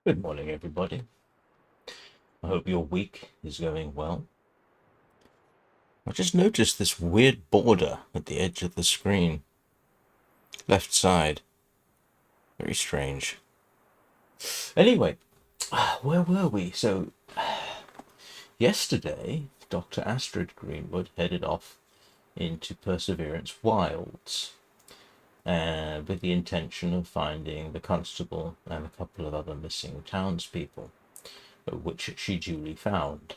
Good morning, everybody. I hope your week is going well. I just noticed this weird border at the edge of the screen. Left side. Very strange. Anyway, where were we? So, yesterday, Dr. Astrid Greenwood headed off into Perseverance Wilds with the intention of finding the constable and a couple of other missing townspeople, which she duly found.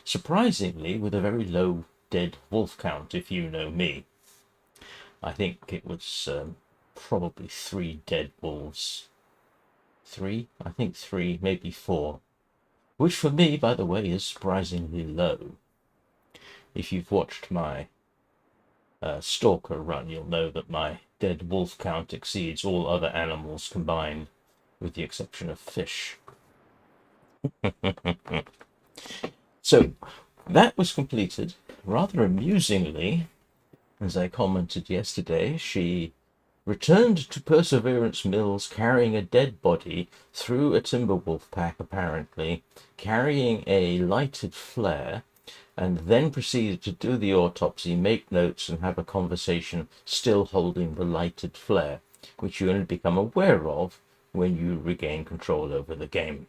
Surprisingly, with a very low dead wolf count, if you know me. I think it was probably 3 dead wolves. 3? I think 3, maybe 4. Which for me, by the way, is surprisingly low. If you've watched my stalker run, you'll know that my dead wolf count exceeds all other animals combined, with the exception of fish. So that was completed. Rather amusingly, as I commented yesterday, she returned to Perseverance Mills carrying a dead body through a timber wolf pack, apparently, carrying a lighted flare, and then proceeded to do the autopsy, make notes, and have a conversation still holding the lighted flare, which you only become aware of when you regain control over the game.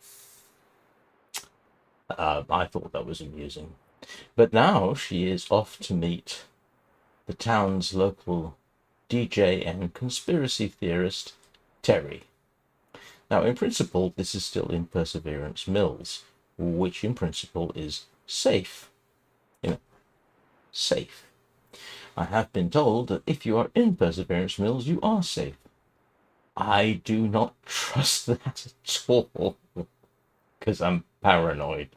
I thought that was amusing. But now she is off to meet the town's local DJ and conspiracy theorist, Terry. Now, in principle, this is still in Perseverance Mills, which in principle is safe. Safe. I have been told that if you are in Perseverance Mills, you are safe. I do not trust that at all, because I'm paranoid.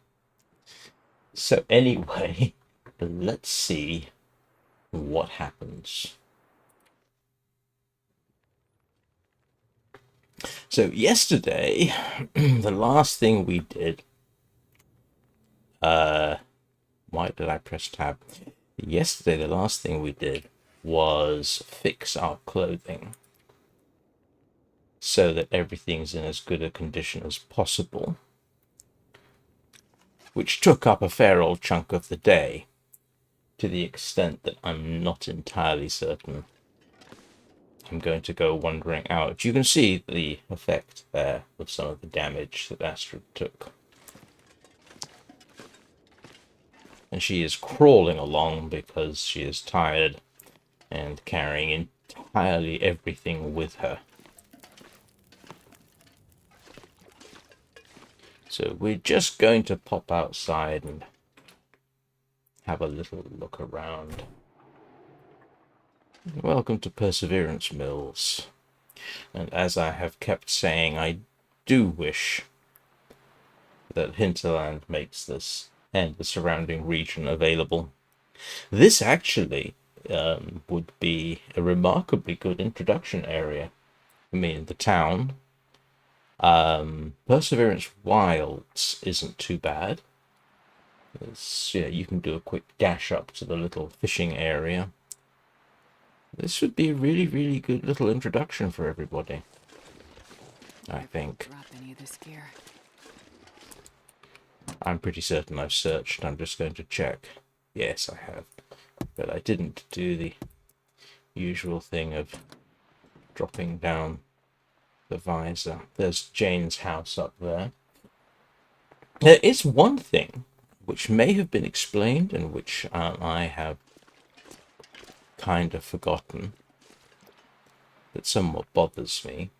So anyway, let's see what happens. So yesterday, the last thing we did, why did I press tab? Yesterday, the last thing we did was fix our clothing so that everything's in as good a condition as possible, which took up a fair old chunk of the day, to the extent that I'm not entirely certain I'm going to go wandering out. You can see the effect there of some of the damage that Astrid took. And she is crawling along because she is tired and carrying entirely everything with her. So we're just going to pop outside and have a little look around. Welcome to Perseverance Mills. And as I have kept saying, I do wish that Hinterland makes this and the surrounding region available. This actually would be a remarkably good introduction area. I mean, the town. Perseverance Wilds isn't too bad. You can do a quick dash up to the little fishing area. This would be a really, really good little introduction for everybody, I think. I'm pretty certain I've searched. I'm just going to check. Yes, I have. But I didn't do the usual thing of dropping down the visor. There's Jane's house up there. There is one thing which may have been explained and which I have kind of forgotten, that somewhat bothers me.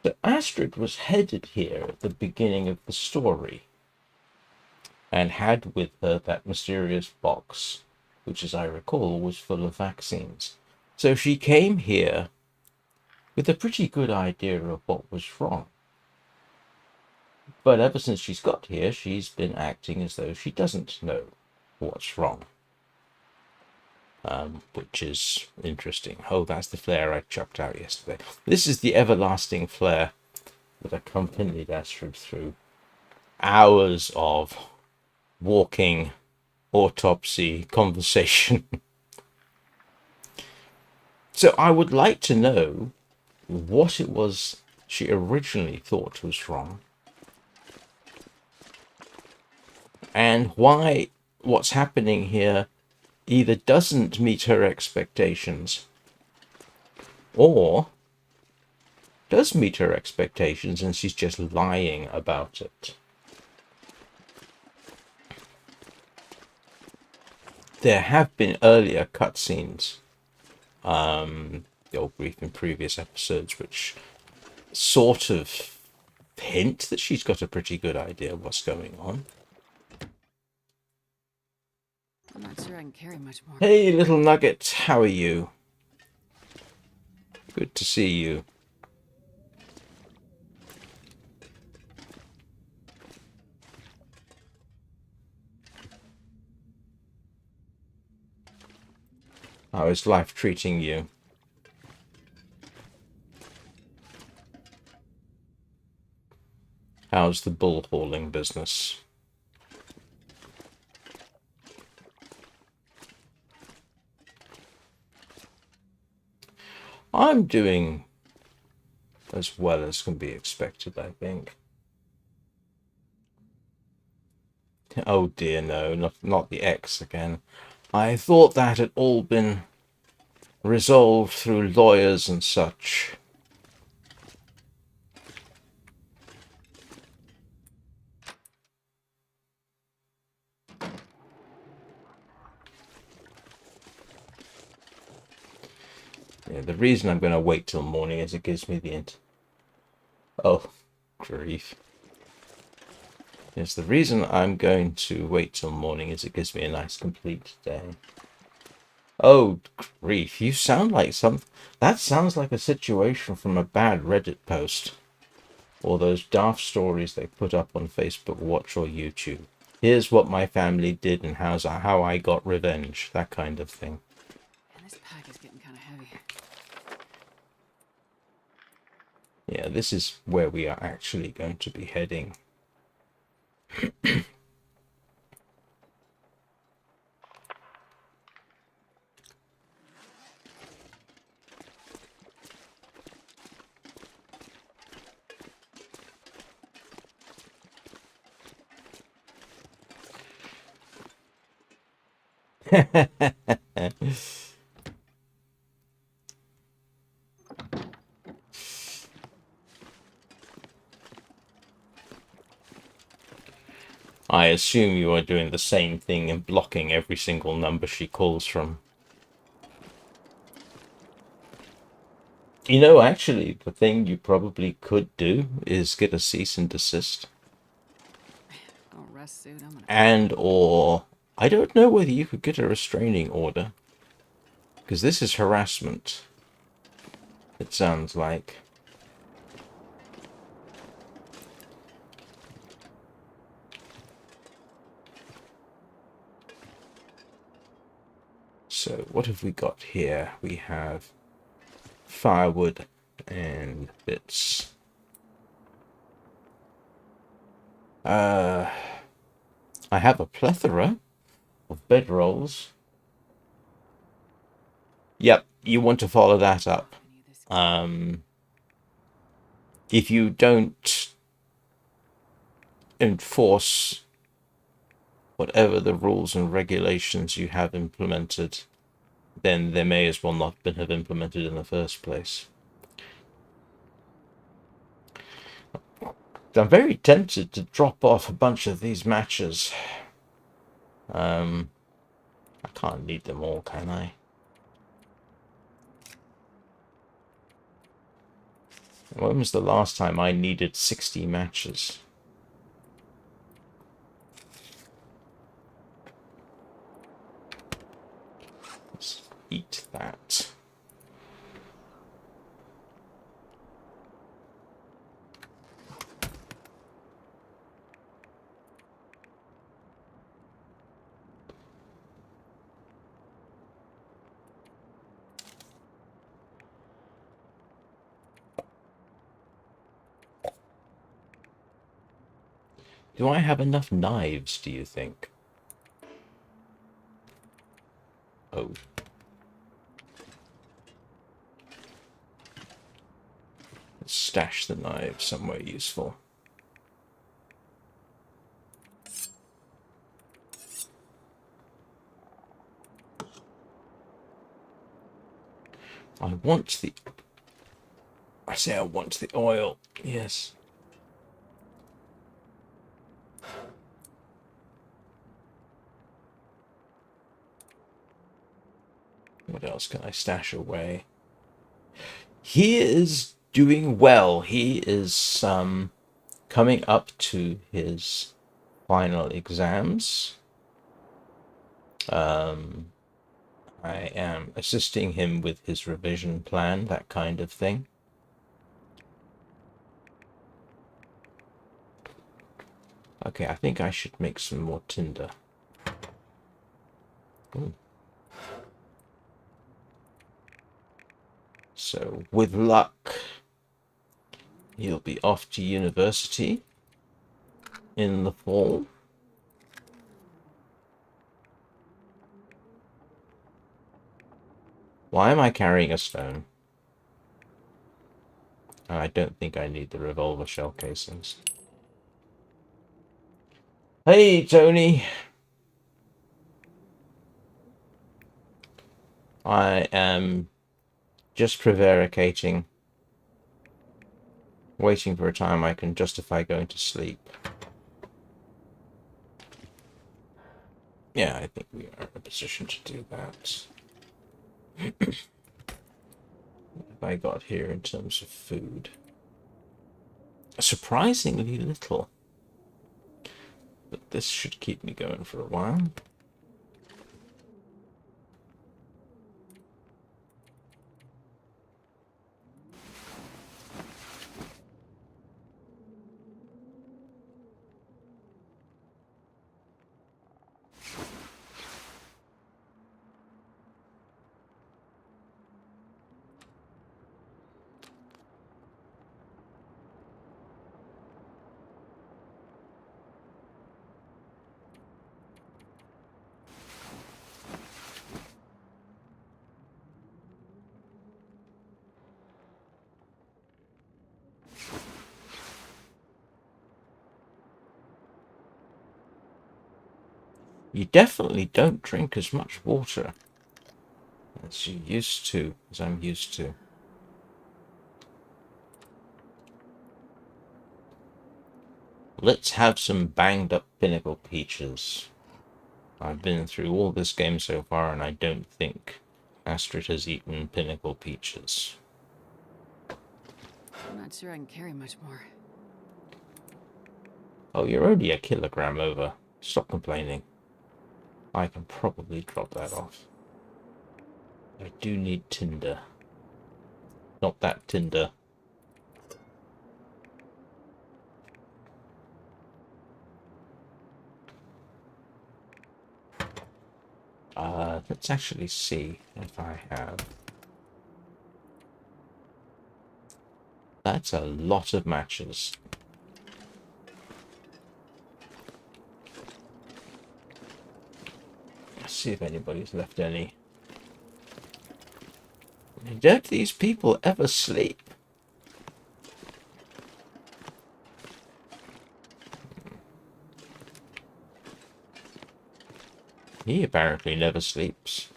So Astrid was headed here at the beginning of the story and had with her that mysterious box, which, as I recall, was full of vaccines. So she came here with a pretty good idea of what was wrong. But ever since she's got here, she's been acting as though she doesn't know what's wrong. Which is interesting. Oh, that's the flare I chucked out yesterday. This is the everlasting flare that accompanied Astrid through hours of walking, autopsy, conversation. So I would like to know what it was she originally thought was wrong, and why what's happening here either doesn't meet her expectations or does meet her expectations and she's just lying about it. There have been earlier cutscenes, the old grief in previous episodes, which sort of hint that she's got a pretty good idea of what's going on. I'm not sure I can carry much more. Hey, little nugget, how are you? Good to see you. How is life treating you? How's the bull hauling business? I'm doing as well as can be expected, I think. Oh dear, no, not the X again. I thought that had all been resolved through lawyers and such. Yeah, the reason I'm going to wait till morning is it gives me the Oh, grief. Yes, the reason I'm going to wait till morning is it gives me a nice complete day. Oh, grief, you sound like that sounds like a situation from a bad Reddit post. Or those daft stories they put up on Facebook Watch or YouTube. Here's what my family did and how I got revenge. That kind of thing. And this pack is getting kind of heavy. Yeah, this is where we are actually going to be heading. I assume you are doing the same thing and blocking every single number she calls from. You know, actually, the thing you probably could do is get a cease and desist. I'll rest soon. I'm gonna... And or I don't know whether you could get a restraining order. Because this is harassment. It sounds like. So what have we got here? We have firewood and bits. I have a plethora of bedrolls. Yep, you want to follow that up. If you don't enforce whatever the rules and regulations you have implemented, then they may as well not have implemented in the first place. I'm very tempted to drop off a bunch of these matches. I can't need them all, can I? When was the last time I needed 60 matches? Let's eat that. Do I have enough knives, do you think? Oh. Let's stash the knives somewhere useful. I want the... I say I want the oil. Yes. What else can I stash away? He is doing well. He is coming up to his final exams. I am assisting him with his revision plan, that kind of thing. Okay, I think I should make some more tinder. Ooh. So, with luck, he'll be off to university in the fall. Why am I carrying a stone? I don't think I need the revolver shell casings. Hey, Tony! I am just prevaricating, waiting for a time I can justify going to sleep. Yeah, I think we are in a position to do that. What have I got here in terms of food? Surprisingly little. But this should keep me going for a while. You definitely don't drink as much water as you used to, as I'm used to. Let's have some banged up pinnacle peaches. I've been through all this game so far and I don't think Astrid has eaten pinnacle peaches. I'm not sure I can carry much more. Oh, you're only a kilogram over. Stop complaining. I can probably drop that off. I do need tinder. Not that tinder. Let's actually see if I have. That's a lot of matches. Let's see if anybody's left any. Don't these people ever sleep? He apparently never sleeps.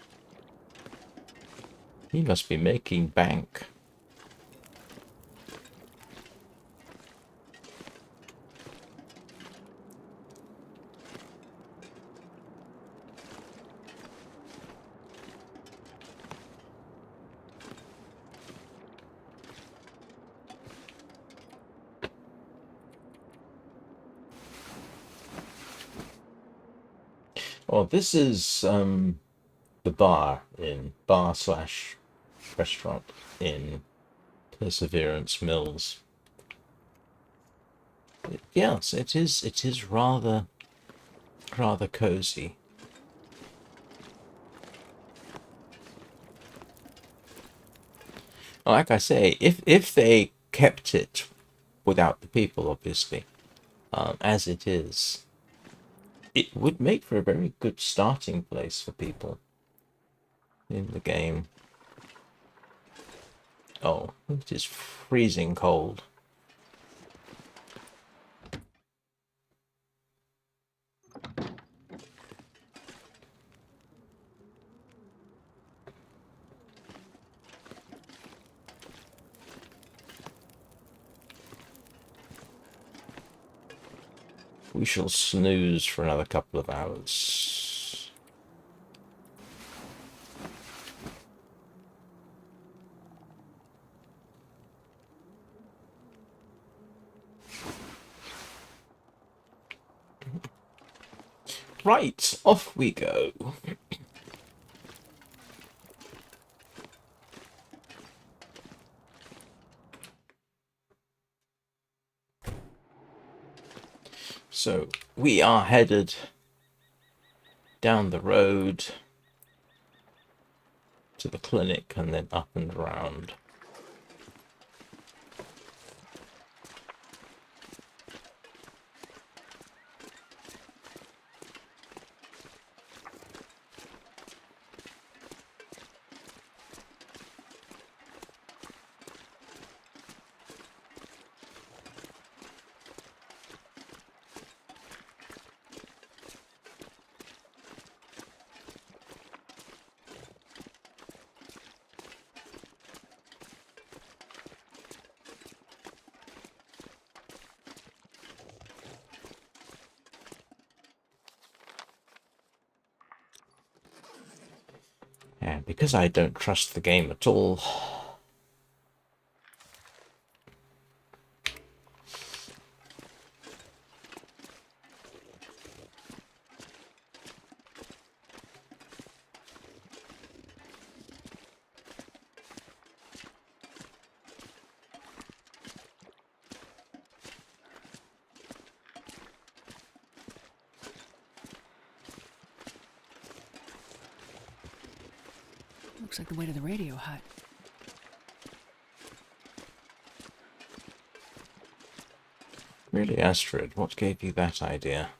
He must be making bank. Oh, this is the bar slash restaurant in Perseverance Mills. Yes, it is. It is rather cozy. Like I say, if they kept it without the people, obviously, as it is, it would make for a very good starting place for people in the game. Oh, it is freezing cold. we shall snooze for another couple of hours. Right, off we go. So we are headed down the road to the clinic and then up and around. And because I don't trust the game at all, Looks like the way to the radio hut. really, Astrid, what gave you that idea?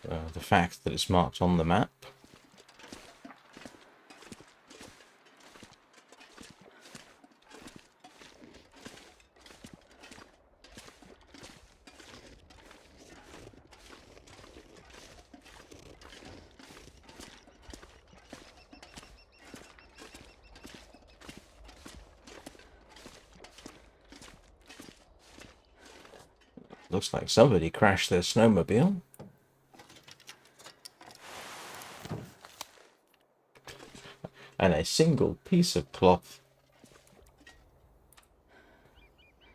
The fact that it's marked on the map? Looks like somebody crashed their snowmobile. And a single piece of cloth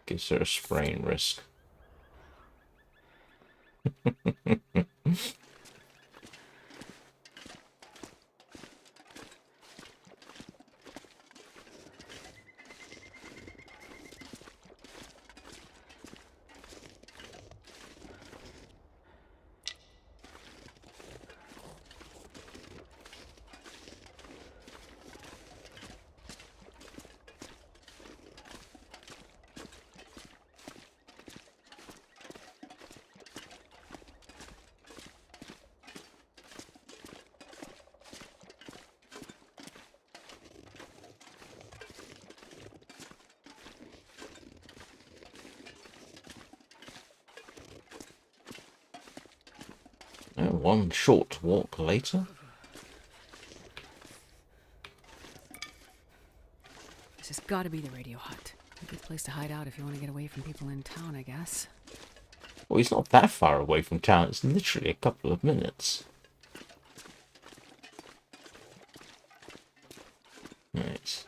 gives her a sprain risk. One short walk later. This has got to be the radio hut. A good place to hide out if you want to get away from people in town, I guess. Well, he's not that far away from town. It's literally a couple of minutes. Right.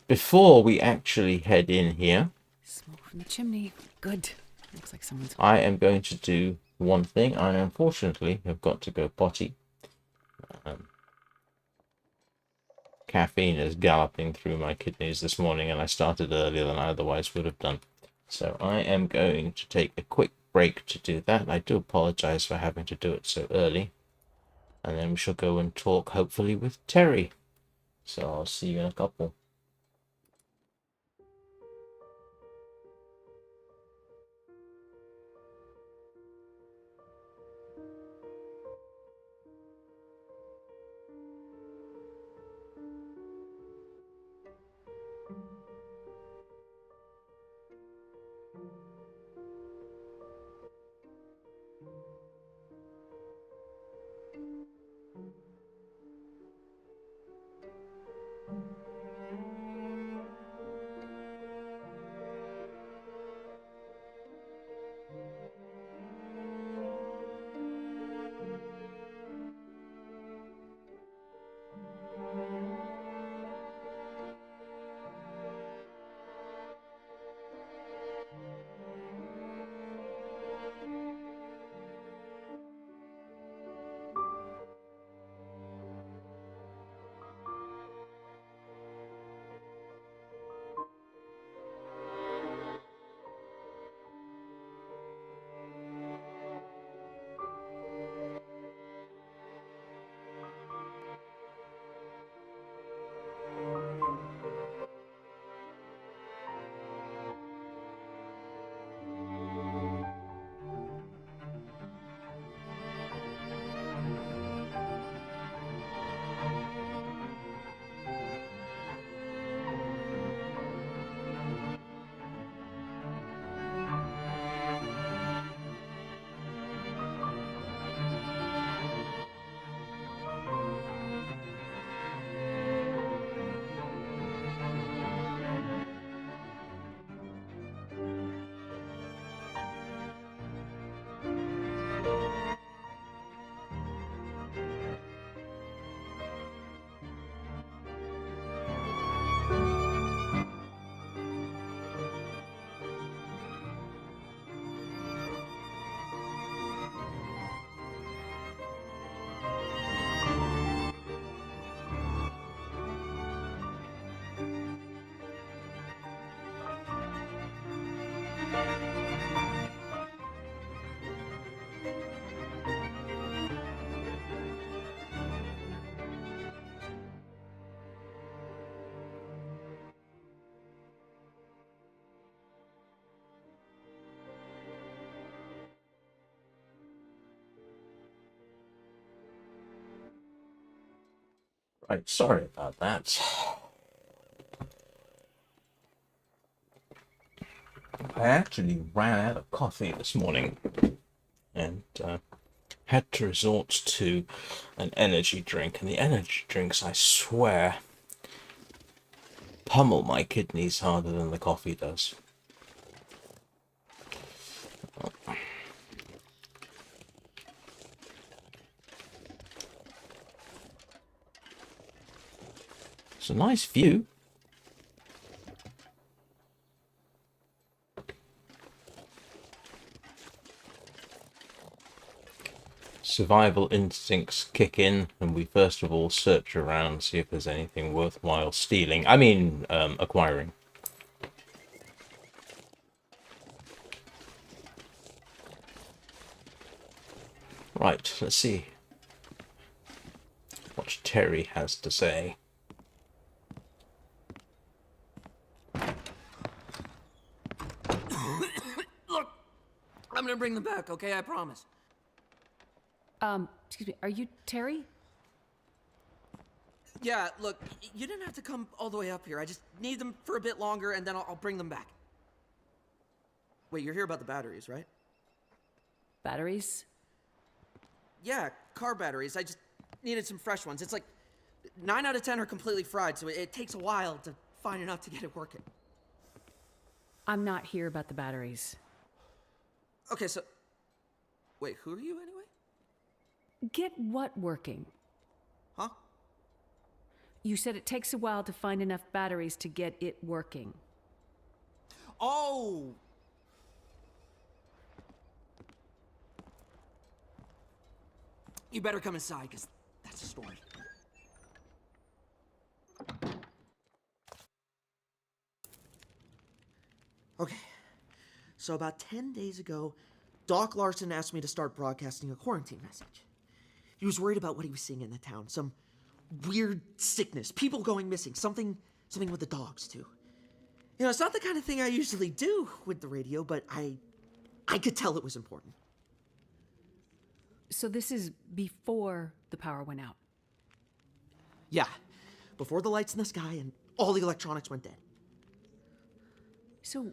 Before we actually head in here, Smoke from the chimney. Good. Looks like someone's... I am going to do one thing. I unfortunately have got to go potty. Caffeine is galloping through my kidneys this morning, and I started earlier than I otherwise would have done. So I am going to take a quick break to do that. I do apologize for having to do it so early. And then we shall go and talk, hopefully, with Terry. So I'll see you in a couple. Right, sorry about that. I actually ran out of coffee this morning and had to resort to an energy drink. And the energy drinks, I swear, pummel my kidneys harder than the coffee does. It's a nice view. Survival instincts kick in, and we first of all search around, see if there's anything worthwhile stealing. I mean, acquiring. Right, let's see what Terry has to say. Look, I'm gonna bring them back, okay? I promise. Excuse me, are you Terry? Yeah, look, you didn't have to come all the way up here. I just need them for a bit longer, and then I'll bring them back. Wait, you're here about the batteries, right? Batteries? Yeah, car batteries. I just needed some fresh ones. It's like 9 out of 10 are completely fried, so it takes a while to find enough to get it working. I'm not here about the batteries. Okay, so... Wait, who are you anyway? Get what working? Huh? You said it takes a while to find enough batteries to get it working. Oh! You better come inside, because that's the story. Okay, so about 10 days ago, Doc Larson asked me to start broadcasting a quarantine message. He was worried about what he was seeing in the town, some weird sickness, people going missing, something with the dogs too. You know, it's not the kind of thing I usually do with the radio, but I could tell it was important. So this is before the power went out? Yeah, before the lights in the sky and all the electronics went dead. So,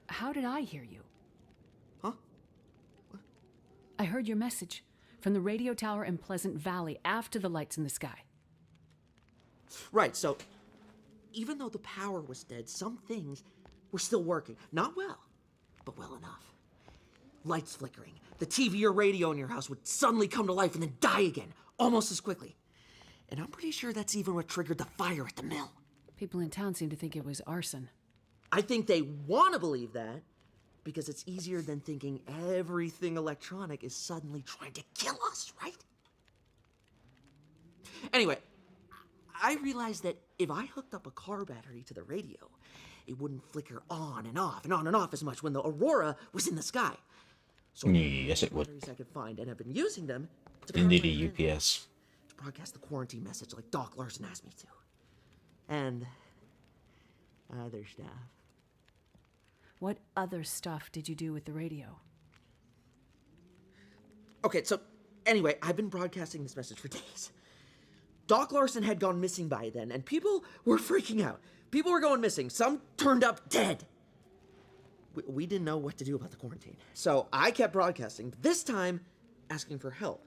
how did I hear you? Huh? What? I heard your message from the radio tower in Pleasant Valley after the lights in the sky. Right, so even though the power was dead, some things were still working. Not well, but well enough. Lights flickering. The TV or radio in your house would suddenly come to life and then die again, almost as quickly. And I'm pretty sure that's even what triggered the fire at the mill. People in town seem to think it was arson. I think they want to believe that because it's easier than thinking everything electronic is suddenly trying to kill us, right? Anyway, I realized that if I hooked up a car battery to the radio, it wouldn't flicker on and off and on and off as much when the aurora was in the sky. So Yes, it would. batteries I could find, and I've been using them to Nearly UPS. to broadcast the quarantine message like Doc Larson asked me to. And other stuff. What other stuff did you do with the radio? Okay, so anyway, I've been broadcasting this message for days. Doc Larson had gone missing by then, and people were freaking out. People were going missing. Some turned up dead. We didn't know what to do about the quarantine. So I kept broadcasting, but this time asking for help.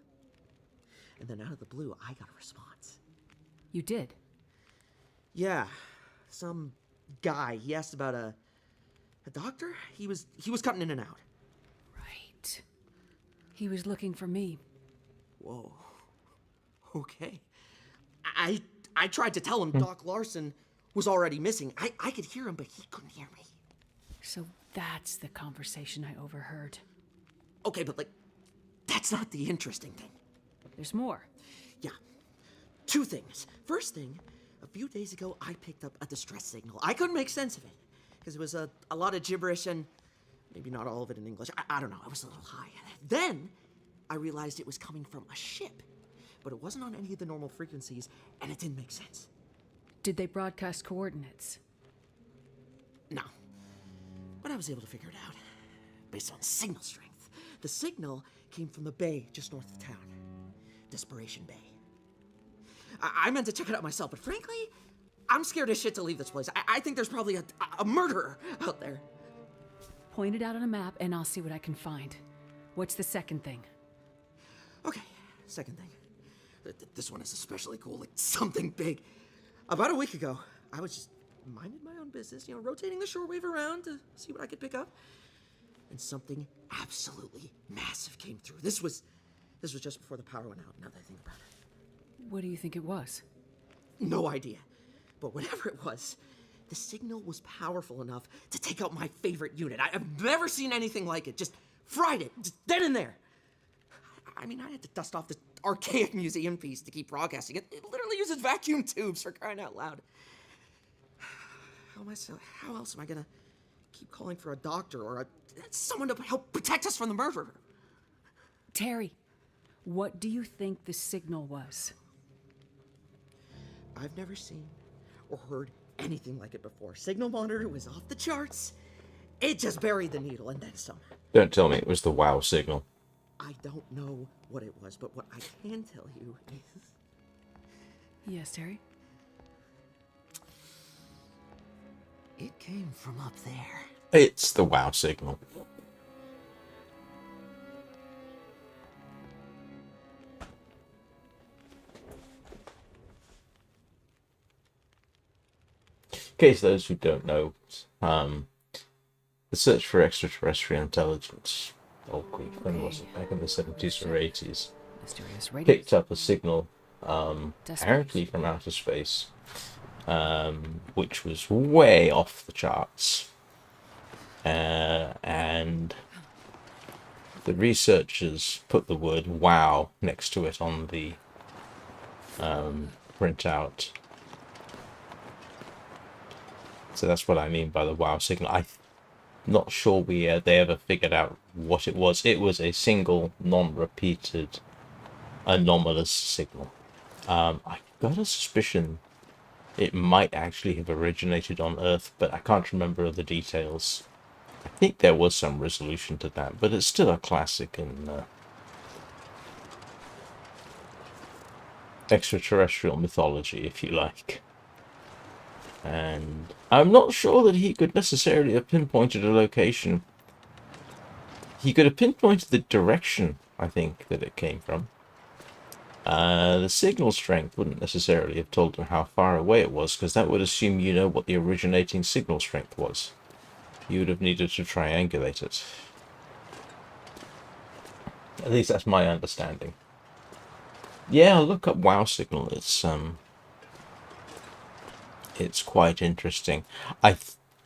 And then out of the blue, I got a response. You did? Yeah, some guy. He asked about a doctor? He was cutting in and out. Right. He was looking for me. Whoa. Okay. I tried to tell him Doc Larson was already missing. I could hear him, but he couldn't hear me. So that's the conversation I overheard. Okay, but that's not the interesting thing. There's more. Yeah. 2 things. First thing, a few days ago, I picked up a distress signal. I couldn't make sense of it, because it was a lot of gibberish and maybe not all of it in English. I don't know, it was a little high. Then, I realized it was coming from a ship, but it wasn't on any of the normal frequencies, and it didn't make sense. Did they broadcast coordinates? No. But I was able to figure it out, based on signal strength. The signal came from the bay just north of town. Desperation Bay. I meant to check it out myself, but frankly, I'm scared as shit to leave this place. I think there's probably a murderer out there. Point it out on a map, and I'll see what I can find. What's the second thing? Okay, second thing. This one is especially cool, like something big. About a week ago, I was just minding my own business, rotating the shortwave around to see what I could pick up. And something absolutely massive came through. This was just before the power went out, now that I think about it. What do you think it was? No idea. But whatever it was, the signal was powerful enough to take out my favorite unit. I've never seen anything like it. Just fried it, just then and there. I mean, I had to dust off this archaic museum piece to keep broadcasting it. It literally uses vacuum tubes, for crying out loud. How else am I gonna keep calling for a doctor or someone to help protect us from the murderer? Terry, what do you think the signal was? I've never seen or heard anything like it before. Signal monitor was off the charts. It just buried the needle and then some. Don't tell me it was the WoW signal. I don't know what it was, but what I can tell you is... Yes, Terry? It came from up there. It's the WoW signal. In case those who don't know, the search for extraterrestrial intelligence, when was it? Back in the 70s or 80s, Mysterious radio. picked up a signal, apparently from outer space, which was way off the charts. And the researchers put the word "wow" next to it on the printout. So that's what I mean by the WoW signal. I'm not sure they ever figured out what it was. It was a single, non-repeated, anomalous signal. I got a suspicion it might actually have originated on Earth, but I can't remember the details. I think there was some resolution to that, but it's still a classic in extraterrestrial mythology, if you like. And I'm not sure that he could necessarily have pinpointed a location. He could have pinpointed the direction, I think, that it came from. The signal strength wouldn't necessarily have told him how far away it was, because that would assume you know what the originating signal strength was. You would have needed to triangulate it. At least that's my understanding. Yeah, look up WoW signal. It's quite interesting. I'm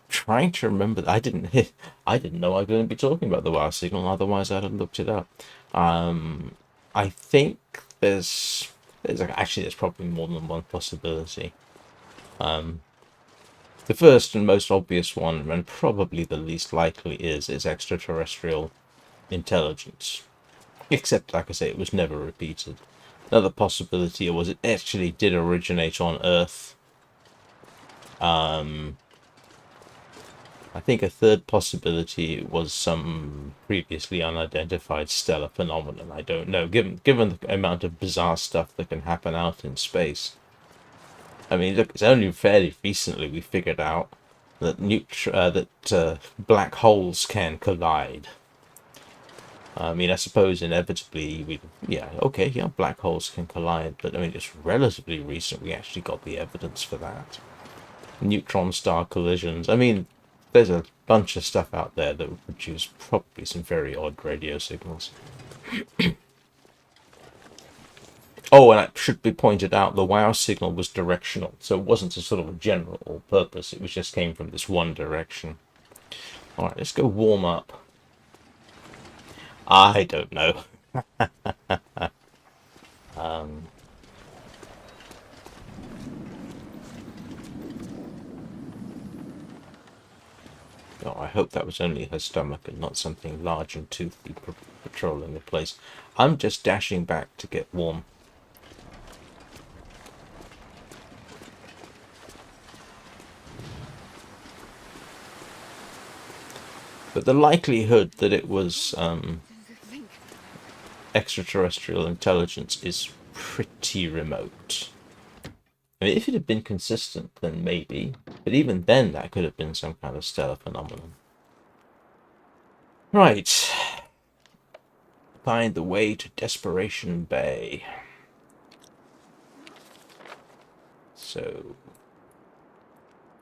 trying to remember. I didn't know I was going to be talking about the WoW signal. Otherwise, I'd have looked it up. I think there's probably more than one possibility. The first and most obvious one, and probably the least likely, is extraterrestrial intelligence. Except, like I say, it was never repeated. Another possibility was it actually did originate on Earth. I think a third possibility was some previously unidentified stellar phenomenon. I don't know. Given the amount of bizarre stuff that can happen out in space. I mean, look, it's only fairly recently we figured out that black holes can collide. I mean, I suppose inevitably black holes can collide, but I mean, it's relatively recent we actually got the evidence for that. Neutron star collisions. I mean, there's a bunch of stuff out there that would produce probably some very odd radio signals. Oh, and it should be pointed out, the WoW signal was directional, so it wasn't a sort of a general purpose, it just came from this one direction. Alright, let's go warm up. I don't know. Oh, I hope that was only her stomach and not something large and toothy patrolling the place. I'm just dashing back to get warm. But the likelihood that it was extraterrestrial intelligence is pretty remote. I mean, if it had been consistent, then maybe. But even then, that could have been some kind of stellar phenomenon. Right. Find the way to Desperation Bay. So,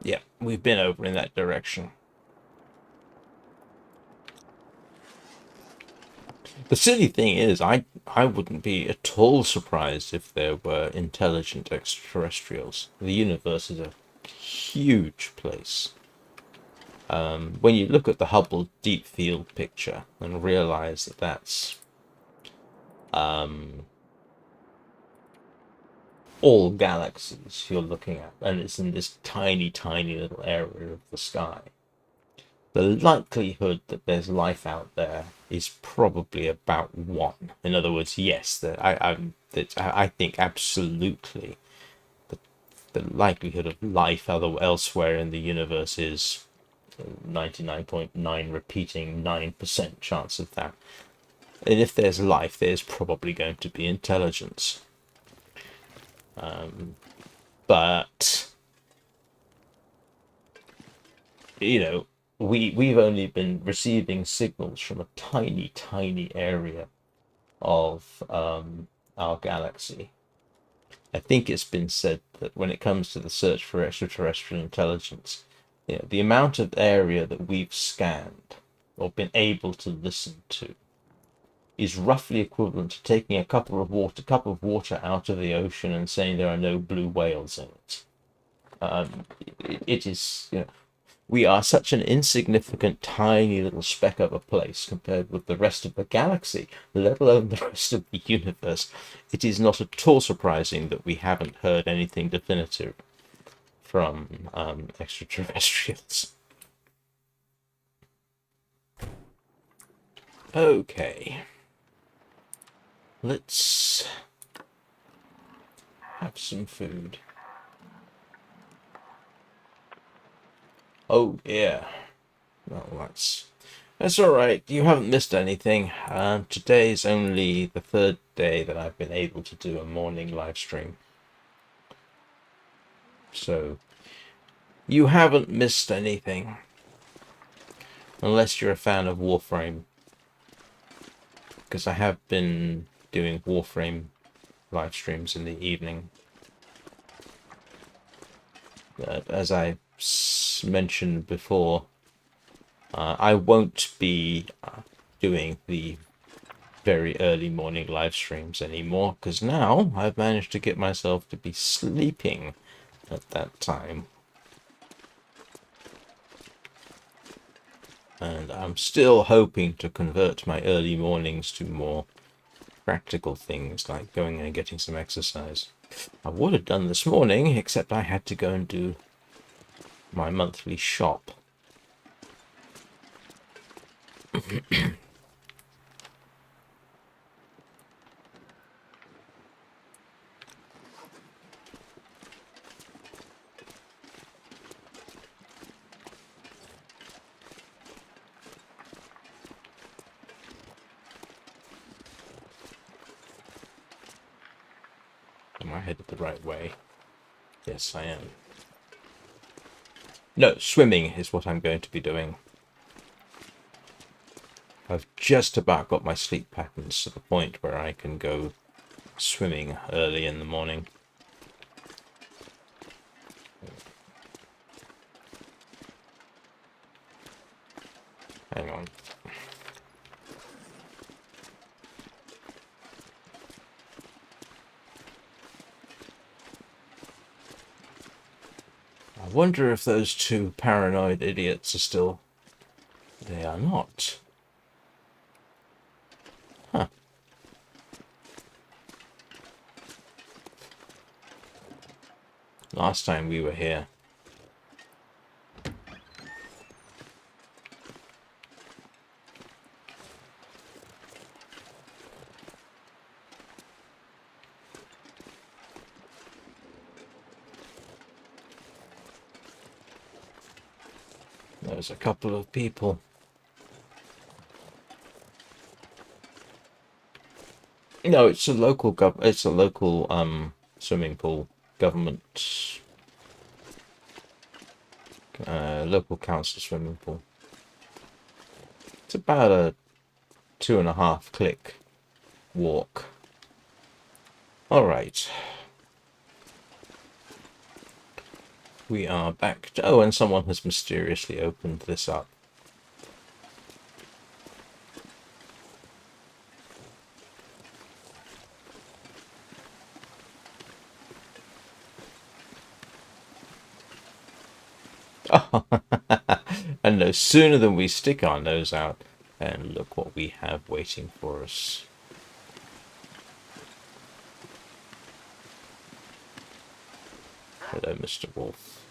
yeah, we've been over in that direction. The silly thing is, I wouldn't be at all surprised if there were intelligent extraterrestrials. The universe is a huge place. When you look at the Hubble Deep Field picture and realize that that's all galaxies you're looking at, and it's in this tiny, tiny little area of the sky, the likelihood that there's life out there is probably about 1. In other words, yes, I think absolutely the likelihood of life elsewhere in the universe is 99.9 repeating 9% chance of that. And if there's life, there's probably going to be intelligence. But you know, we've only been receiving signals from a tiny, tiny area of our galaxy. I think it's been said that when it comes to the search for extraterrestrial intelligence, the amount of area that we've scanned or been able to listen to is roughly equivalent to taking a cup of water out of the ocean and saying there are no blue whales in it. It is, we are such an insignificant, tiny little speck of a place compared with the rest of the galaxy, let alone the rest of the universe. It is not at all surprising that we haven't heard anything definitive from extraterrestrials. Okay. Let's have some food. Oh, yeah. Well, that's all right. You haven't missed anything. Today's only the 3rd day that I've been able to do a morning live stream. So, you haven't missed anything. Unless you're a fan of Warframe. Because I have been doing Warframe live streams in the evening. As I mentioned before, I won't be doing the very early morning live streams anymore, because now I've managed to get myself to be sleeping at that time. And I'm still hoping to convert my early mornings to more practical things, like going and getting some exercise. I would have done this morning, except I had to go and do my monthly shop. Am I headed the right way? Yes, I am. No, swimming is what I'm going to be doing. I've just about got my sleep patterns to the point where I can go swimming early in the morning. Hang on. I wonder if those 2 paranoid idiots are still... They are not. Huh. Last time we were here. There's a couple of people. No, it's a local swimming pool. government, local council swimming pool. It's about a 2.5 click walk. All right. We are back. Oh, and someone has mysteriously opened this up. Oh, and no sooner than we stick our nose out, and look what we have waiting for us. Hello, Mr. Wolf.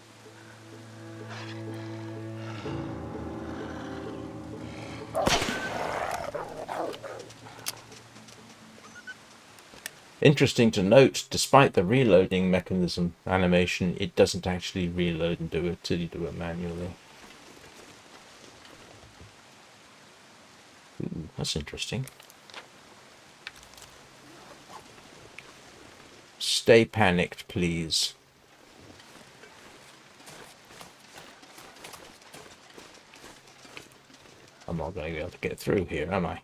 Interesting to note, despite the reloading mechanism animation, it doesn't actually reload and do it till you do it manually. Ooh, that's interesting. Stay panicked, please. I'm not going to be able to get through here, am I?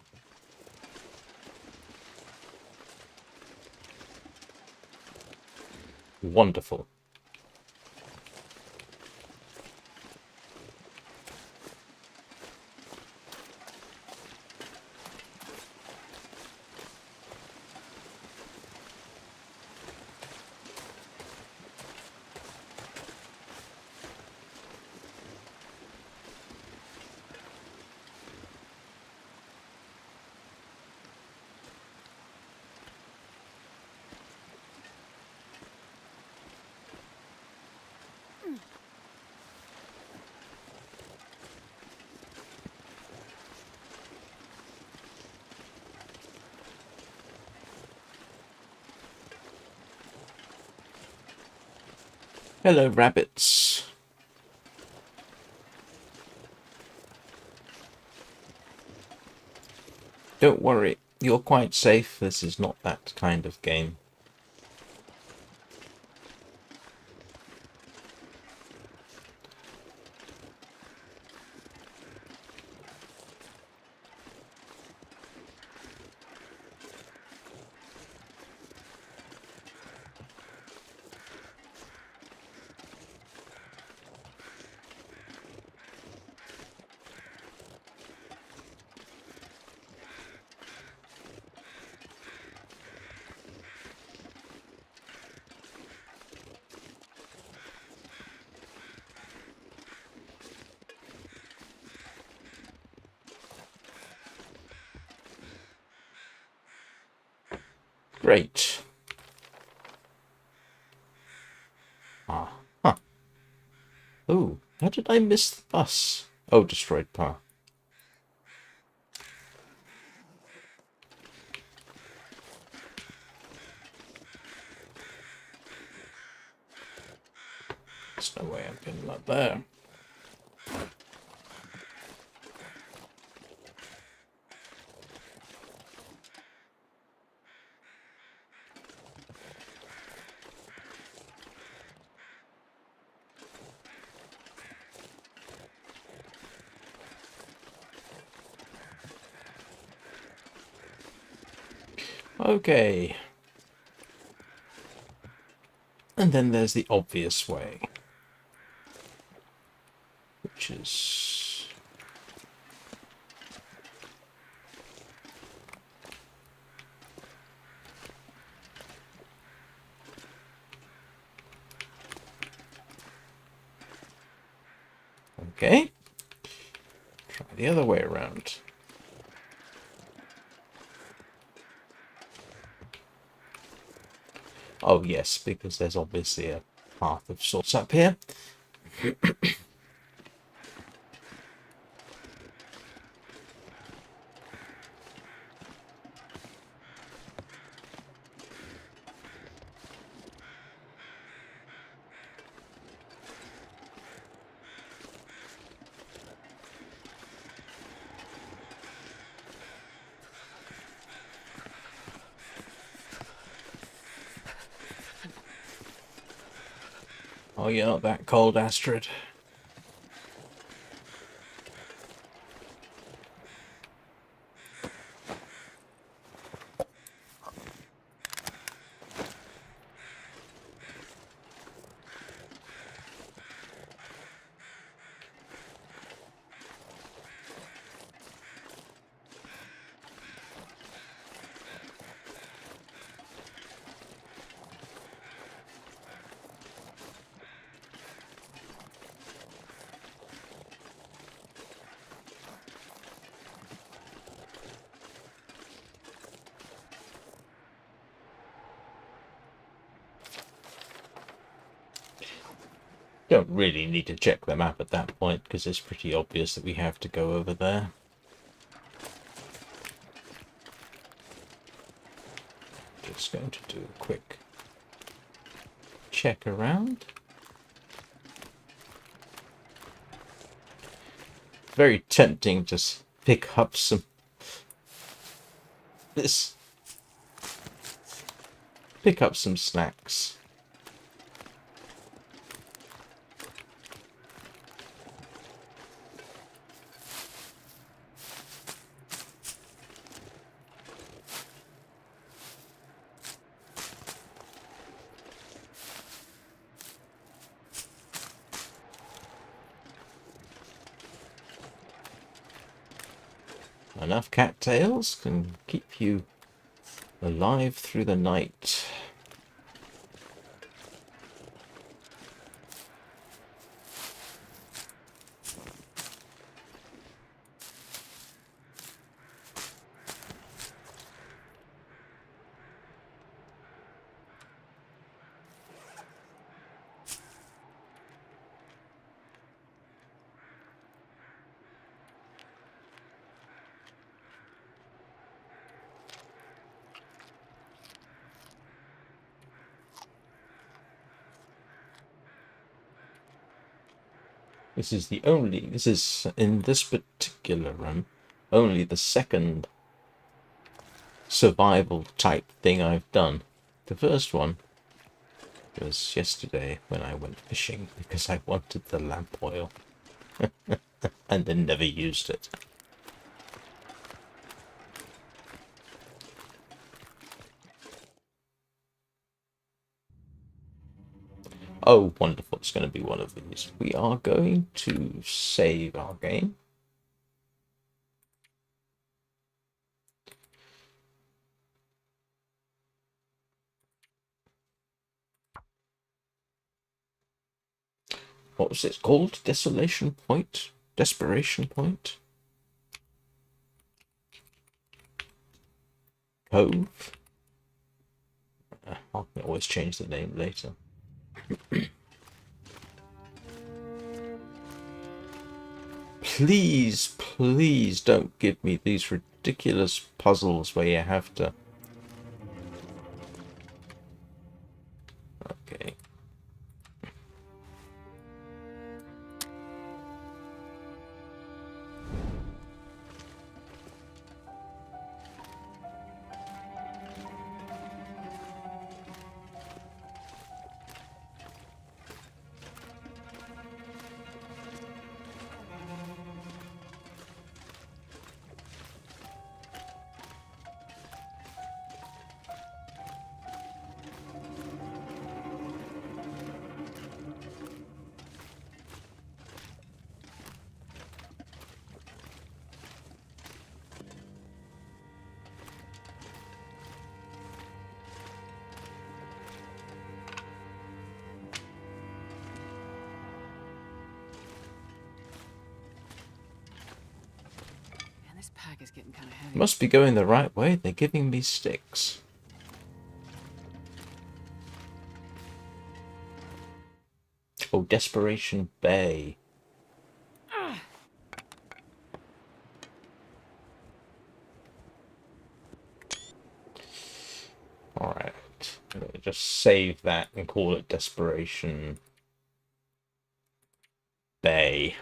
Wonderful. Hello, rabbits. Don't worry, you're quite safe. This is not that kind of game. Great. Ah, huh. Ooh, how did I miss the bus? Oh, destroyed path. There's no way I'm getting that there. Okay. And then there's the obvious way, which is... Okay. Try the other way around. Oh yes, because there's obviously a path of sorts up here. Oh, you're not that cold, Astrid. Don't really need to check the map at that point, because it's pretty obvious that we have to go over there. Just going to do a quick check around. Very tempting to pick up some... Pick up some snacks. Enough cattails can keep you alive through the night. This is in this particular run, only the second survival type thing I've done. The first one was yesterday when I went fishing because I wanted the lamp oil and then never used it. Oh, wonderful. It's going to be one of these. We are going to save our game. What was it called? Desolation Point? Desperation Point? Cove? I can always change the name later. Please, please don't give me these ridiculous puzzles where you have to... Okay. Pack is getting kind of heavy. Must be going the right way. They're giving me sticks. Oh, Desperation Bay. Alright. Just save that and call it Desperation Bay.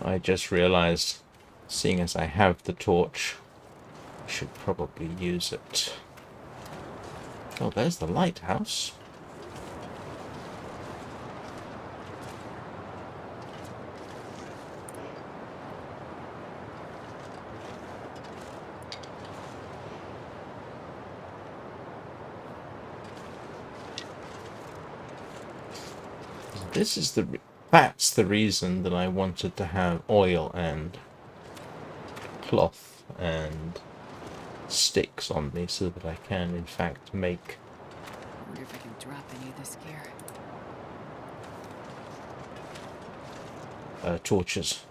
I just realized, seeing as I have the torch, I should probably use it. Oh, there's the lighthouse. That's the reason that I wanted to have oil and cloth and sticks on me, so that I can in fact make I wonder if I can drop any of this gear. torches.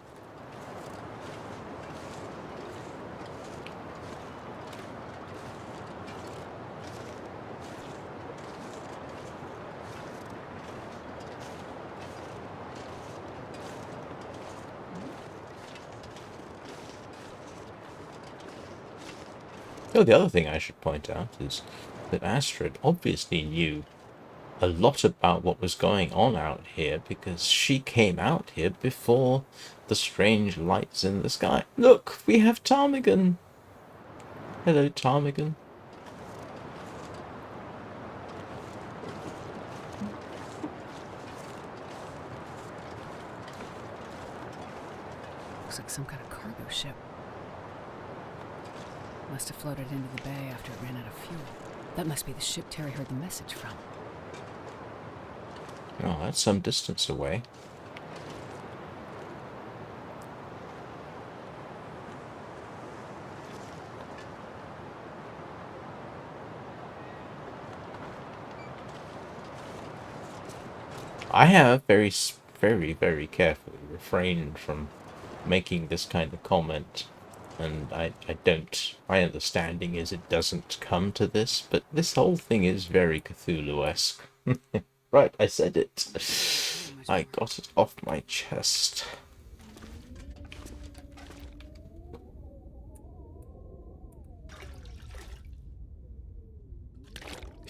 Oh, the other thing I should point out is that Astrid obviously knew a lot about what was going on out here, because she came out here before the strange lights in the sky. Look, we have ptarmigan. Hello, ptarmigan. Looks like some kind of cargo ship. Must have floated into the bay after it ran out of fuel. That must be the ship Terry heard the message from. Oh, that's some distance away. I have very, very carefully refrained from making this kind of comment, and I don't. My understanding is it doesn't come to this, but this whole thing is very Cthulhu-esque. Right, I said it. I got it off my chest.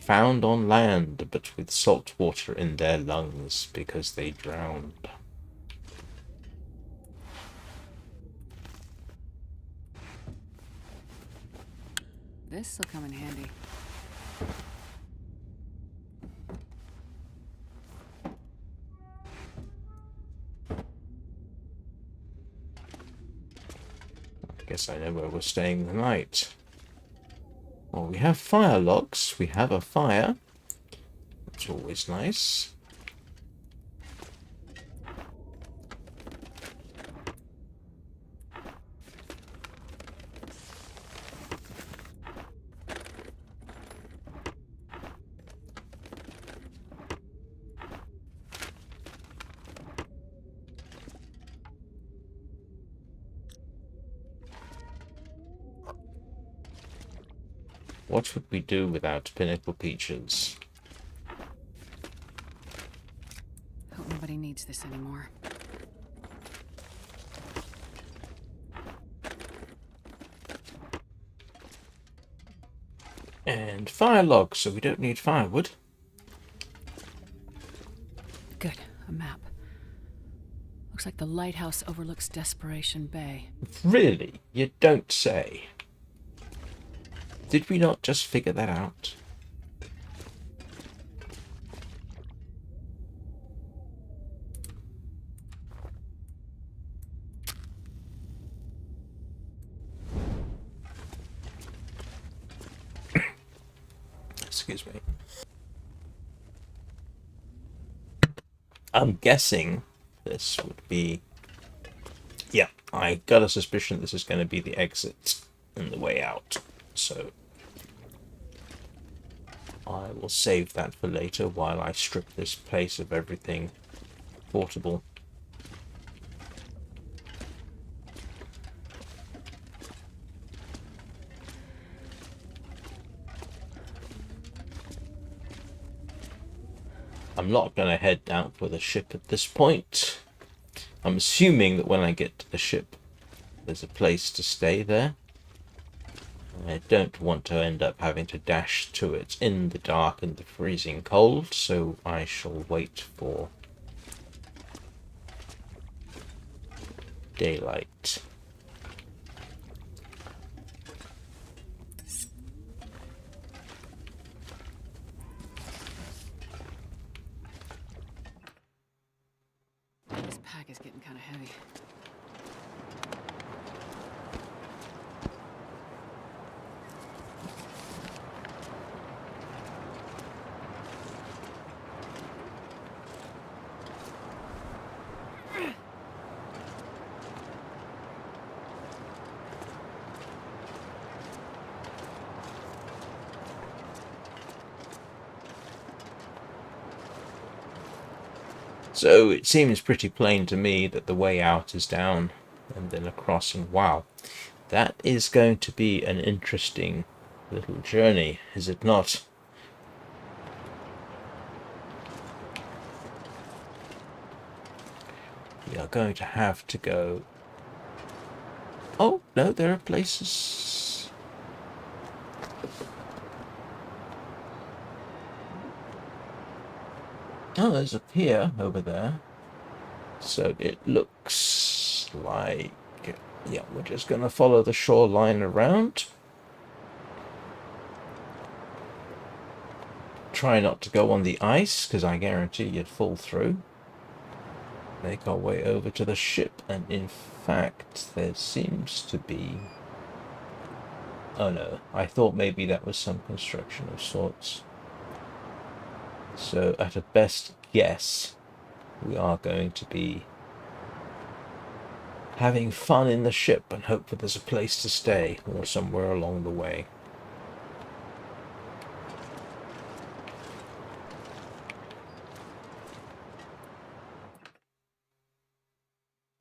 Found on land, but with salt water in their lungs because they drowned. This'll come in handy. I guess I know where we're staying the night. Well, we have fire logs. We have a fire. That's always nice. What would we do without Pinnacle Peaches? Hope nobody needs this anymore. And fire logs, so we don't need firewood. Good, a map. Looks like the lighthouse overlooks Desperation Bay. Really? You don't say. Did we not just figure that out? Excuse me. I'm guessing this would be... Yeah, I got a suspicion this is going to be the exit and the way out. So I will save that for later while I strip this place of everything portable. I'm not going to head out for the ship at this point. I'm assuming that when I get to the ship, there's a place to stay there. I don't want to end up having to dash to it in the dark and the freezing cold, so I shall wait for daylight. This pack is getting kind of heavy. So it seems pretty plain to me that the way out is down and then across, and wow, that is going to be an interesting little journey, is it not? We are going to have to go... Oh, no, there are places... Oh, there's a pier over there. So it looks like... Yeah, we're just going to follow the shoreline around. Try not to go on the ice, because I guarantee you'd fall through. Make our way over to the ship, and in fact, there seems to be... Oh no, I thought maybe that was some construction of sorts. So, at a best guess, we are going to be having fun in the ship and hope that there's a place to stay or somewhere along the way.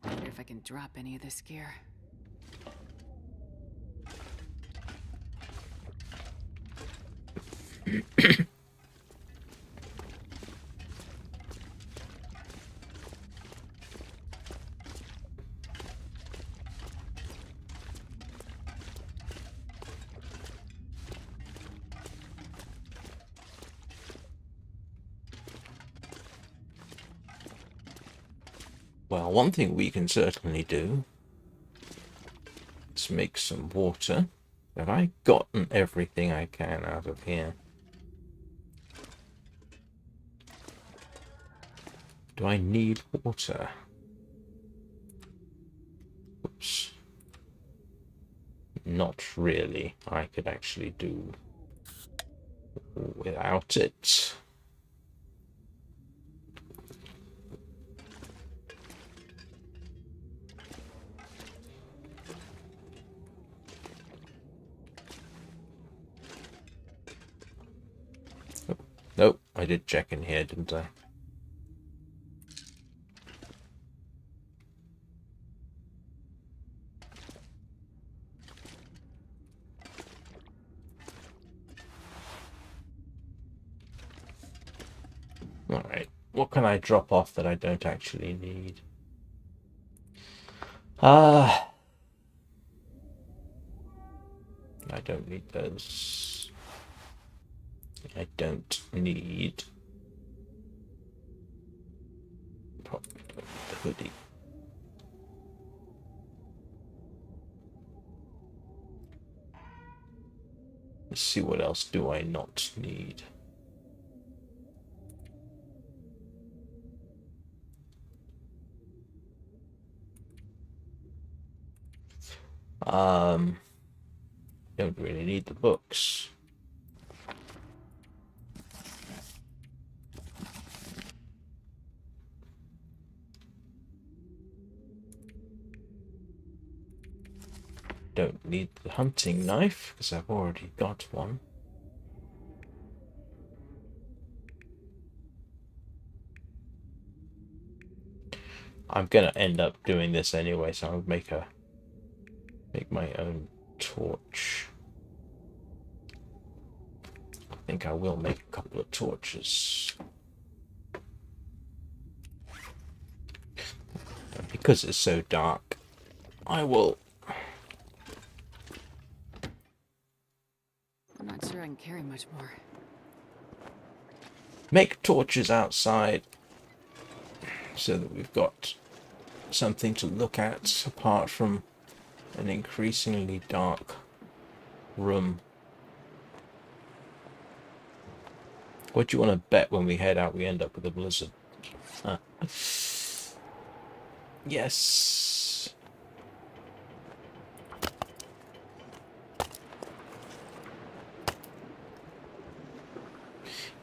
Wonder if I can drop any of this gear. Well, one thing we can certainly do is make some water. Have I gotten everything I can out of here? Do I need water? Oops. Not really. I could actually do without it. Nope, I did check in here, didn't I? Alright, what can I drop off that I don't actually need? I don't need those. I don't need probably the hoodie. Let's see, what else do I not need? Don't really need the books. Don't need the hunting knife, because I've already got one. I'm gonna end up doing this anyway, so I'll make my own torch. I think I will make a couple of torches. And because it's so dark, I will... I'm not sure I can carry much more. make torches outside so that we've got something to look at apart from an increasingly dark room. What do you want to bet when we head out we end up with a blizzard? Huh. Yes.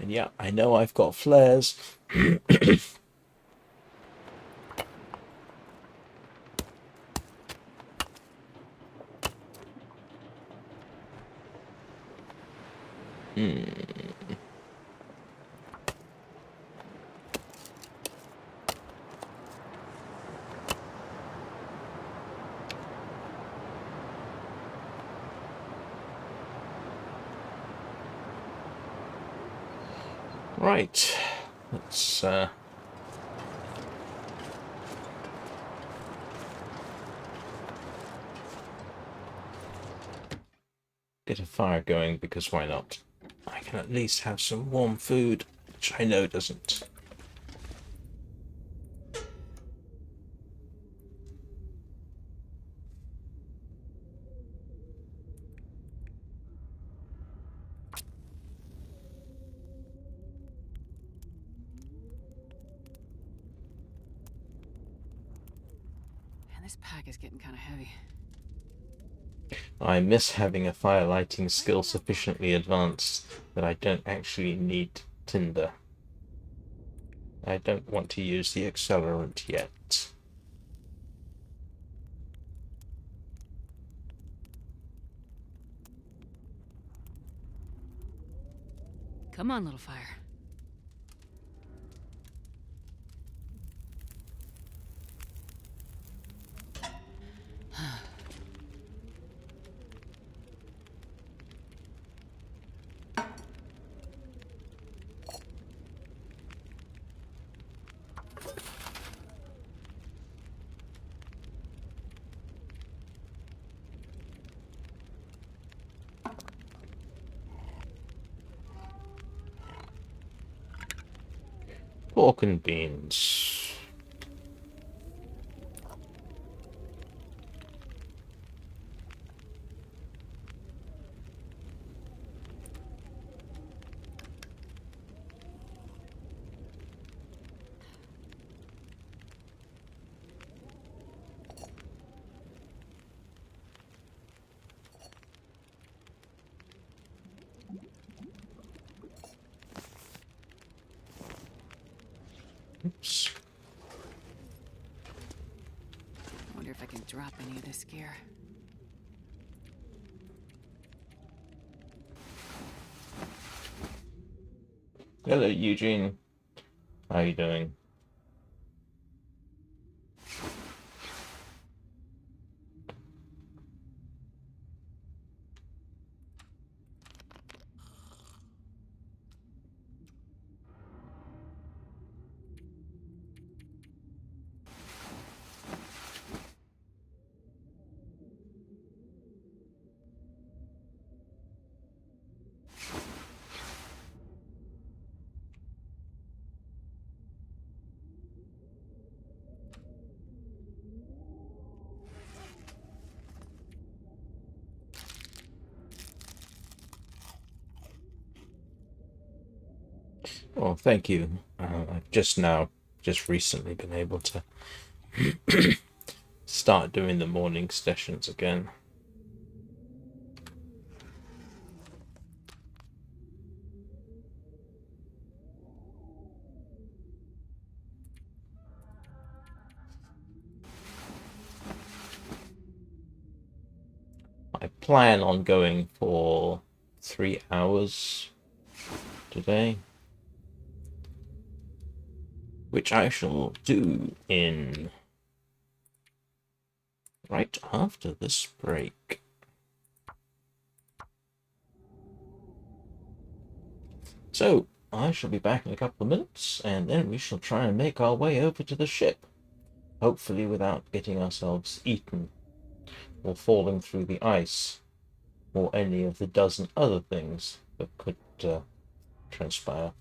And yeah, I know I've got flares. Right. Let's get a fire going, because why not? I can at least have some warm food, which I know doesn't. Man, this pack is getting kind of heavy. I miss having a fire lighting skill sufficiently advanced that I don't actually need tinder. I don't want to use the accelerant yet. Come on, little fire. Pork and beans. Oops. I wonder if I can drop any of this gear. Hello, Eugene. How are you doing? Well, thank you. I've just recently been able to start doing the morning sessions again. I plan on going for 3 hours today, which I shall do in right after this break. So, I shall be back in a couple of minutes, and then we shall try and make our way over to the ship, hopefully without getting ourselves eaten, or falling through the ice, or any of the dozen other things that could transpire.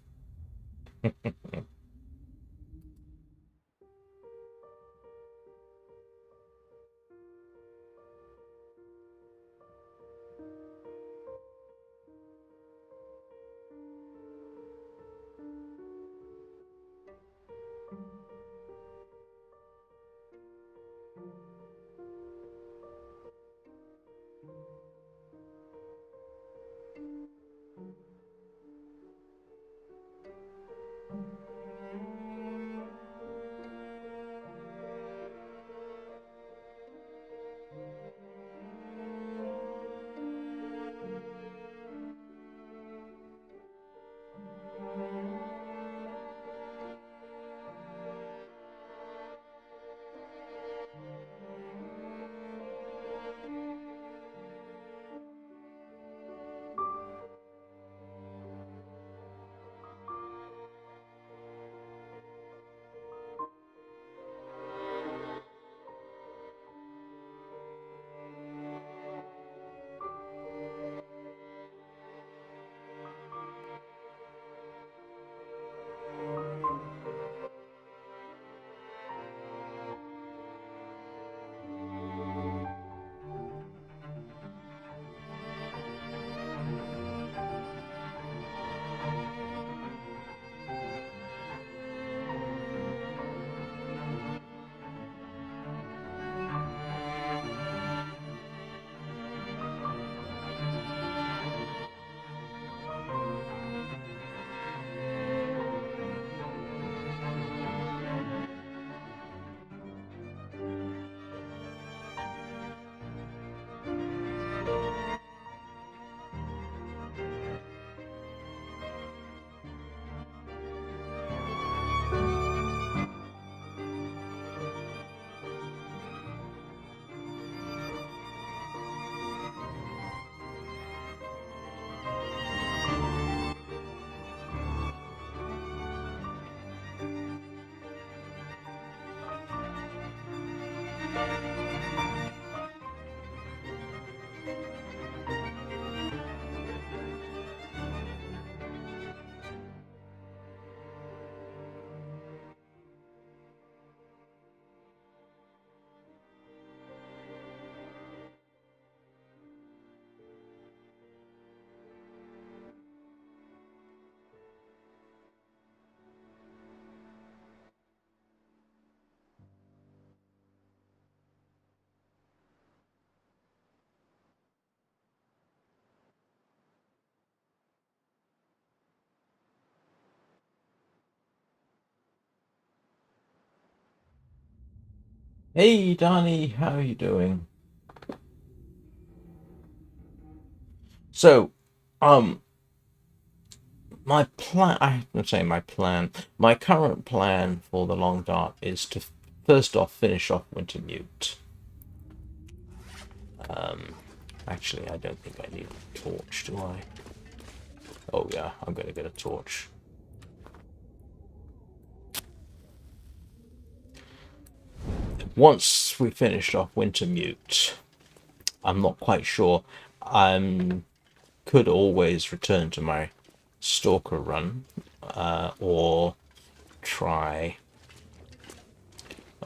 Hey, Danny, how are you doing? So, my plan, I would say my plan, my current plan for the long dark is to first off finish off Wintermute. Actually, I don't think I need a torch, do I? Oh yeah, I'm gonna get a torch. Once we finished off Wintermute, I'm not quite sure. I could always return to my Stalker run, or try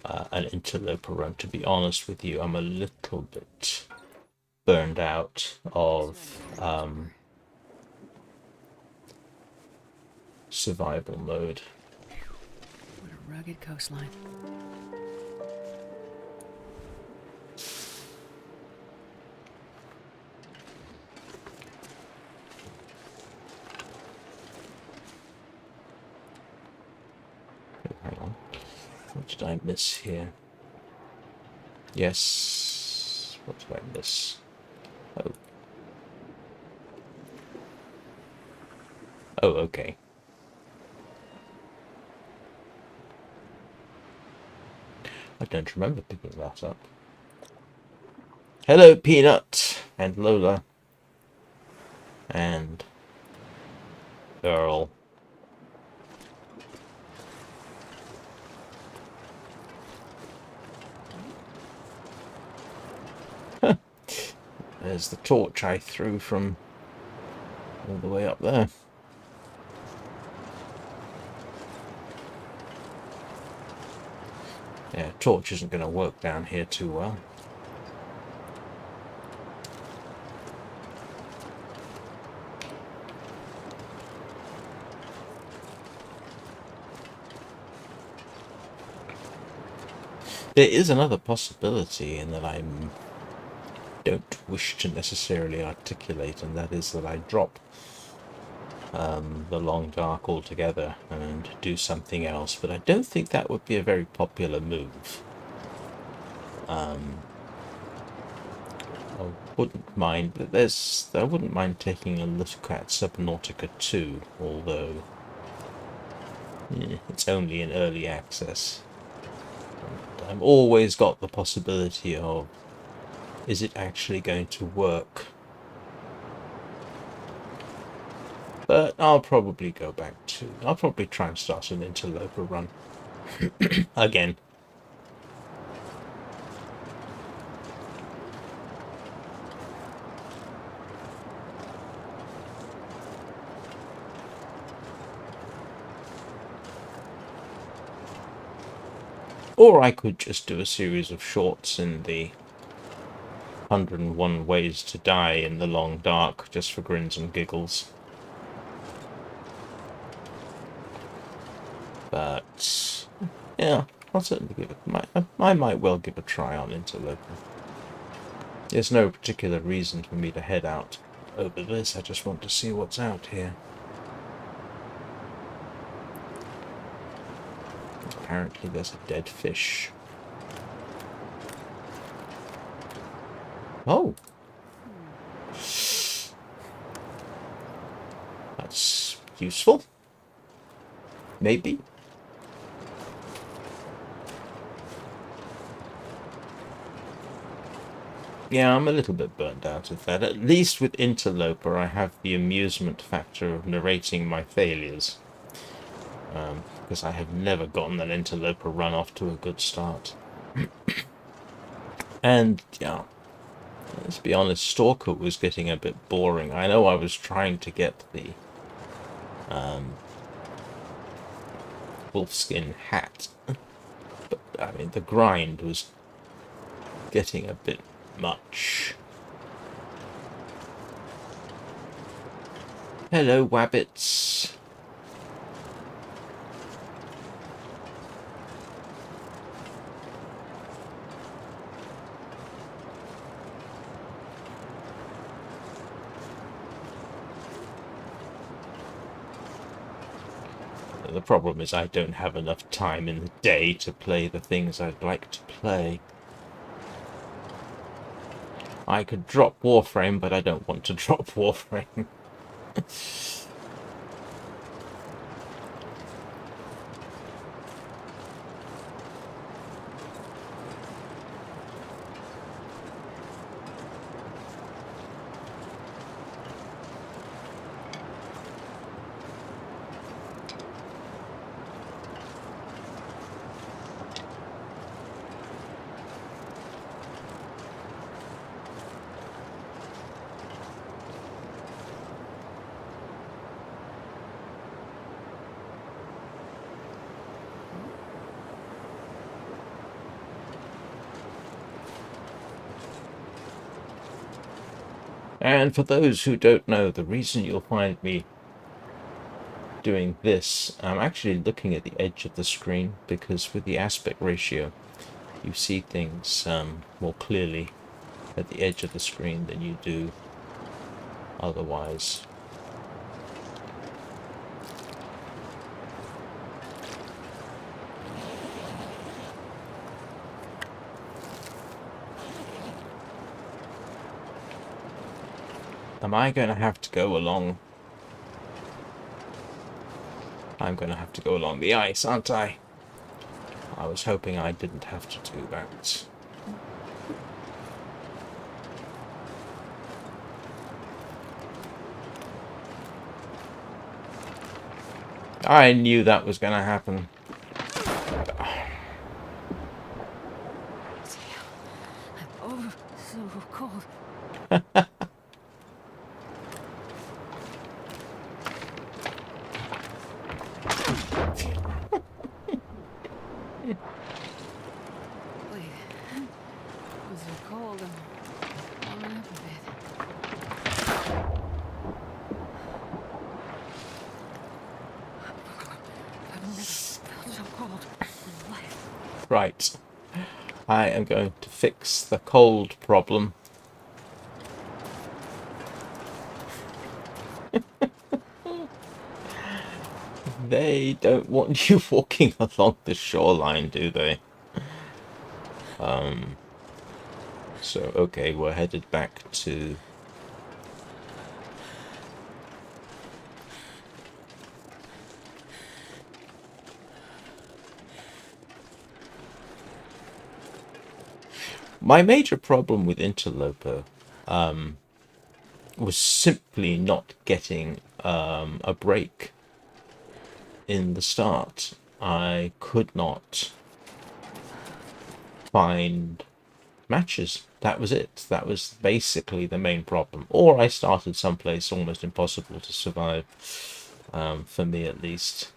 an Interloper run. To be honest with you, I'm a little bit burned out of survival mode. What a rugged coastline. Hang on. What did I miss here? Yes. What did I miss? Oh. Oh, okay. I don't remember picking that up. Hello, Peanut, and Lola, and Earl. There's the torch I threw from all the way up there. Yeah, torch isn't going to work down here too well. There is another possibility in that I don't wish to necessarily articulate, and that is that I drop the long dark altogether and do something else, but I don't think that would be a very popular move. I wouldn't mind, I wouldn't mind taking a look at Subnautica 2, although it's only in early access. And I've always got the possibility of, is it actually going to work? But I'll probably go back to... I'll probably try and start an interloper run. Again. Or I could just do a series of shorts in the 101 Ways to Die in the Long Dark, just for grins and giggles. But yeah, I'll certainly give it. I might well give a try on Interloper. There's no particular reason for me to head out over this. I just want to see what's out here. Apparently, there's a dead fish. Oh, that's useful. Maybe. Yeah, I'm a little bit burnt out of that. At least with Interloper, I have the amusement factor of narrating my failures. Because I have never gotten an Interloper run off to a good start. And, yeah, let's be honest, Stalker was getting a bit boring. I know I was trying to get the wolfskin hat, but, I mean, the grind was getting a bit much. Hello, wabbits. The problem is I don't have enough time in the day to play the things I'd like to play. I could drop Warframe, but I don't want to drop Warframe. And for those who don't know, the reason you'll find me doing this, I'm actually looking at the edge of the screen, because with the aspect ratio, you see things more clearly at the edge of the screen than you do otherwise. Am I going to have to go along? I'm going to have to go along the ice, aren't I? I was hoping I didn't have to do that. I knew that was going to happen. Oh, so cold. Right. I am going to fix the cold problem. They don't want you walking along the shoreline, do they? So, okay, we're headed back to... My major problem with Interloper was simply not getting a break in the start. I could not find matches. That was it. That was basically the main problem. Or I started someplace almost impossible to survive, for me at least.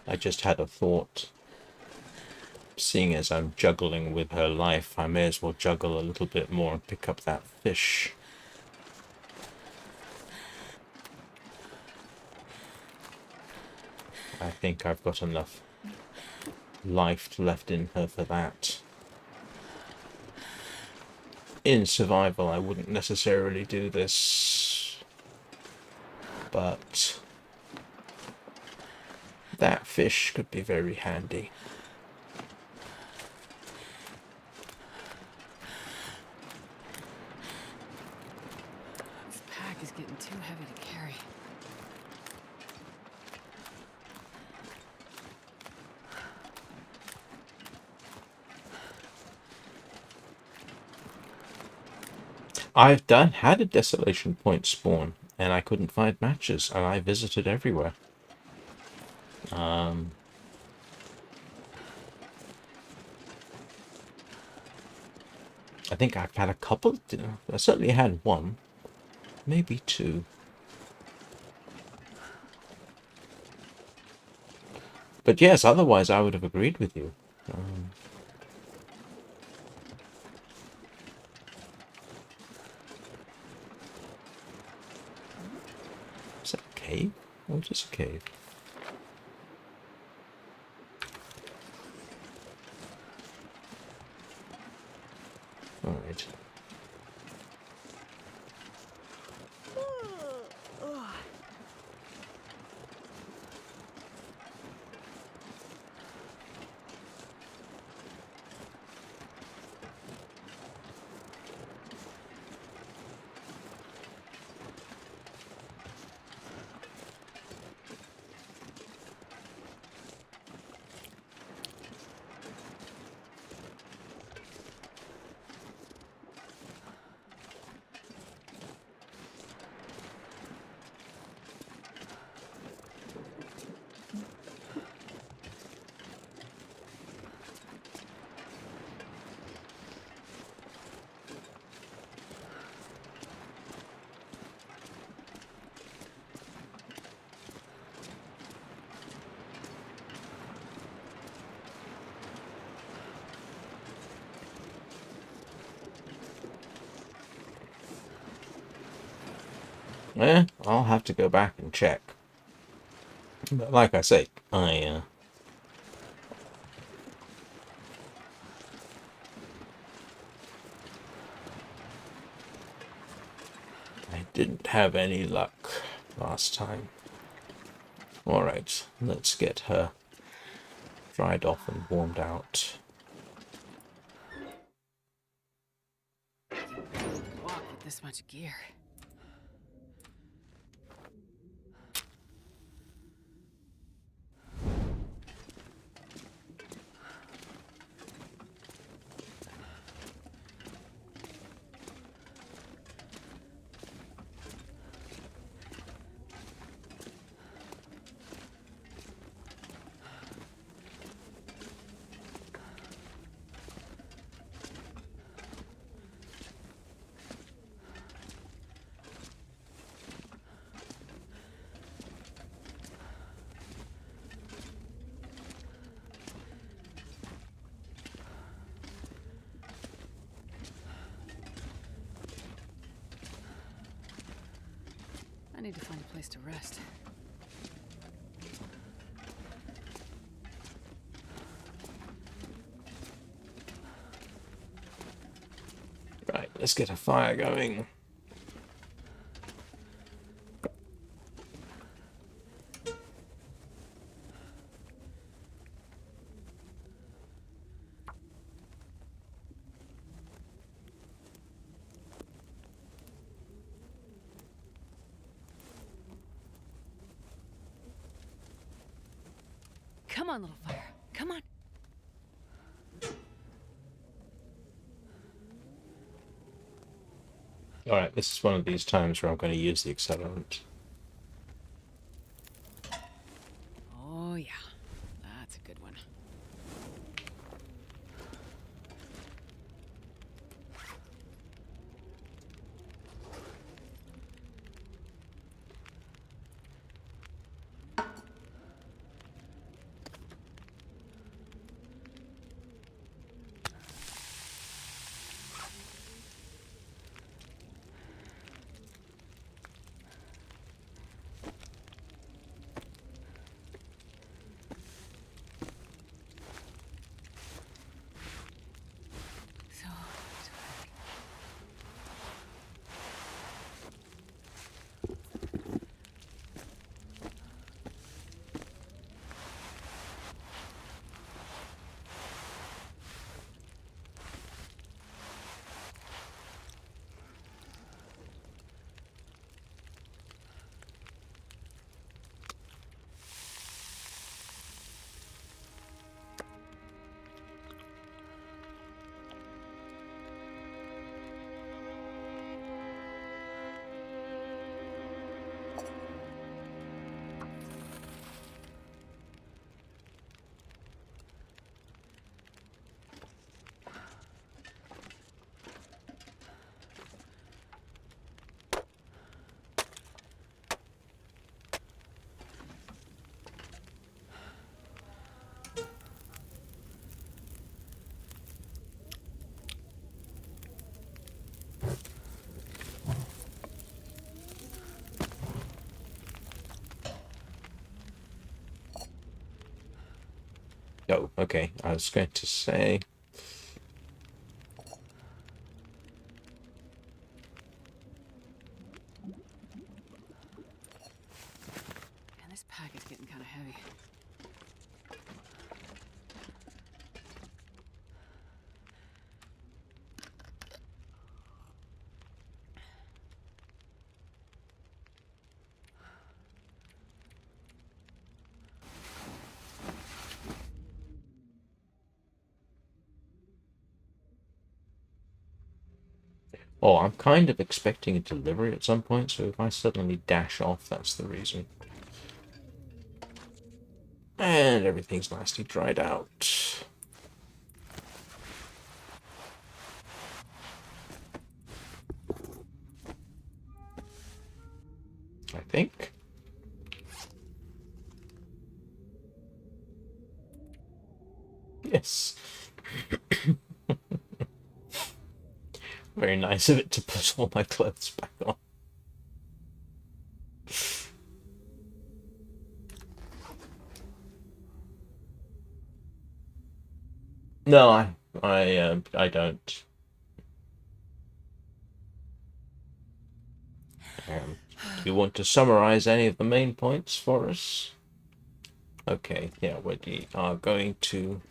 I just had a thought. Seeing as I'm juggling with her life, I may as well juggle a little bit more and pick up that fish. I think I've got enough life left in her for that. In survival, I wouldn't necessarily do this, but that fish could be very handy. This pack is getting too heavy to carry. I've had a desolation point spawn, and I couldn't find matches, and I visited everywhere. I think I've had a couple. I certainly had one, maybe two. But yes, otherwise I would have agreed with you. Is that a cave? Or just a cave? Alright. I'll have to go back and check. But like I say, I didn't have any luck last time. Alright, let's get her dried off and warmed out. Walk with this much gear. need to find a place to rest. Right, let's get a fire going. Come on, little fire. Come on. Alright, this is one of these times where I'm going to use the accelerant. Oh, yeah. That's a good one. So, Oh, okay. I was going to say... man, this pack is getting kind of heavy. Oh, I'm kind of expecting a delivery at some point, so if I suddenly dash off, that's the reason. And everything's nicely dried out. I think. Yes. Very nice of it to put all my clothes back on. No, I don't. Do you want to summarize any of the main points for us? Okay, yeah, we are going to...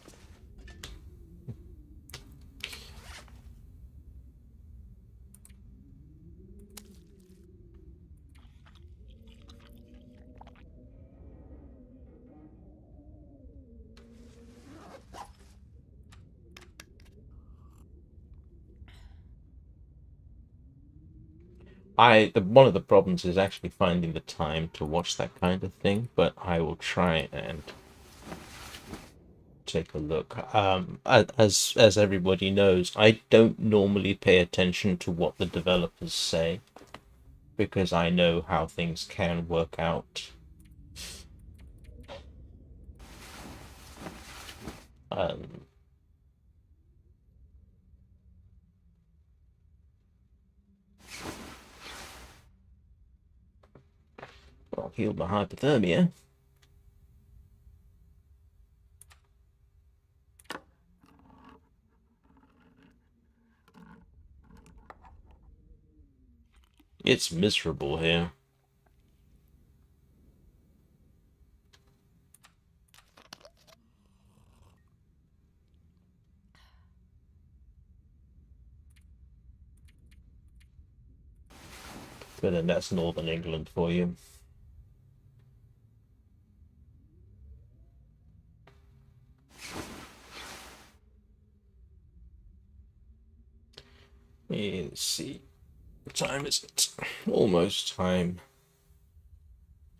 one of the problems is actually finding the time to watch that kind of thing, but I will try and take a look. As everybody knows, I don't normally pay attention to what the developers say because I know how things can work out. Um, Well, healed my hypothermia. It's miserable here. But then that's Northern England for you. Let's see. What time is it? Almost time.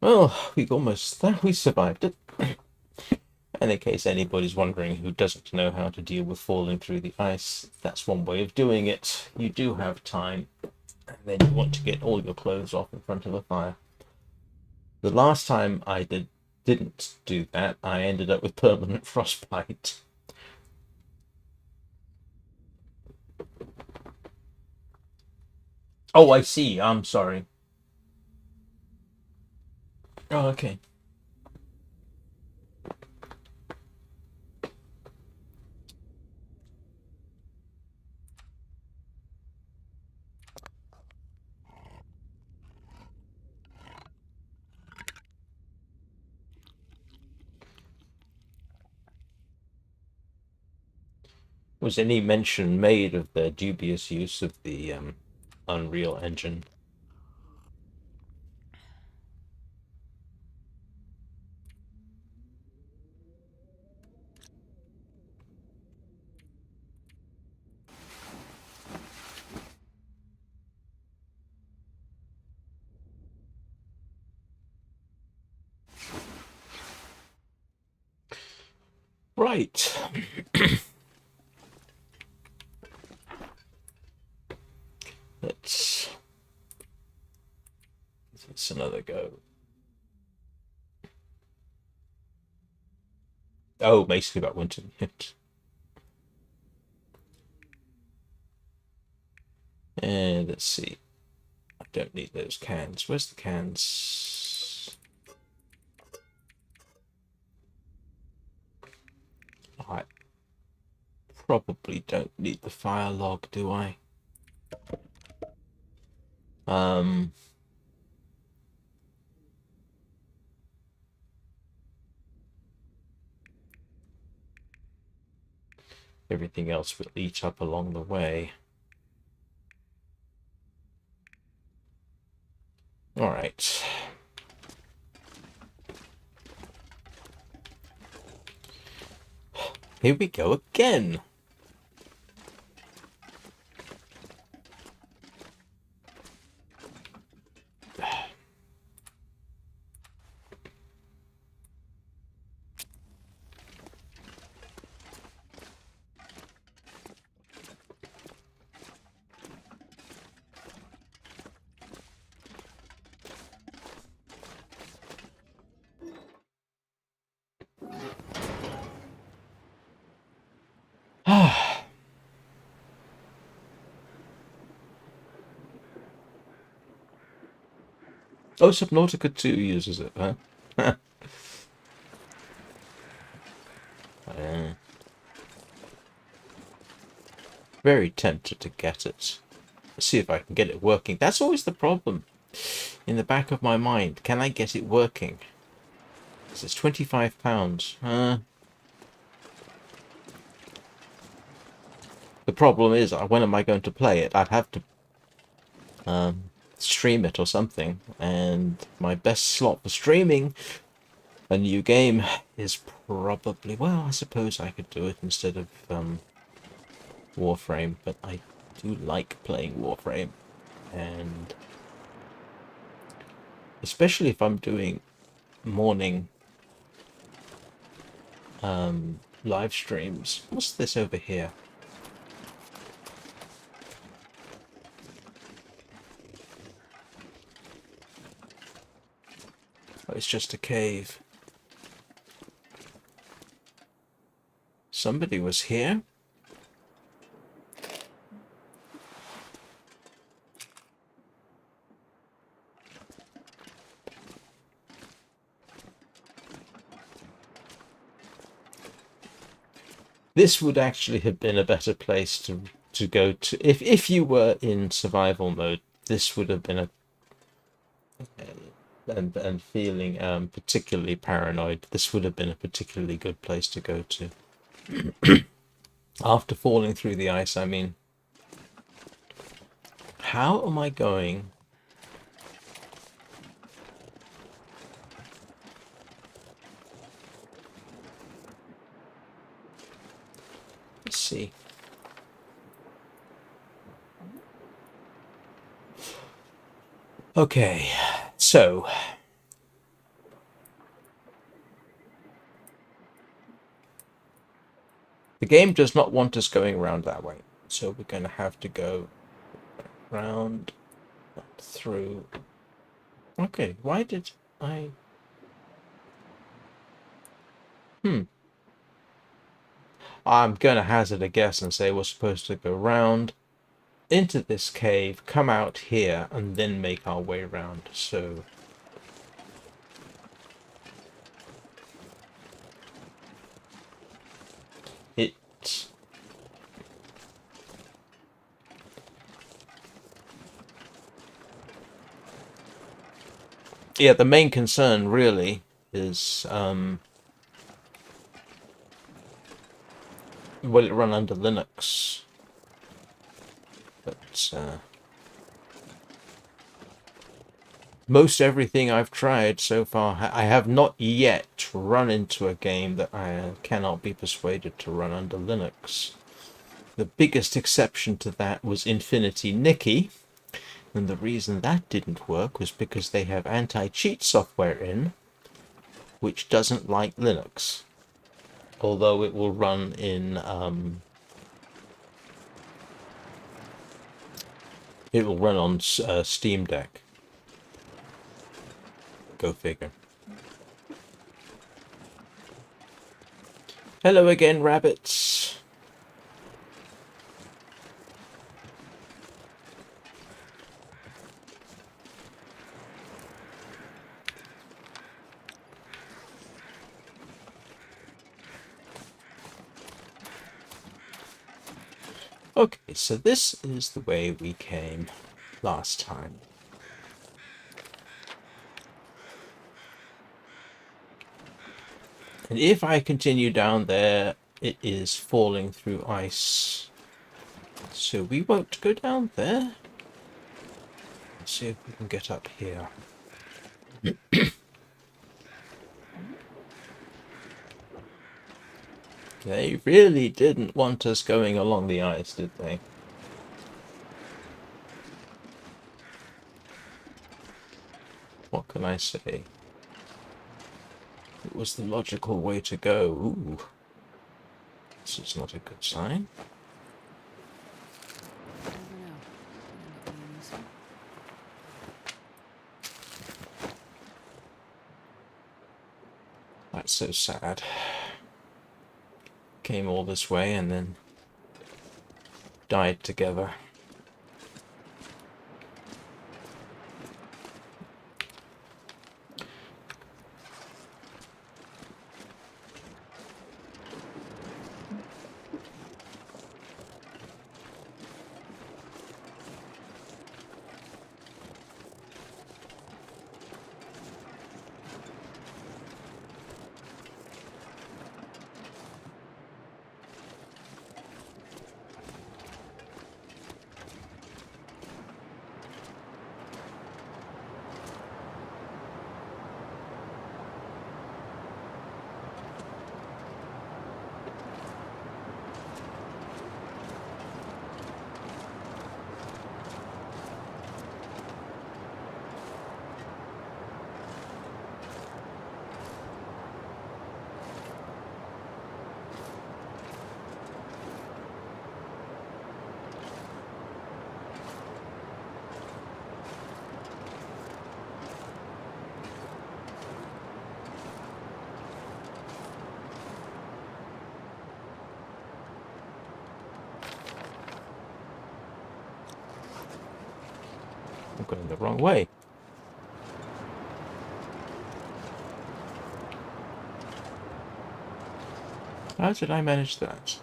Well, we survived it. And in case anybody's wondering who doesn't know how to deal with falling through the ice, that's one way of doing it. You do have time, and then you want to get all your clothes off in front of a fire. The last time I didn't do that, I ended up with permanent frostbite. Oh, I see. I'm sorry. Oh, okay. Was any mention made of the dubious use of the Unreal Engine? Right. Let's another go. Oh, basically about Wintermute. And let's see. I don't need those cans. Where's the cans? I probably don't need the fire log, do I? Everything else will eat up along the way. All right. Here we go again. Oh, Subnautica 2 uses it, huh? Very tempted to get it. Let's see if I can get it working. That's always the problem in the back of my mind. Can I get it working? Because it's £25. The problem is, when am I going to play it? I'd have to stream it or something. And my best slot for streaming a new game is probably... Well, I suppose I could do it instead of Warframe, but I do like playing Warframe. And especially if I'm doing morning live streams. What's this over here? Oh, it's just a cave. Somebody was here? This would actually have been a better place to go to. If you were in survival mode, this would have been a and feeling particularly paranoid, this would have been a particularly good place to go to. After falling through the ice, I mean, how am I going? Let's see. Okay, so the game does not want us going around that way, so we're going to have to go round through. Okay, why did I? I'm going to hazard a guess and say we're supposed to go round into this cave, come out here, and then make our way around. So it yeah, the main concern really is will it run under Linux? But most everything I've tried so far, I have not yet run into a game that I cannot be persuaded to run under Linux. The biggest exception to that was Infinity Nikki, and the reason that didn't work was because they have anti-cheat software in, which doesn't like Linux, although it will run in it will run on Steam Deck. Go figure. Hello again, rabbits. Okay, so this is the way we came last time. And if I continue down there, it is falling through ice. So we won't go down there. Let's see if we can get up here. They really didn't want us going along the ice, did they? What can I say? It was the logical way to go. Ooh. This is not a good sign. That's so sad. Came all this way and then died together. I'm going the wrong way. How did I manage that?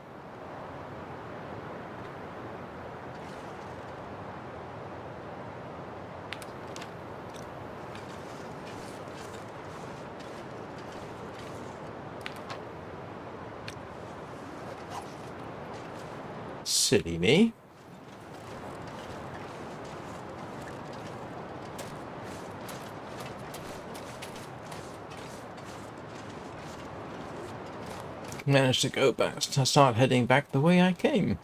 Silly me. Managed to go back to start heading back the way I came.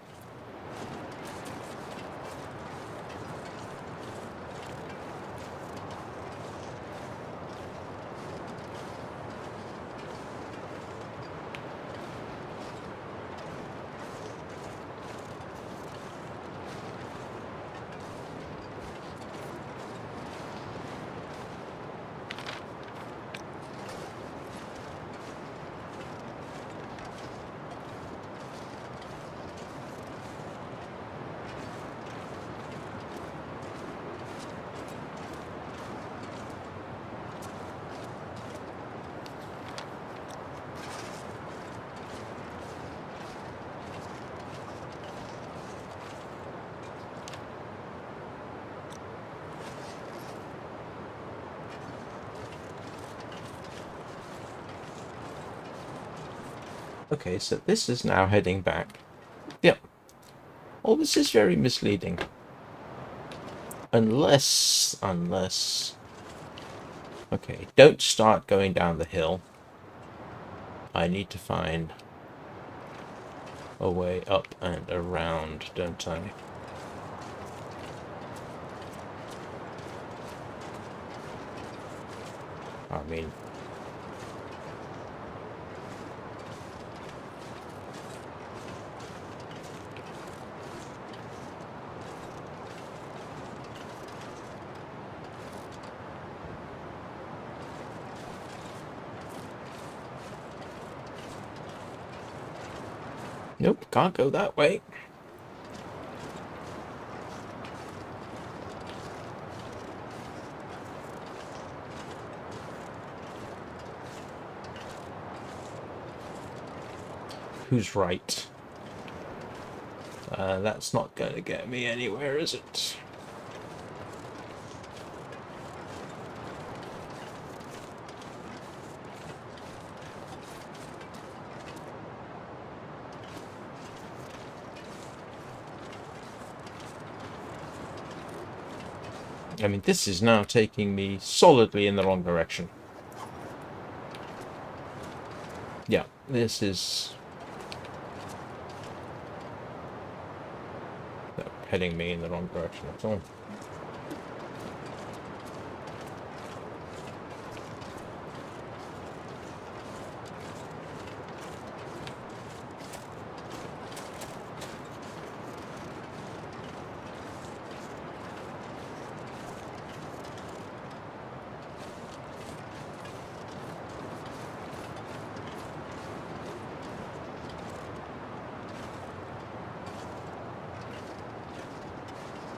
Okay, so this is now heading back. Yep. All this is very misleading. Unless... Okay, don't start going down the hill. I need to find a way up and around, don't I? I mean... Nope, can't go that way. Who's right? That's not going to get me anywhere, is it? I mean, this is now taking me solidly in the wrong direction. Yeah, this is... not heading me in the wrong direction at all.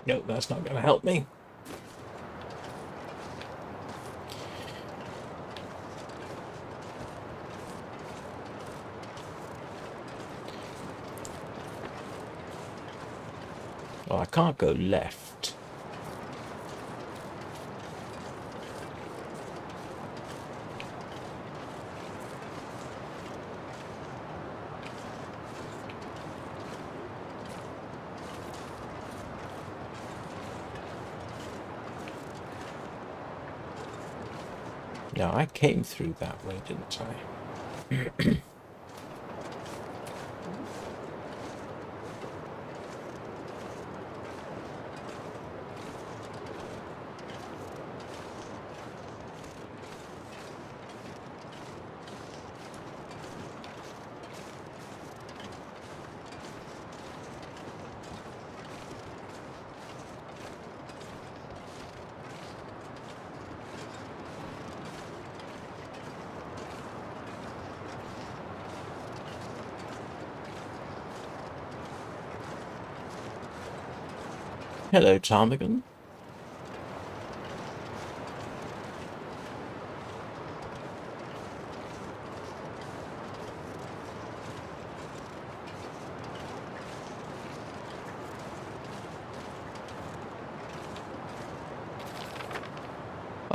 Nope, that's not going to help me. Well, I can't go left. Yeah, I came through that way, didn't I? Hello, ptarmigan.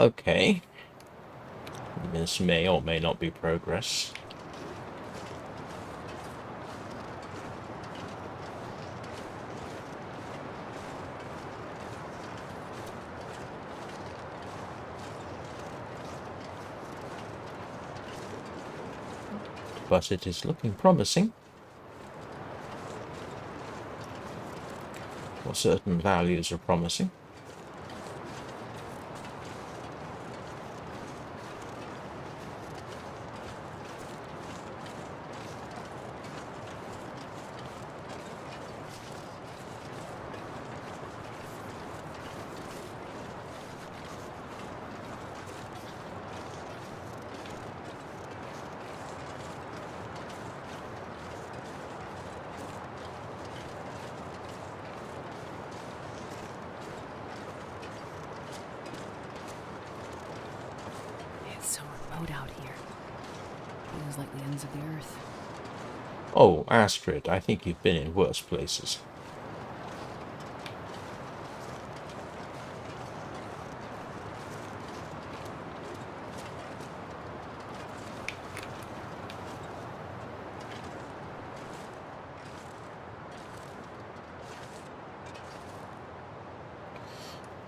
Okay. This may or may not be progress. But it is looking promising. Or certain values are promising. It's so remote out here. Feels like the ends of the earth. Oh, Astrid, I think you've been in worse places.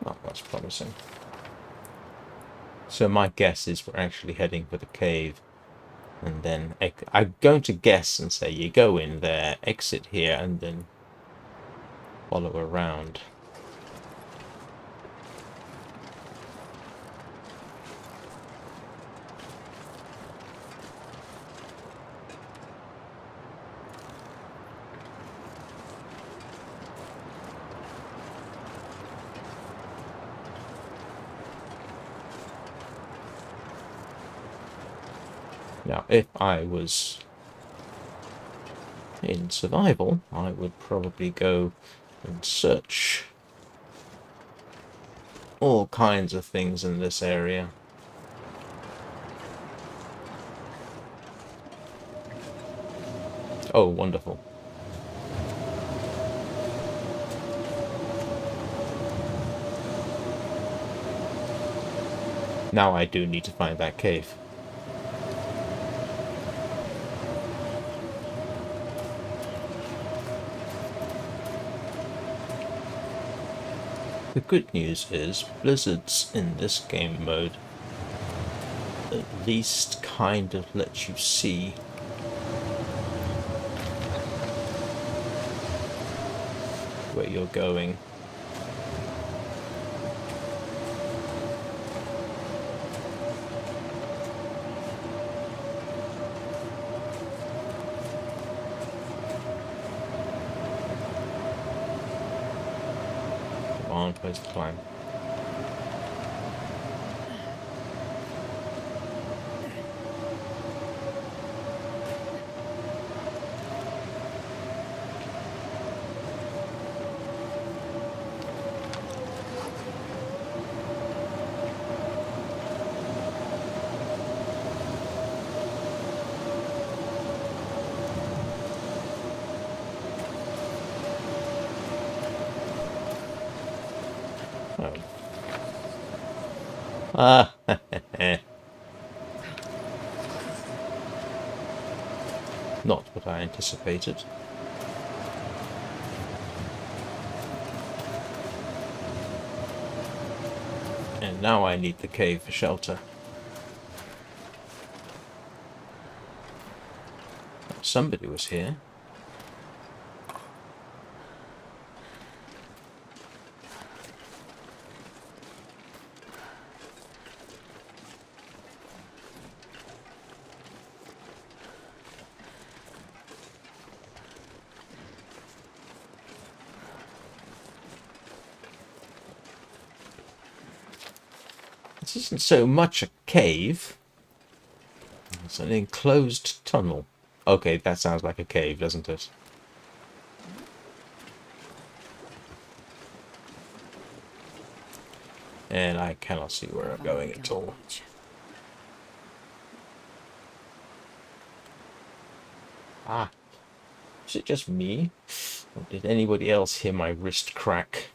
Oh, that's promising. So my guess is we're actually heading for the cave. And then I'm going to guess and say you go in there, exit here, and then follow around. Now, if I was in survival, I would probably go and search all kinds of things in this area. Oh, wonderful. Now I do need to find that cave. The good news is blizzards in this game mode at least kind of let you see where you're going. Come on, place to climb. Oh. Ah, not what I anticipated. And now I need the cave for shelter. Somebody was here. This isn't so much a cave. It's an enclosed tunnel. Okay, that sounds like a cave, doesn't it? And I cannot see where I'm going at all. Ah, is it just me? Or did anybody else hear my wrist crack?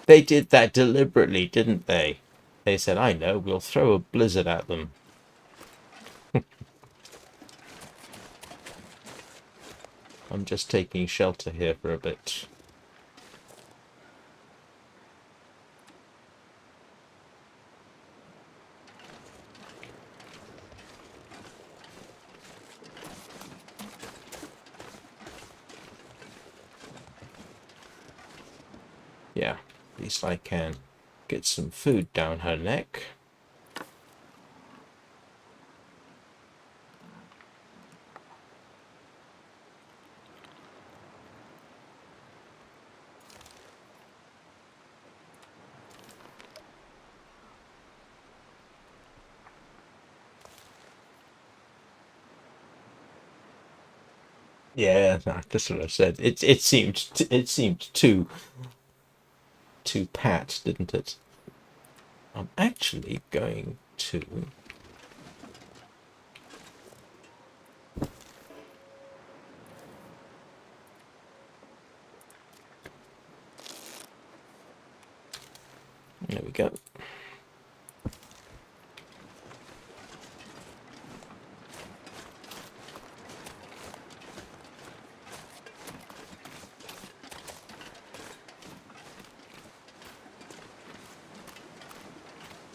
They did that deliberately, didn't they? They said, I know, we'll throw a blizzard at them. I'm just taking shelter here for a bit. Yeah, at least I can get some food down her neck. Yeah, no, that's what I said. It seemed too pat, didn't it? I'm actually going to. There we go.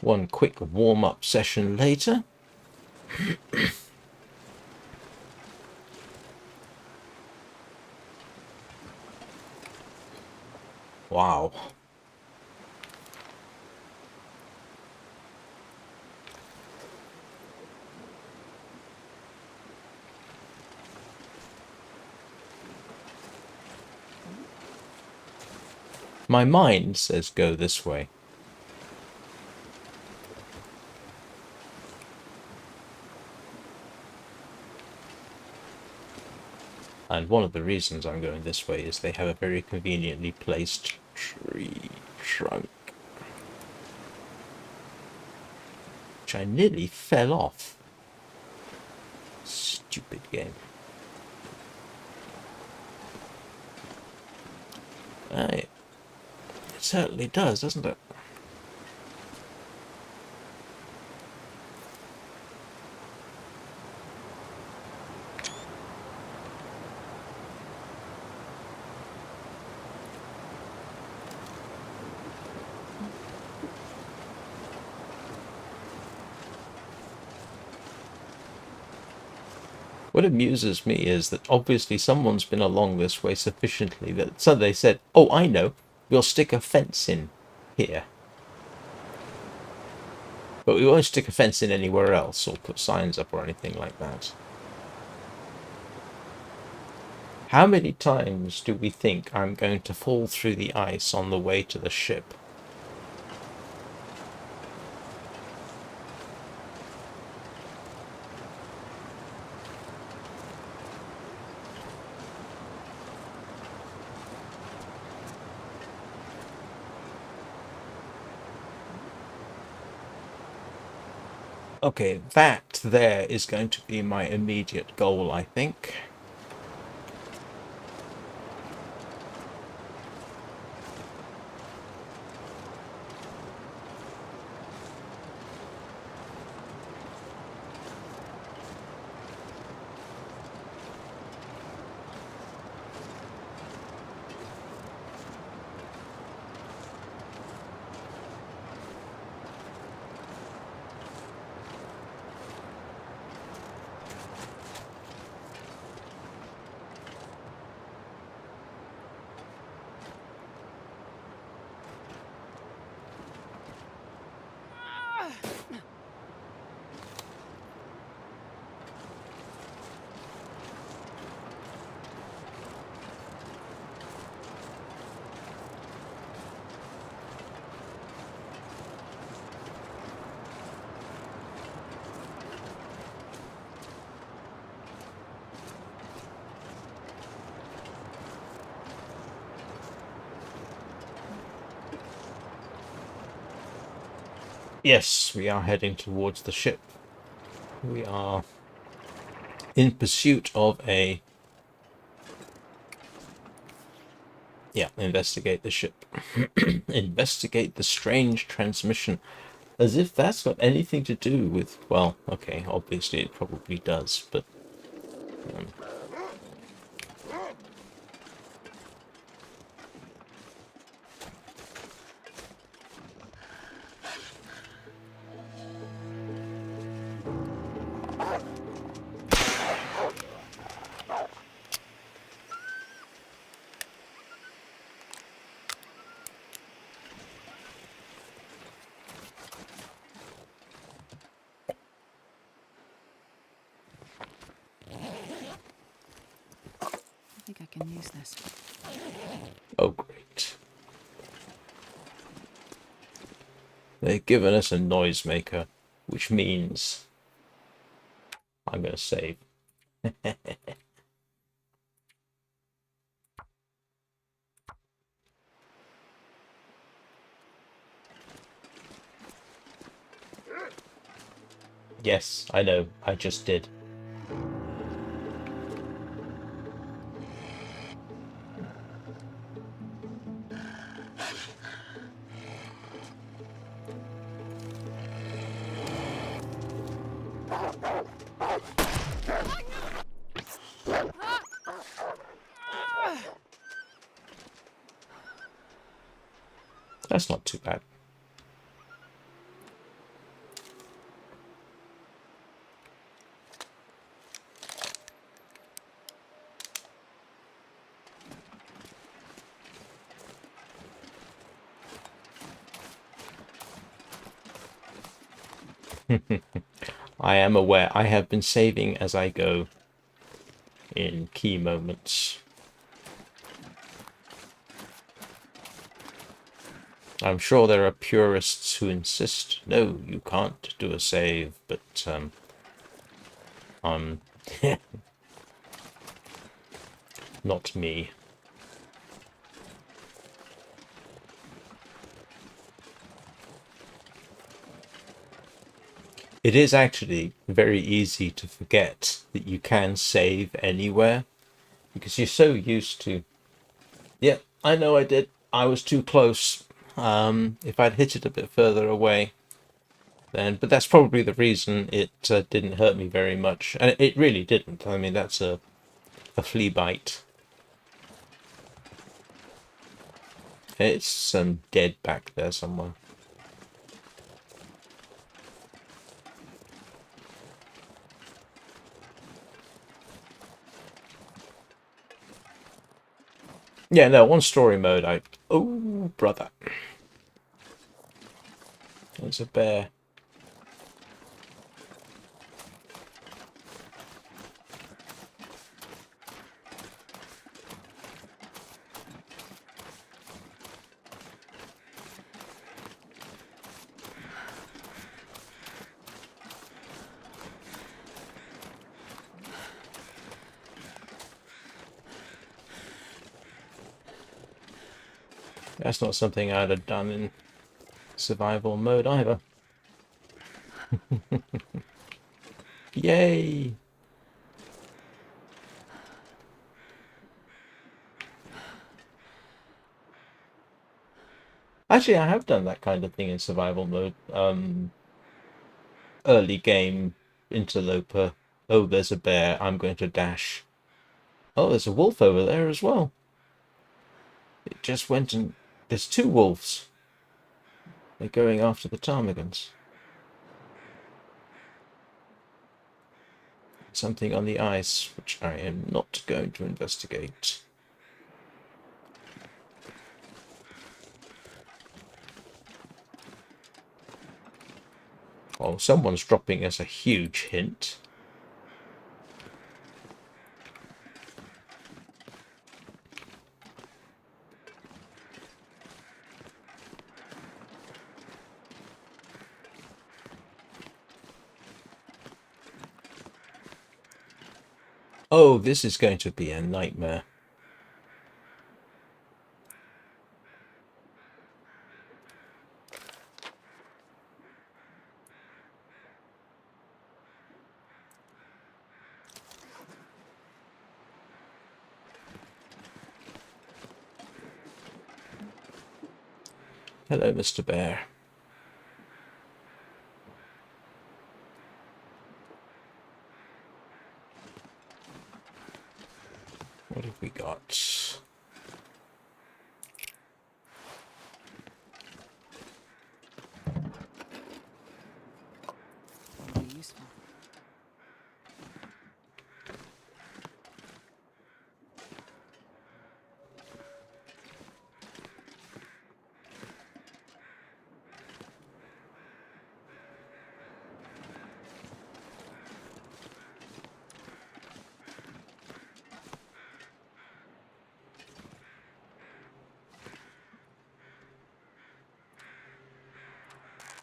One quick warm-up session later. Wow. My mind says go this way. And one of the reasons I'm going this way is they have a very conveniently placed tree trunk. Which I nearly fell off. Stupid game. It certainly does, doesn't it? What amuses me is that obviously someone's been along this way sufficiently that so they said, oh, I know, we'll stick a fence in here. But we won't stick a fence in anywhere else or put signs up or anything like that. How many times do we think I'm going to fall through the ice on the way to the ship? Okay, that there is going to be my immediate goal, I think. Yes, we are heading towards the ship. We are in pursuit of a Yeah, investigate the ship. Investigate the strange transmission. As if that's got anything to do with... Well, okay, obviously it probably does, but... Um, I think I can use this. oh, great. They've given us a noisemaker, which means I'm going to save. Yes, I know, I just did. That's not too bad. I am aware. I have been saving as I go in key moments. I'm sure there are purists who insist, no, you can't do a save, but not me. It is actually very easy to forget that you can save anywhere, because you're so used to, yeah, I know I did. I was too close. If I'd hit it a bit further away, then, but that's probably the reason it didn't hurt me very much. And it really didn't. I mean, that's a flea bite. It's dead back there somewhere. Yeah, no, on story mode, oh, brother. There's a bear. That's not something I'd have done in survival mode either. Yay! Actually, I have done that kind of thing in survival mode. Early game interloper. Oh, there's a bear. I'm going to dash. Oh, there's a wolf over there as well. It just went and... There's two wolves. They're going after the ptarmigans. Something on the ice, which I am not going to investigate. Oh, someone's dropping us a huge hint. Oh, this is going to be a nightmare. Hello, Mr. Bear. What have we got? Be useful.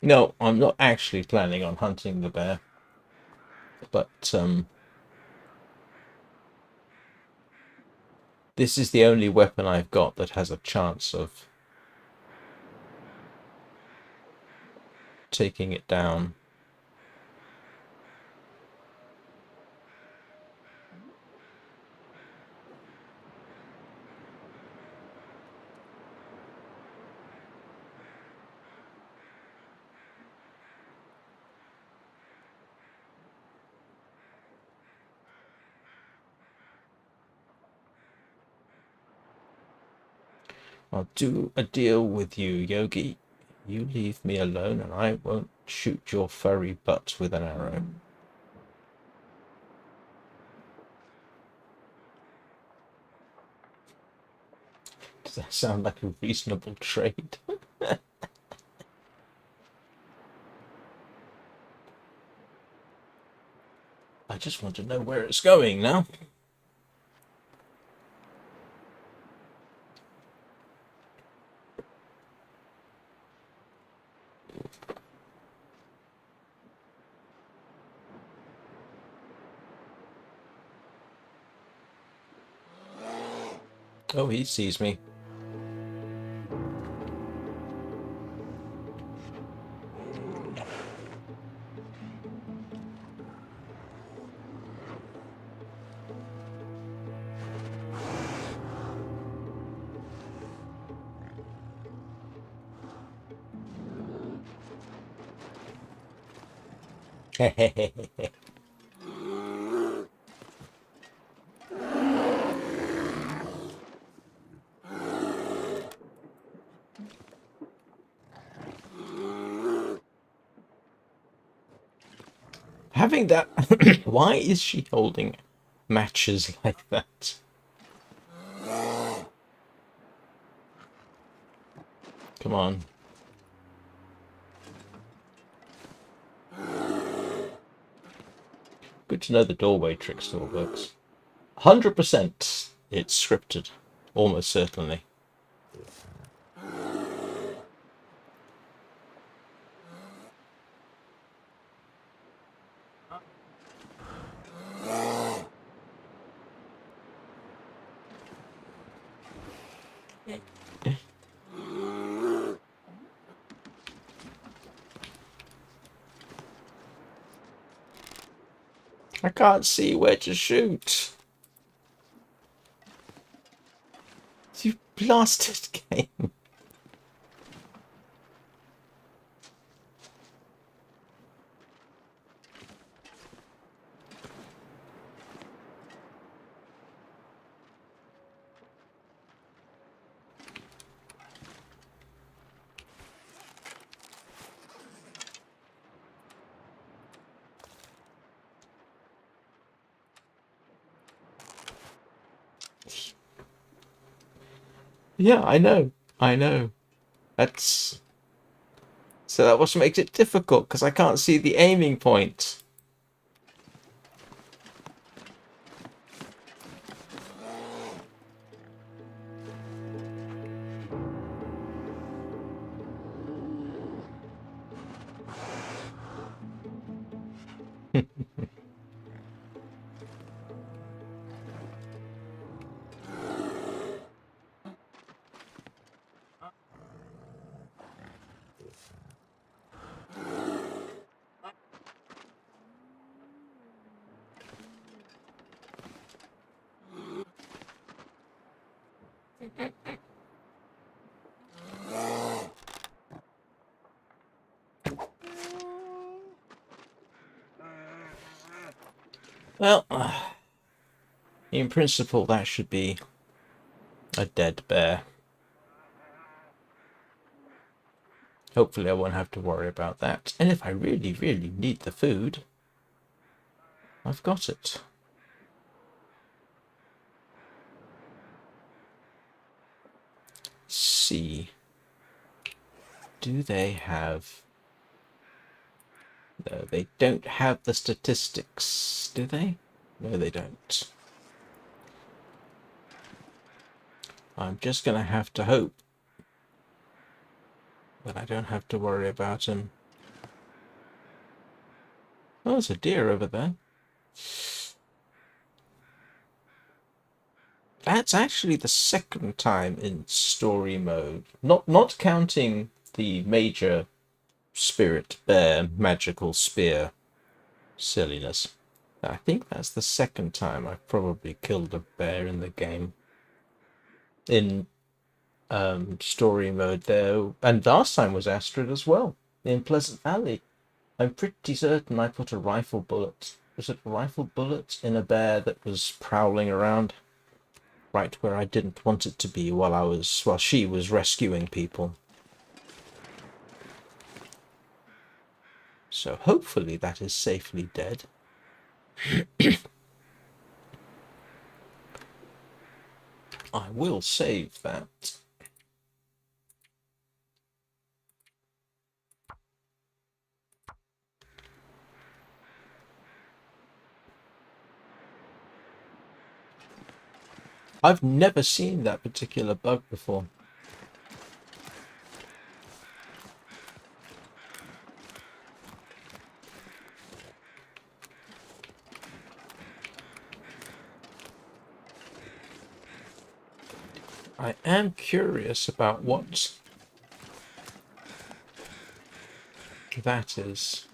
No, I'm not actually planning on hunting the bear. But this is the only weapon I've got that has a chance of taking it down. I'll do a deal with you, Yogi. You leave me alone and I won't shoot your furry butt with an arrow. Does that sound like a reasonable trade? I just want to know where it's going now. Oh, he sees me. Having that... Why is she holding matches like that? Come on. Good to know the doorway trick still works. 100% it's scripted. Almost certainly. I can't see where to shoot. You blasted game. Yeah, I know. I know. That's... So that what makes it difficult, because I can't see the aiming point. Well, in principle, that should be a dead bear. Hopefully I won't have to worry about that. And if I really, really need the food, I've got it. See. Do they have... No, they don't have the statistics, do they? No, they don't. I'm just going to have to hope that I don't have to worry about him. Oh, there's a deer over there. That's actually the second time in story mode, not counting the major spirit bear magical spear silliness. I think that's the second time I've probably killed a bear in the game. In story mode there, and last time was Astrid as well, in Pleasant Valley. I'm pretty certain I put a rifle bullet. Was it a rifle bullet in a bear that was prowling around right where I didn't want it to be while she was rescuing people. So hopefully that is safely dead. I will save that. I've never seen that particular bug before. I am curious about what that is.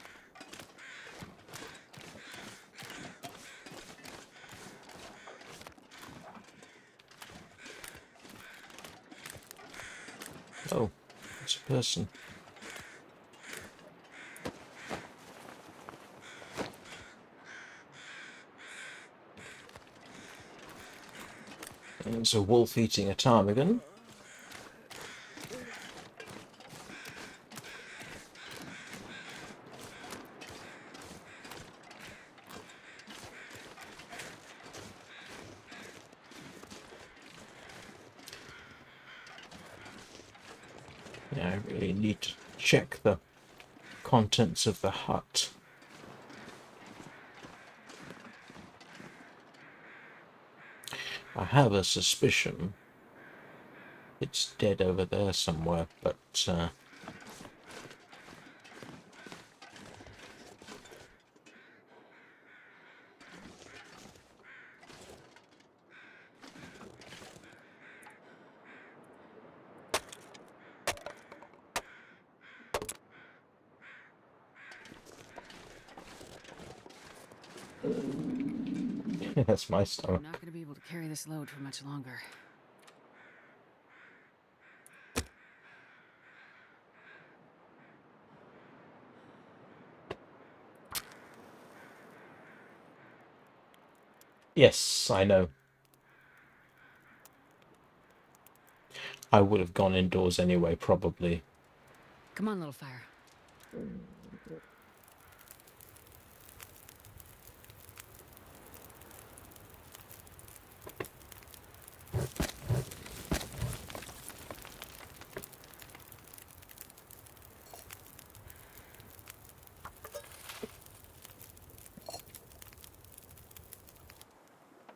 Oh, it's a person. It's a wolf eating a ptarmigan. Yeah, I really need to check the contents of the hut. I have a suspicion it's dead over there somewhere, but that's my stomach. I'm not going to be able to carry this load for much longer. Yes, I know. I would have gone indoors anyway, probably. Come on, little fire.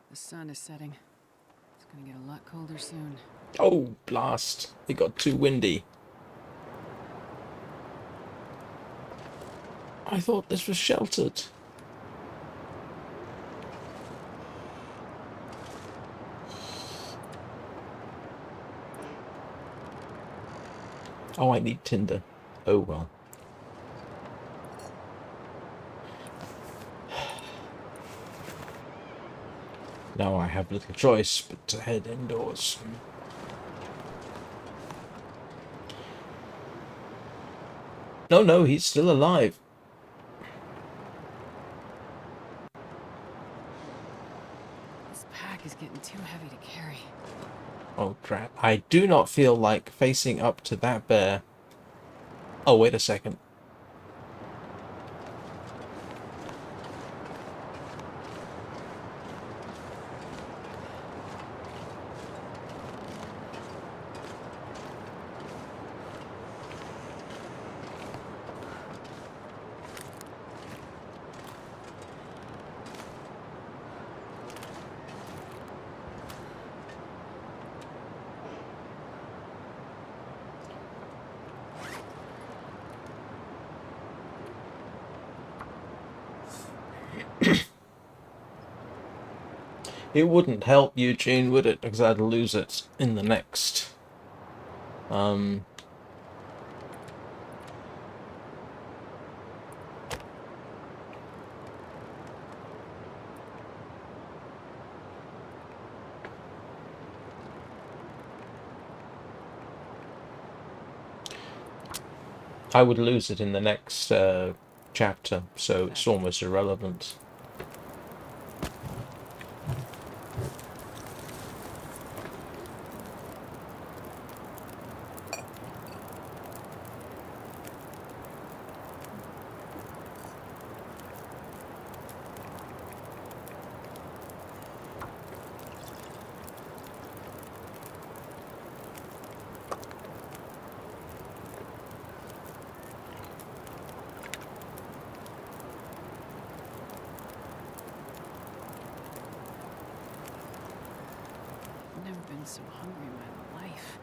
The sun is setting. It's gonna get a lot colder soon. Oh, blast. It got too windy. I thought this was sheltered. Oh, I need tinder. Oh, well. Now I have little choice but to head indoors. No, he's still alive. I do not feel like facing up to that bear. Oh, wait a second. It wouldn't help Eugene, would it? Because I'd lose it in the next. I would lose it in the next chapter, so it's almost irrelevant. I've never been so hungry in my life.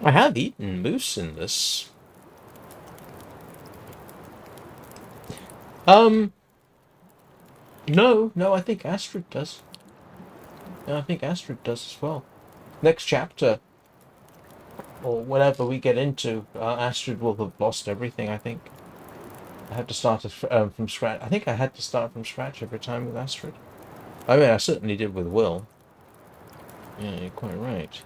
I have eaten moose in this. No, I think Astrid does. No, I think Astrid does as well. Next chapter, or whatever we get into, Astrid will have lost everything, I think. I have to start from scratch. I think I had to start from scratch every time with Astrid. I mean, I certainly did with Will. Yeah, you're quite right.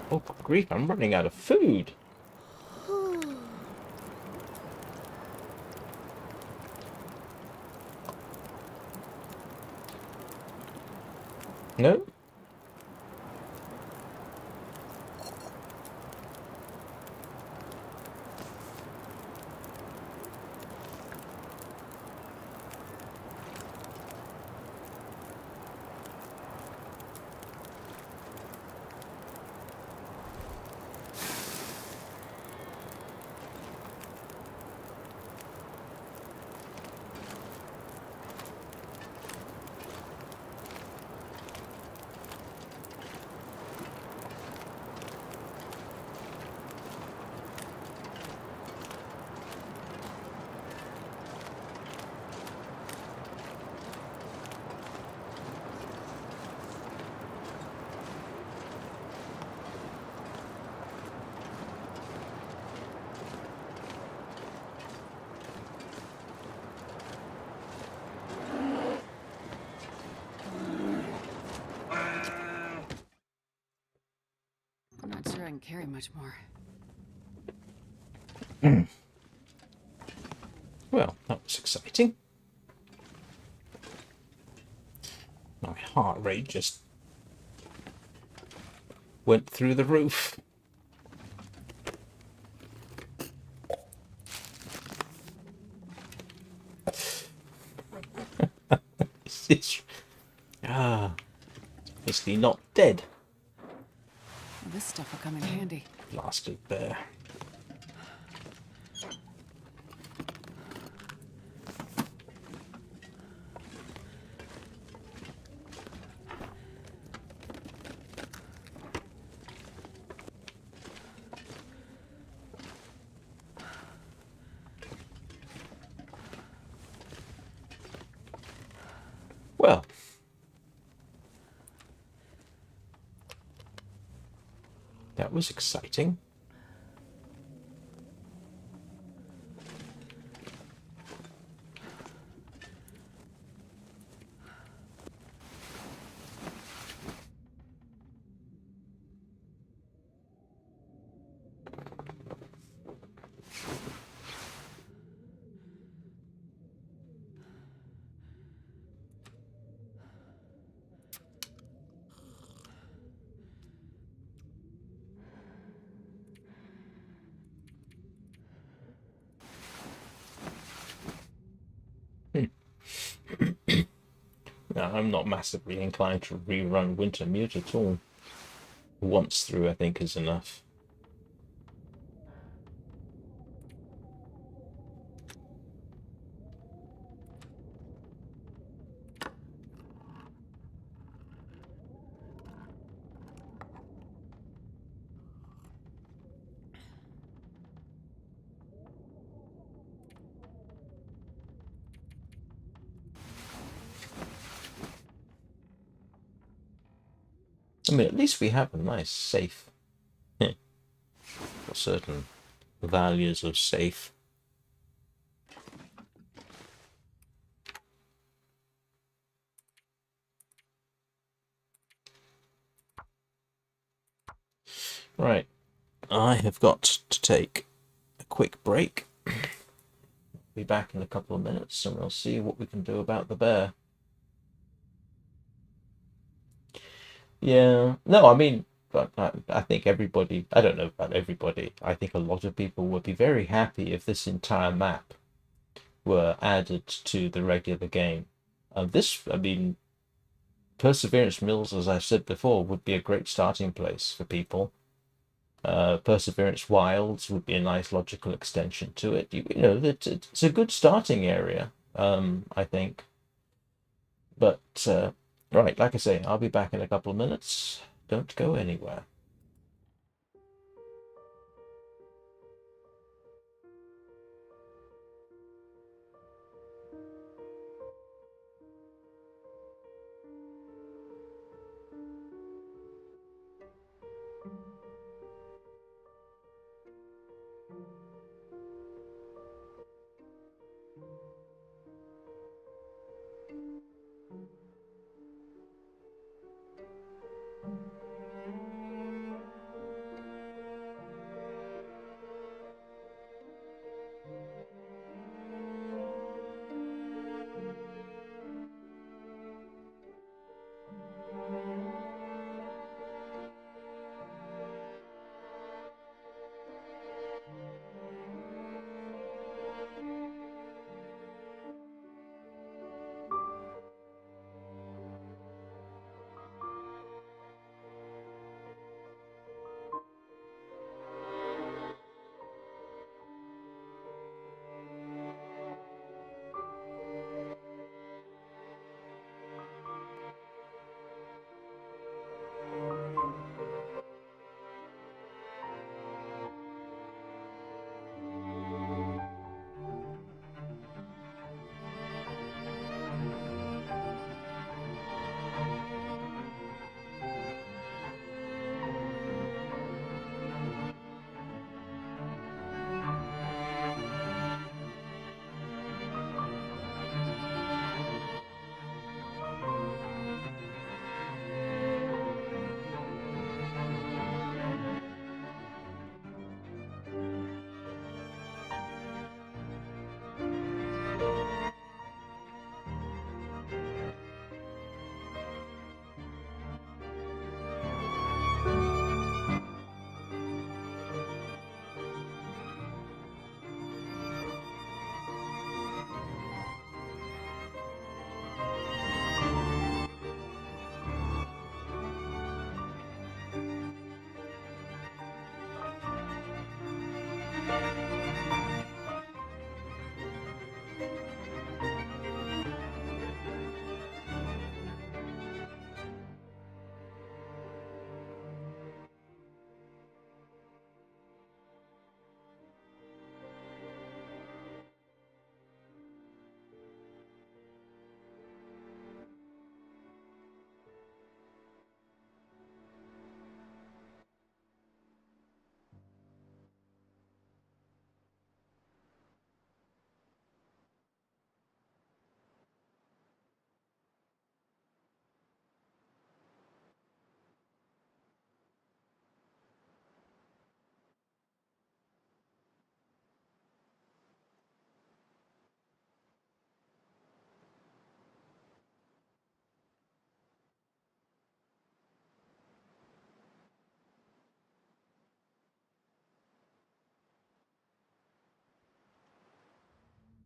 Oh, good grief, I'm running out of food. No? I'm not sure I can carry much more. Well, that was exciting. My heart rate just went through the roof. It's basically not dead. Well, this stuff will come in handy. Blasted bear. Well, that was exciting. No, I'm not massively inclined to rerun Wintermute at all. Once through, I think, is enough. I mean, at least we have a nice safe. For certain values of safe. Right, I have got to take a quick break. Be back in a couple of minutes and we'll see what we can do about the bear. Yeah, no, I mean, but I think everybody, I don't know about everybody, I think a lot of people would be very happy if this entire map were added to the regular game. This, I mean, Perseverance Mills, as I've said before, would be a great starting place for people. Perseverance Wilds would be a nice logical extension to it. You know, it's a good starting area, I think. But, right, like I say, I'll be back in a couple of minutes. Don't go anywhere.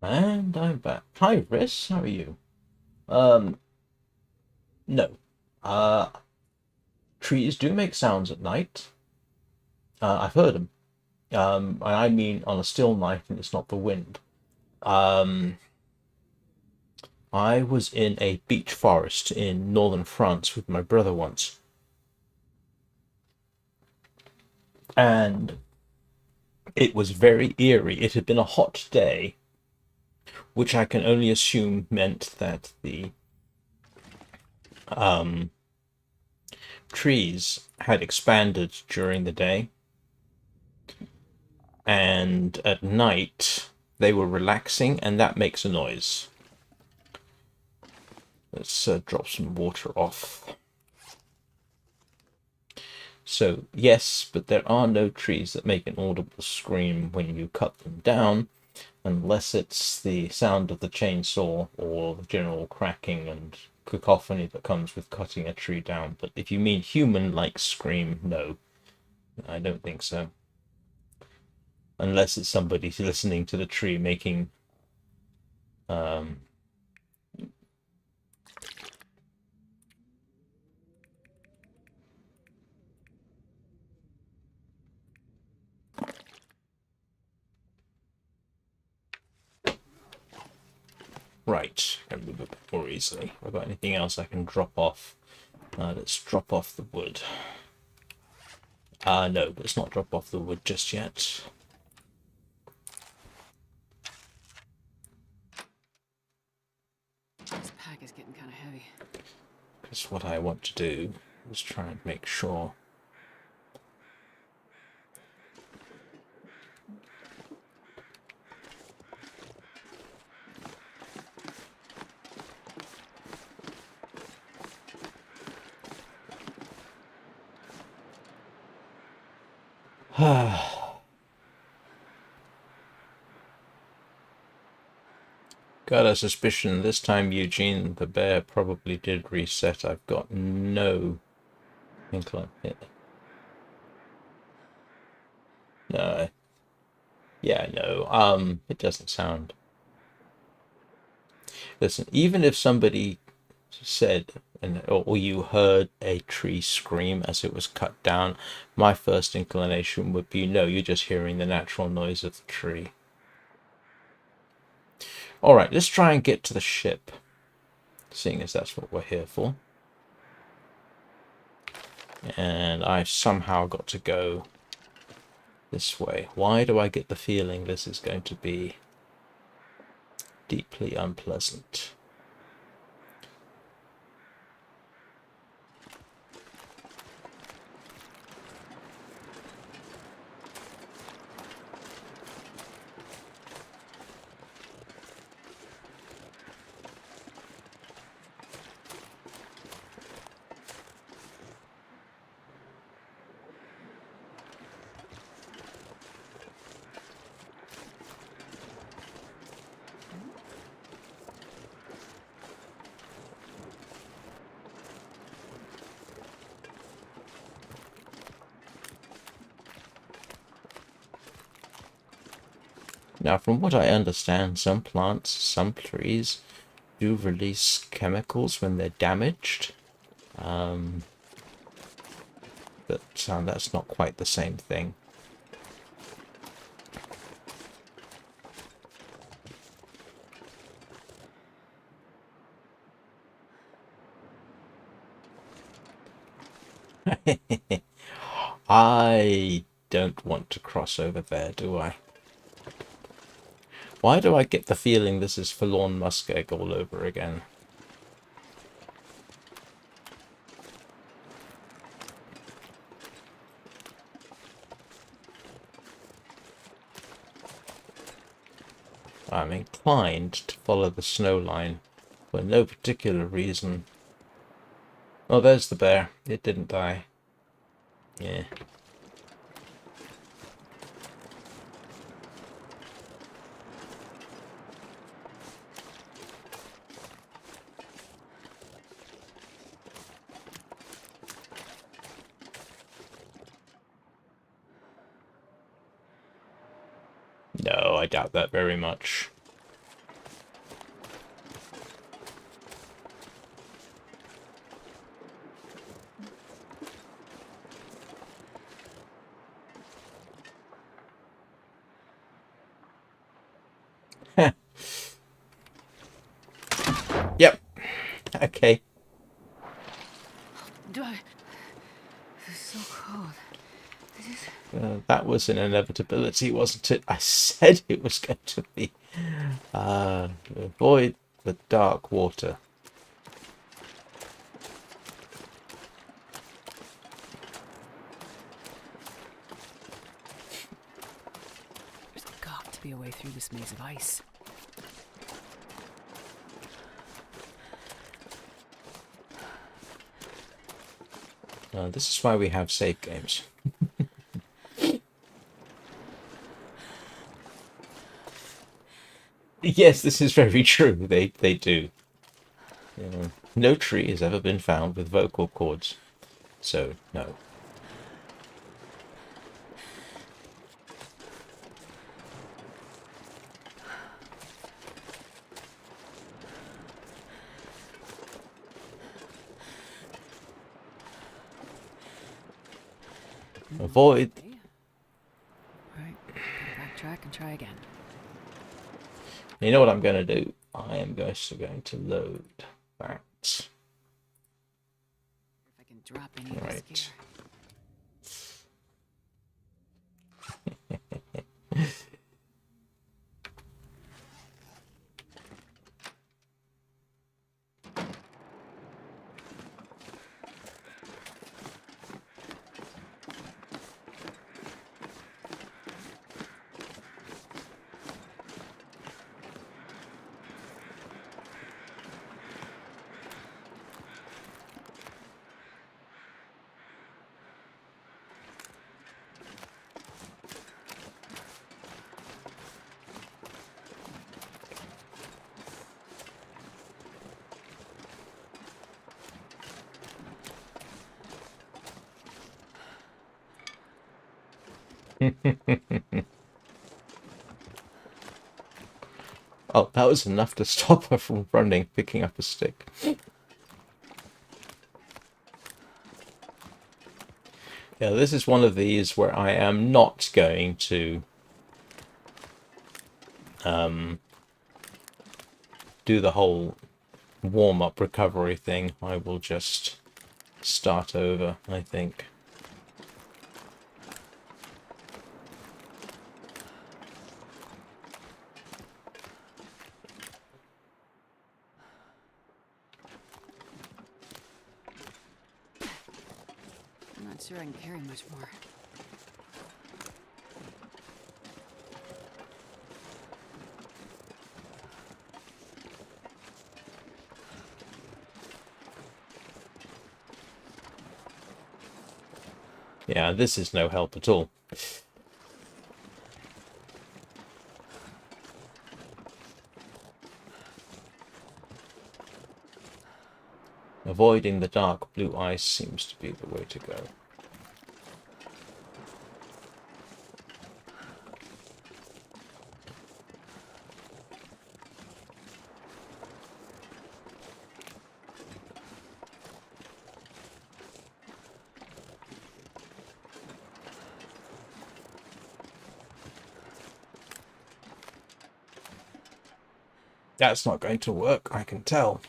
And I'm back. Hi, Riss, how are you? No. Trees do make sounds at night. I've heard them. And I mean on a still night, and it's not the wind. I was in a beech forest in northern France with my brother once. And it was very eerie. It had been a hot day, which I can only assume meant that the trees had expanded during the day, and at night they were relaxing, and that makes a noise. Let's drop some water off. So yes, but there are no trees that make an audible scream when you cut them down, unless it's the sound of the chainsaw or the general cracking and cacophony that comes with cutting a tree down. But if you mean human-like scream, no, I don't think so. Unless it's somebody listening to the tree making right, I can move a bit more easily. Have I got anything else I can drop off? Let's drop off the wood. No, let's not drop off the wood just yet. This pack is getting kind of heavy. Because what I want to do is try and make sure got a suspicion this time Eugene the bear probably did reset. I've got no inkling. No. Yeah, no. It doesn't sound. Listen, even if somebody said or you heard a tree scream as it was cut down, my first inclination would be no, you're just hearing the natural noise of the tree. Alright, let's try and get to the ship, seeing as that's what we're here for. And I've somehow got to go this way. Why do I get the feeling this is going to be deeply unpleasant? Now, from what I understand, some plants, some trees do release chemicals when they're damaged. But that's not quite the same thing. I don't want to cross over there, do I? Why do I get the feeling this is forlorn muskeg all over again? I'm inclined to follow the snow line for no particular reason. Oh, there's the bear. It didn't die. Yeah. No, I doubt that very much. Okay. Do I? This is so cold. This is... That was an inevitability, wasn't it? I said it was going to be. Avoid the dark water. There's got to be a way through this maze of ice. This is why we have save games. Yes, this is very true. They do. No tree has ever been found with vocal cords, so no. Avoid. Right, backtrack and try again. You know what I'm going to do? I am going to load that. If I can drop any of this Right. gear. Oh, that was enough to stop her from running, picking up a stick. Yeah, this is one of these where I am not going to do the whole warm-up recovery thing. I will just start over, I think. I'm not sure I can carry much more. Yeah, this is no help at all. Avoiding the dark blue ice seems to be the way to go. That's not going to work, I can tell.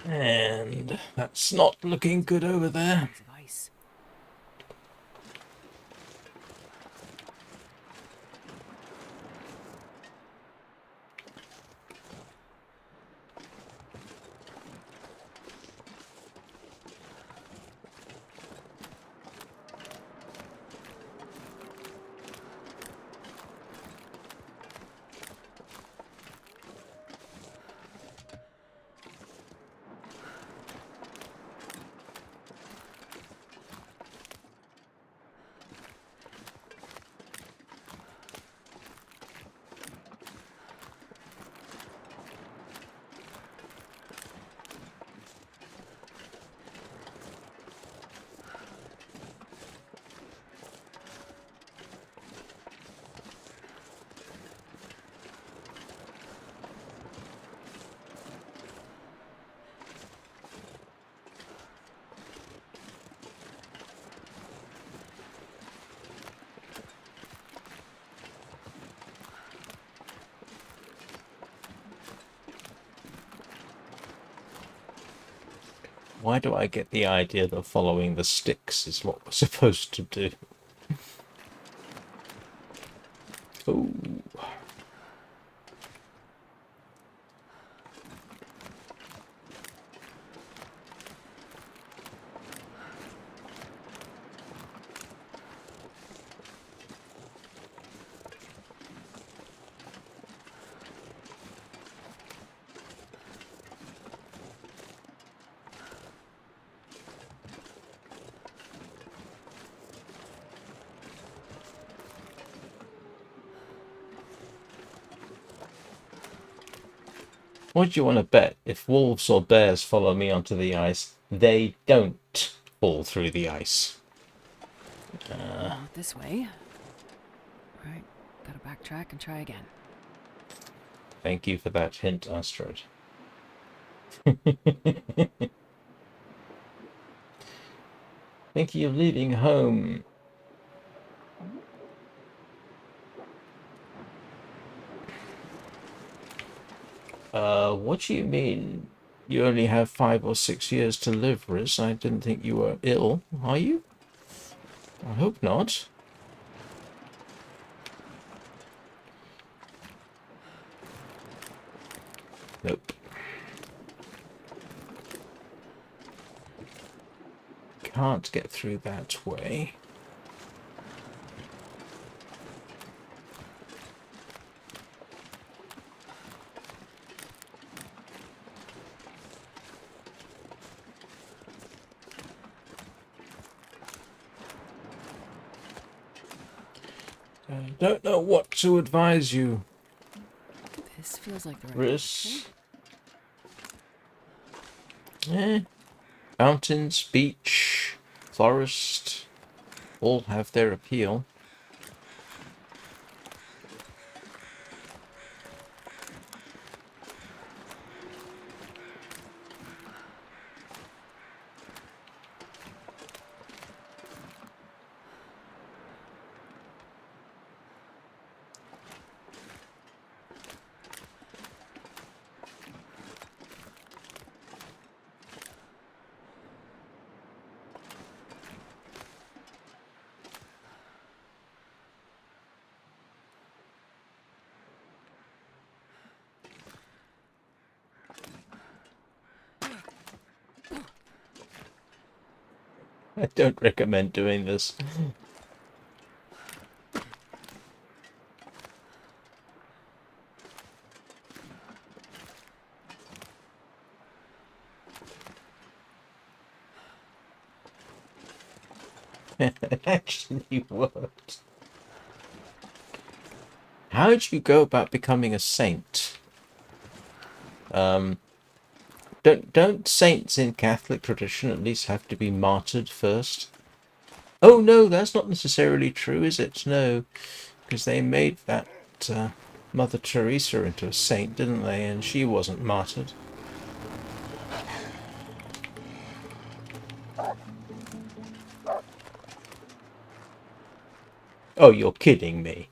And that's not looking good over there. Maze of ice. Why do I get the idea that following the sticks is what we're supposed to do? Oh. What do you want to bet? If wolves or bears follow me onto the ice, they don't fall through the ice. Not this way. Right, gotta backtrack and try again. Thank you for that hint, Astrid. Thinking of leaving home. What do you mean? You only have 5 or 6 years to live, Riz. I didn't think you were ill. Are you? I hope not. Nope. Can't get through that way. I don't know what to advise you, This feels like the right Riz. Mountains, beach, forest, all have their appeal. I don't recommend doing this. It actually worked. How did you go about becoming a saint? Don't saints in Catholic tradition at least have to be martyred first? Oh no, that's not necessarily true, is it? No, because they made that Mother Teresa into a saint, didn't they? And she wasn't martyred. Oh, you're kidding me.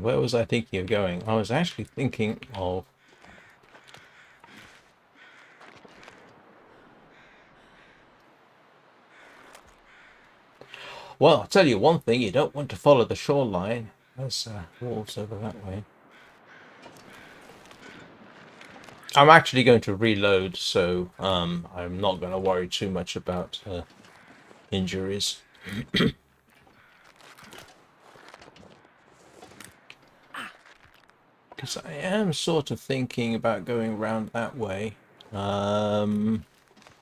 Where was I thinking of going? I was actually thinking of... Well, I'll tell you one thing, you don't want to follow the shoreline. There's wolves over that way. I'm actually going to reload, so I'm not going to worry too much about injuries. Because I am sort of thinking about going round that way. I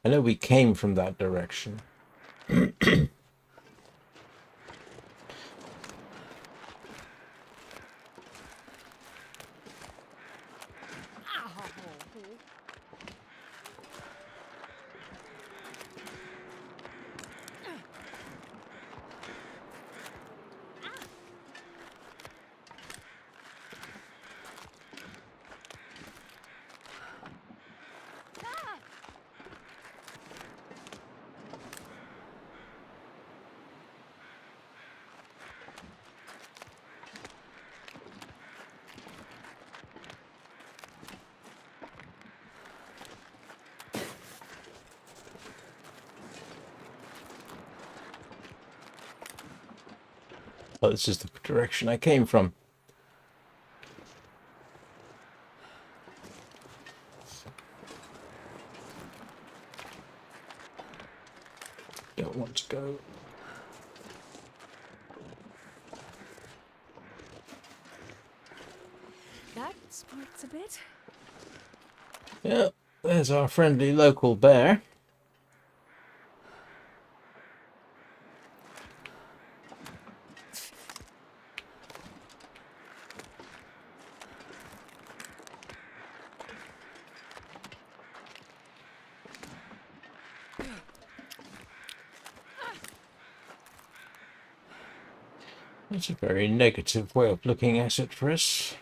know we came from that direction. Oh, this is the direction I came from. Don't want to go. That sparks a bit. Yeah, there's our friendly local bear. That's a very negative way of looking at it, Chris.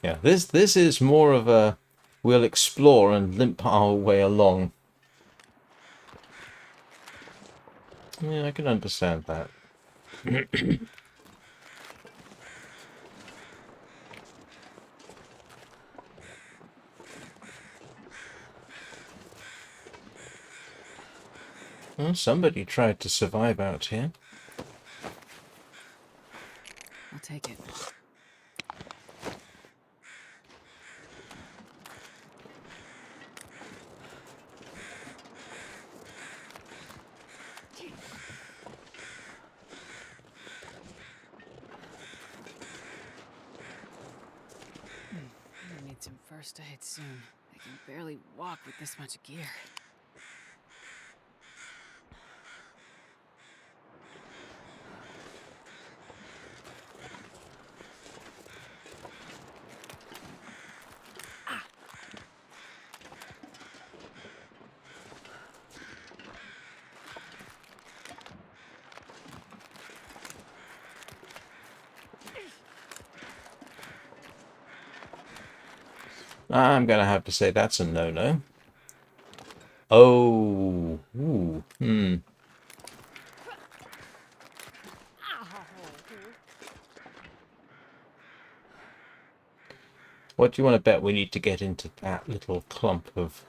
Yeah, this is more of a we'll explore and limp our way along. Yeah, I can understand that. Well, somebody tried to survive out here. I'll take it. I need some first aid soon. I can barely walk with this much gear. I'm gonna have to say that's a no-no. Oh, ooh, What do you want to bet we need to get into that little clump of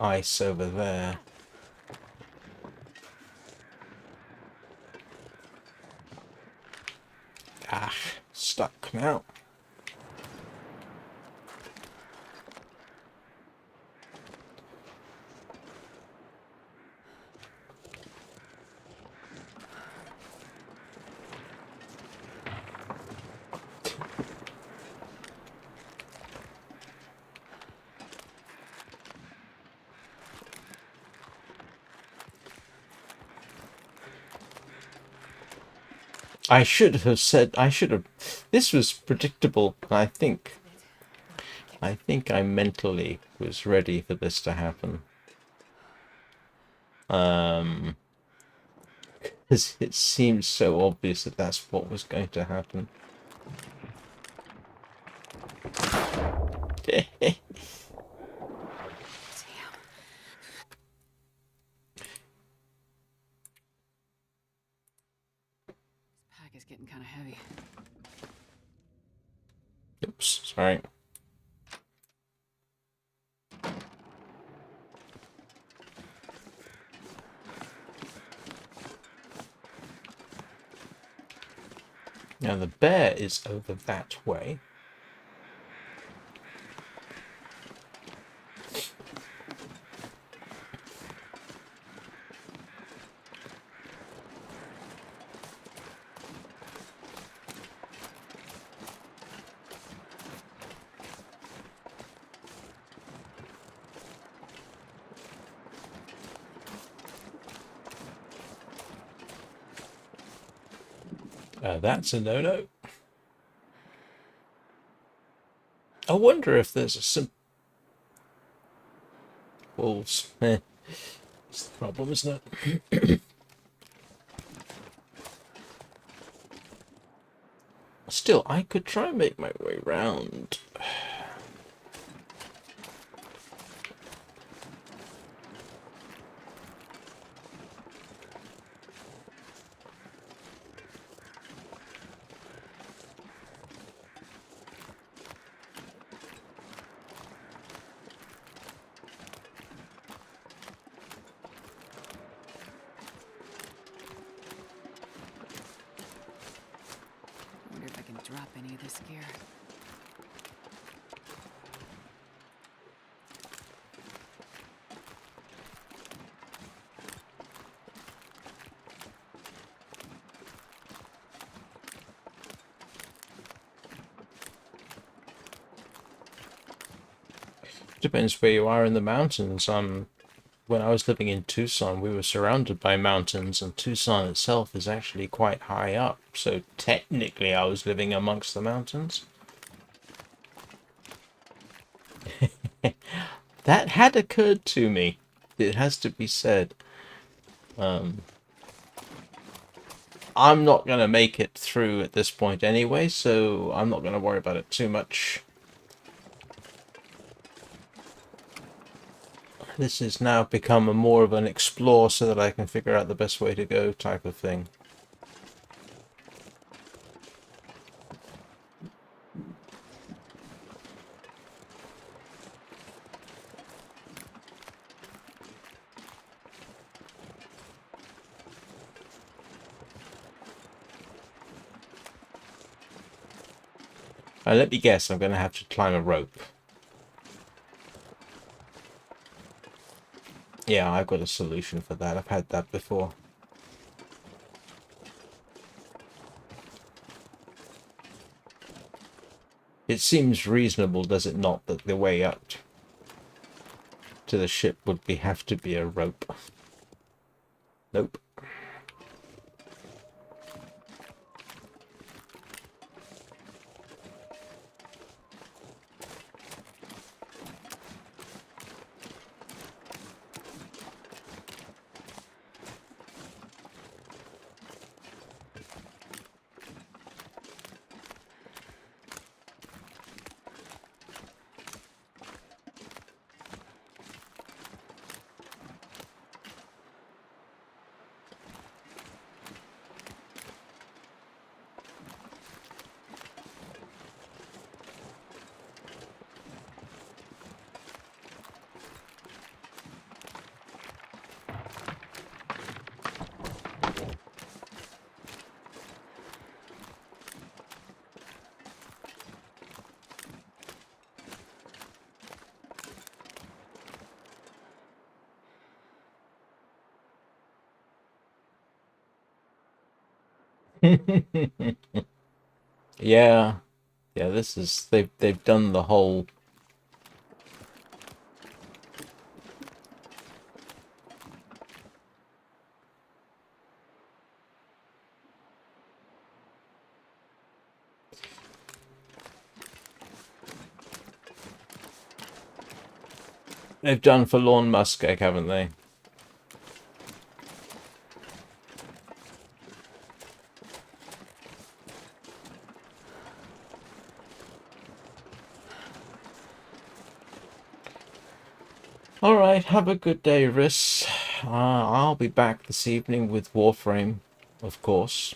ice over there? Ah, stuck now. I should have said, this was predictable, but I think I mentally was ready for this to happen. Because it seemed so obvious that that's what was going to happen. Pack is getting kind of heavy. Oops, sorry. Now the bear is over that way. That's a no-no. I wonder if there's a simple... Wolves. It's the problem, isn't it? Still, I could try and make my way round. drop any of this gear. Depends where you are in the mountains. When I was living in Tucson, we were surrounded by mountains, and Tucson itself is actually quite high up. So technically, I was living amongst the mountains. That had occurred to me. It has to be said. I'm not going to make it through at this point anyway, so I'm not going to worry about it too much. This has now become a more of an explore so that I can figure out the best way to go type of thing. Let me guess, I'm going to have to climb a rope. Yeah, I've got a solution for that. I've had that before. It seems reasonable, does it not, that the way up to the ship would have to be a rope? Nope. Yeah. Yeah, this is they've done the whole they've done forlorn muskeg, haven't they? Alright, have a good day, Riss. I'll be back this evening with Warframe, of course.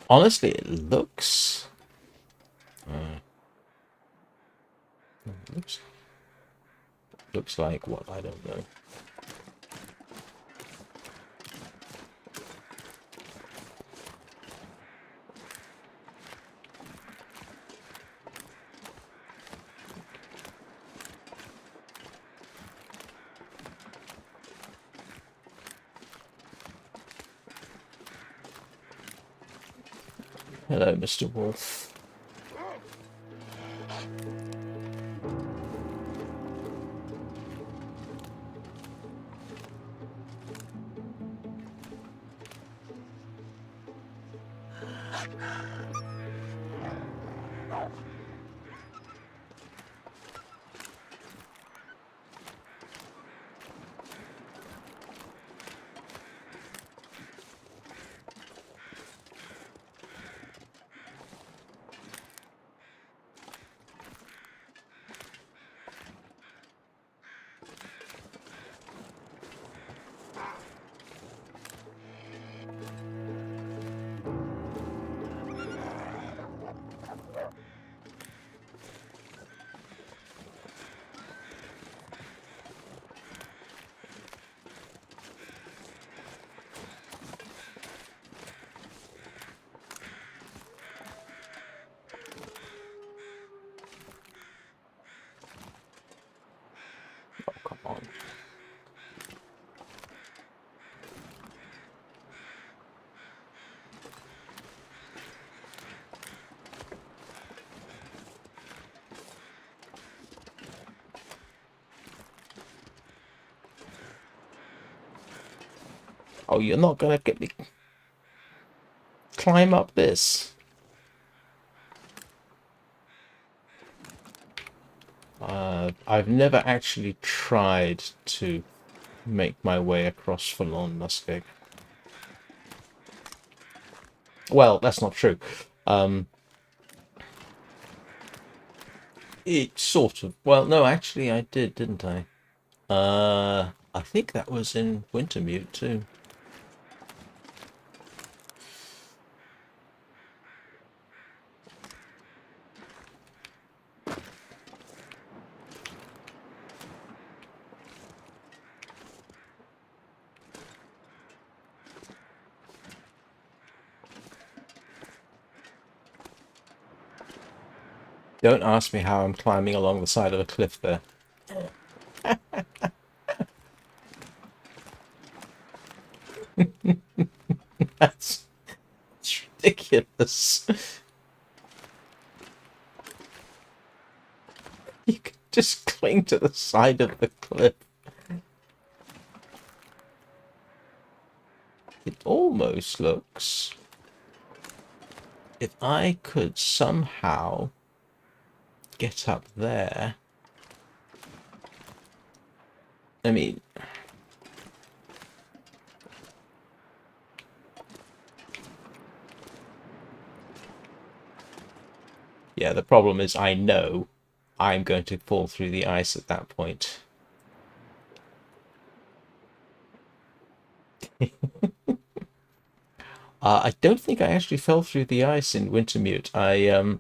Honestly, it looks like what? I don't know. Hello, Mr. Wolf. Oh, you're not gonna get me climb up this. I've never actually tried to make my way across Forlorn Muskeg. Well, that's not true. It sort of... Well, no, actually I did, didn't I? I think that was in Wintermute too. Don't ask me how I'm climbing along the side of a cliff there. That's ridiculous. You can just cling to the side of the cliff. It almost looks... If I could somehow get up there... I mean... Yeah, the problem is I know I'm going to fall through the ice at that point. I don't think I actually fell through the ice in Wintermute. I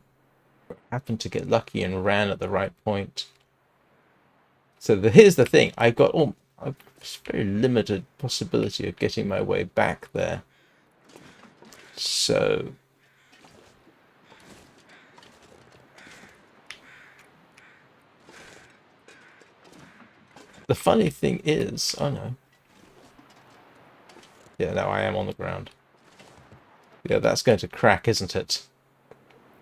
happened to get lucky and ran at the right point. So here's the thing. I've got a very limited possibility of getting my way back there. So... The funny thing is... Oh no. Yeah, no, I am on the ground. Yeah, that's going to crack, isn't it?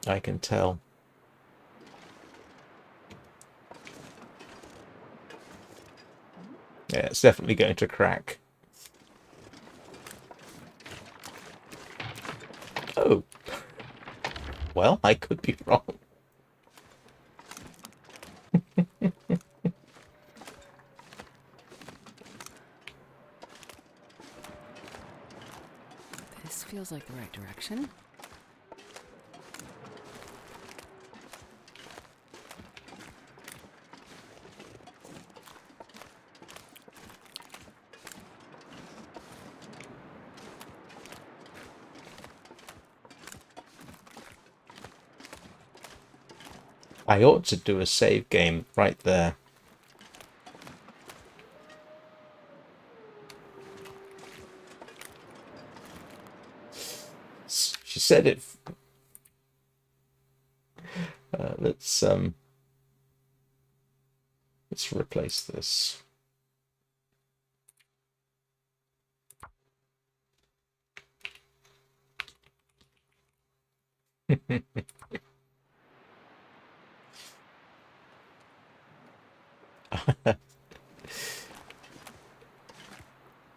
I can tell. Yeah, it's definitely going to crack. Oh. Well, I could be wrong. This feels like the right direction. I ought to do a save game right there. She said it. Let's replace this.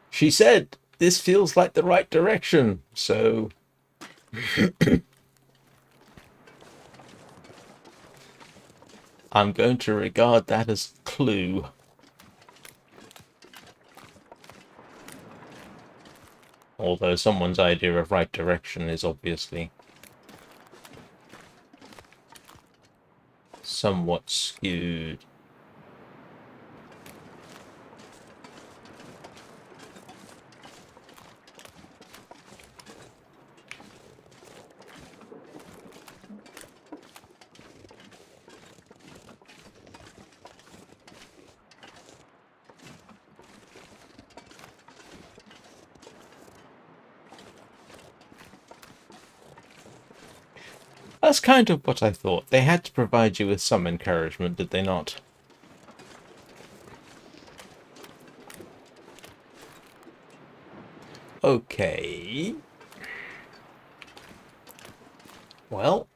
She said this feels like the right direction, so I'm going to regard that as a clue. Although someone's idea of right direction is obviously somewhat skewed. That's kind of what I thought. They had to provide you with some encouragement, did they not? Okay. Well.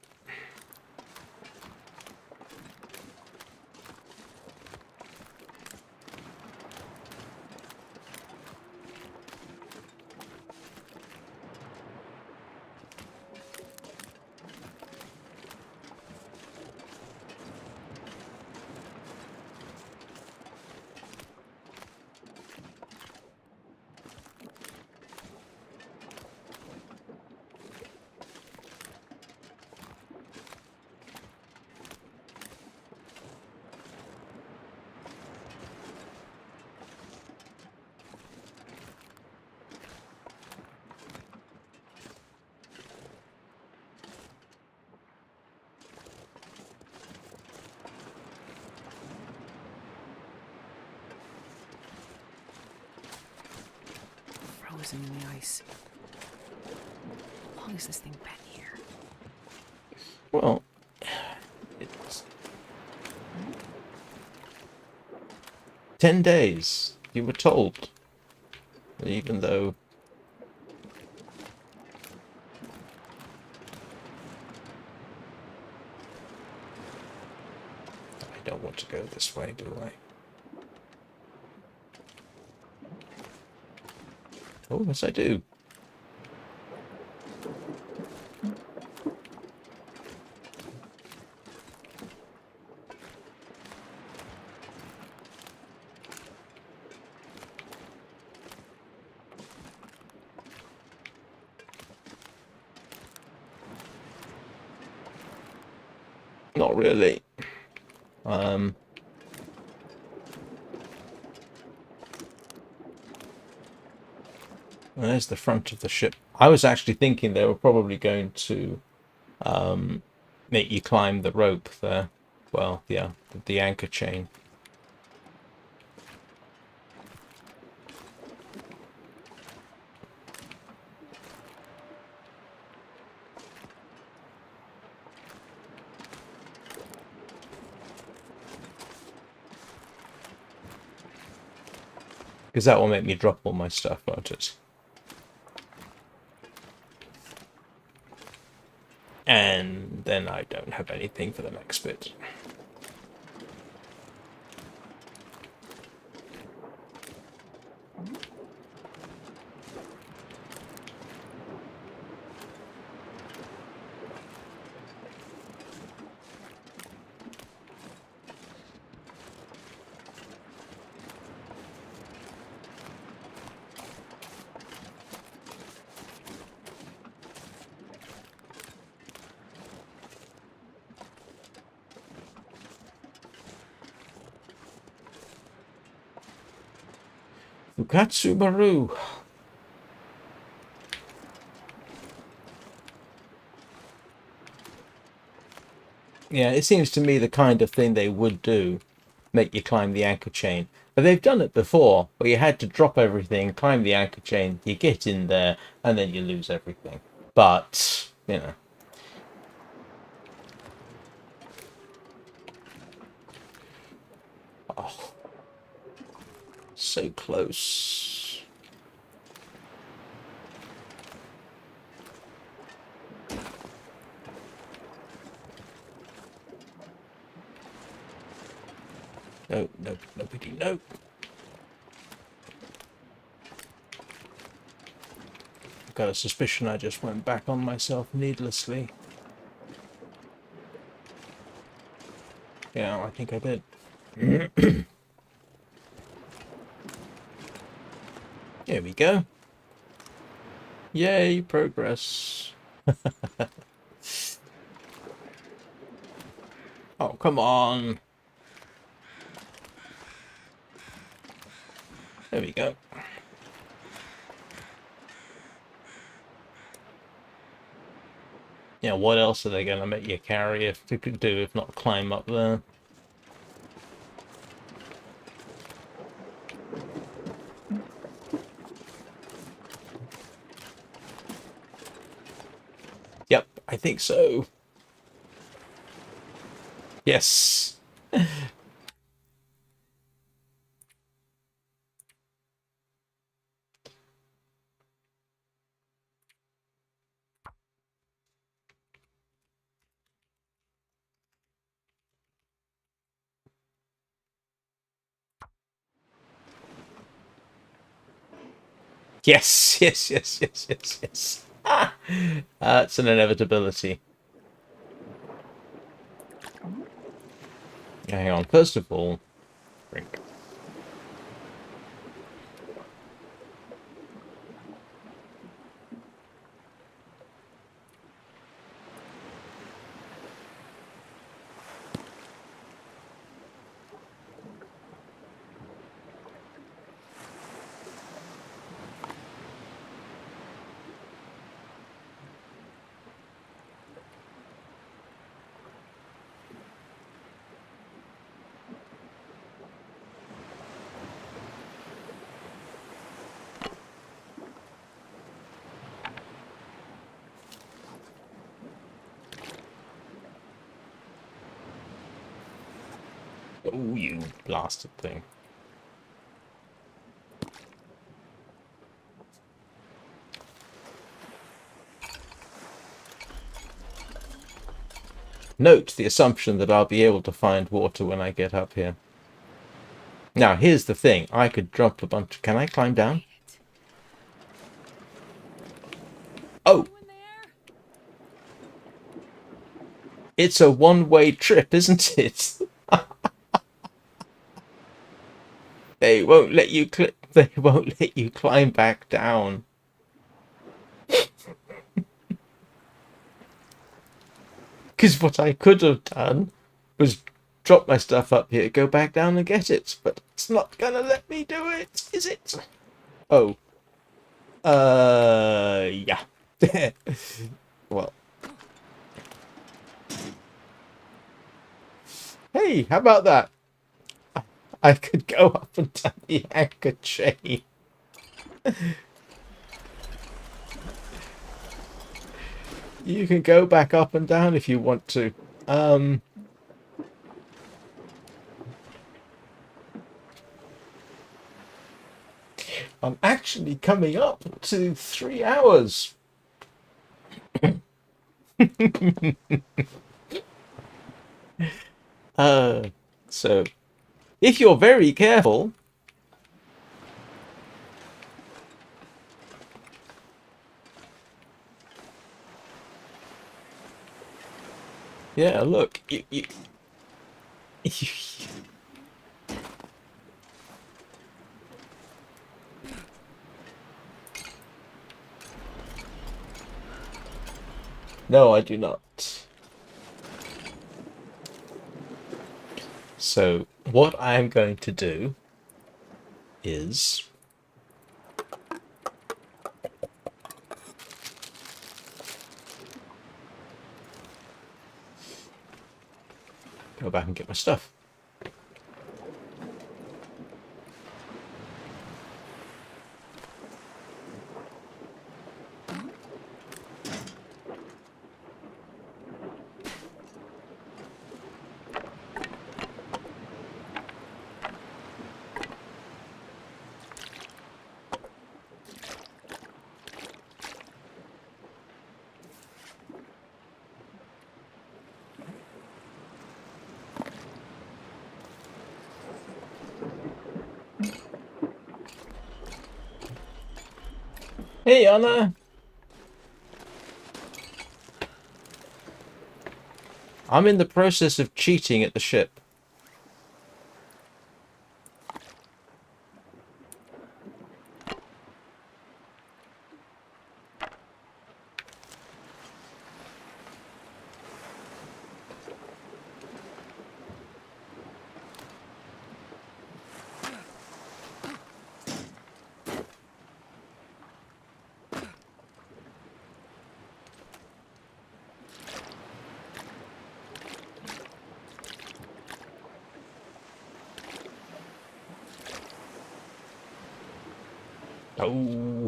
frozen in the ice. How long has this thing been here? Well, it's 10 days. You were told. Even though... I don't want to go this way, do I? Oh, yes I do. Not really. There's the front of the ship. I was actually thinking they were probably going to make you climb the rope there. Well, yeah, the anchor chain. Because that will make me drop all my stuff, won't it? And then I don't have anything for the next bit. Fukatsu Maru. Yeah, it seems to me the kind of thing they would do, make you climb the anchor chain. But they've done it before, where you had to drop everything, climb the anchor chain, you get in there, and then you lose everything. But, you know. Oh, so close. No, no, nobody, no. I've got a suspicion I just went back on myself needlessly. Yeah, I think I did. Here we go. Yay, progress. Oh, come on. There we go. Yeah, what else are they going to make you carry if you could do if not climb up there? Yep, I think so. Yes. Yes, yes, yes, yes, yes, yes. That's an inevitability. Hang on, first of all, drink. Oh, you blasted thing. Note the assumption that I'll be able to find water when I get up here. Now, here's the thing. I could drop a bunch... Can I climb down? Oh! It's a one-way trip, isn't it? They won't let you they won't let you climb back down. Because what I could have done was drop my stuff up here, go back down and get it. But it's not gonna let me do it, is it? Oh. Yeah. Well. Hey, how about that? I could go up and down the anchor chain. You can go back up and down if you want to. I'm actually coming up to 3 hours. So if you're very careful, yeah, look, you No, I do not. So what I am going to do is go back and get my stuff. Hey, Anna. I'm in the process of cheating at the ship. Oh.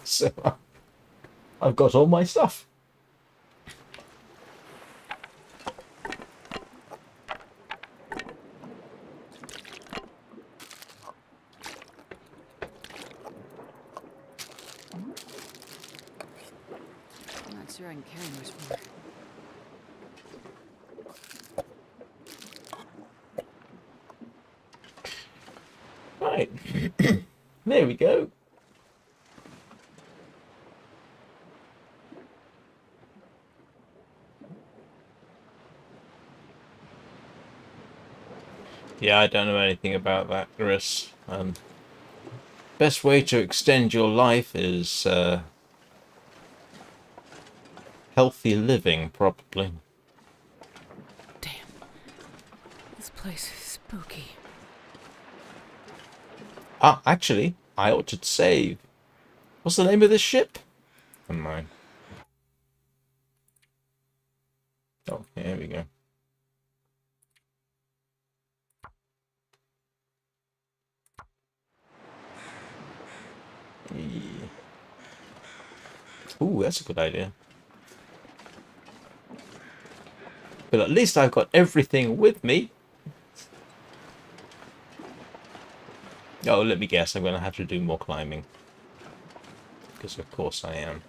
So I've got all my stuff. I'm not sure I can carry much more. Right. There we go. Yeah, I don't know anything about that, Chris. Best way to extend your life is healthy living, probably. Damn. This place is Spooky. Ah, actually, I ought to save. What's the name of this ship? Never mind. Oh, here we go. Yeah. Ooh, that's a good idea. But at least I've got everything with me. Oh, let me guess, I'm going to have to do more climbing. Because of course I am.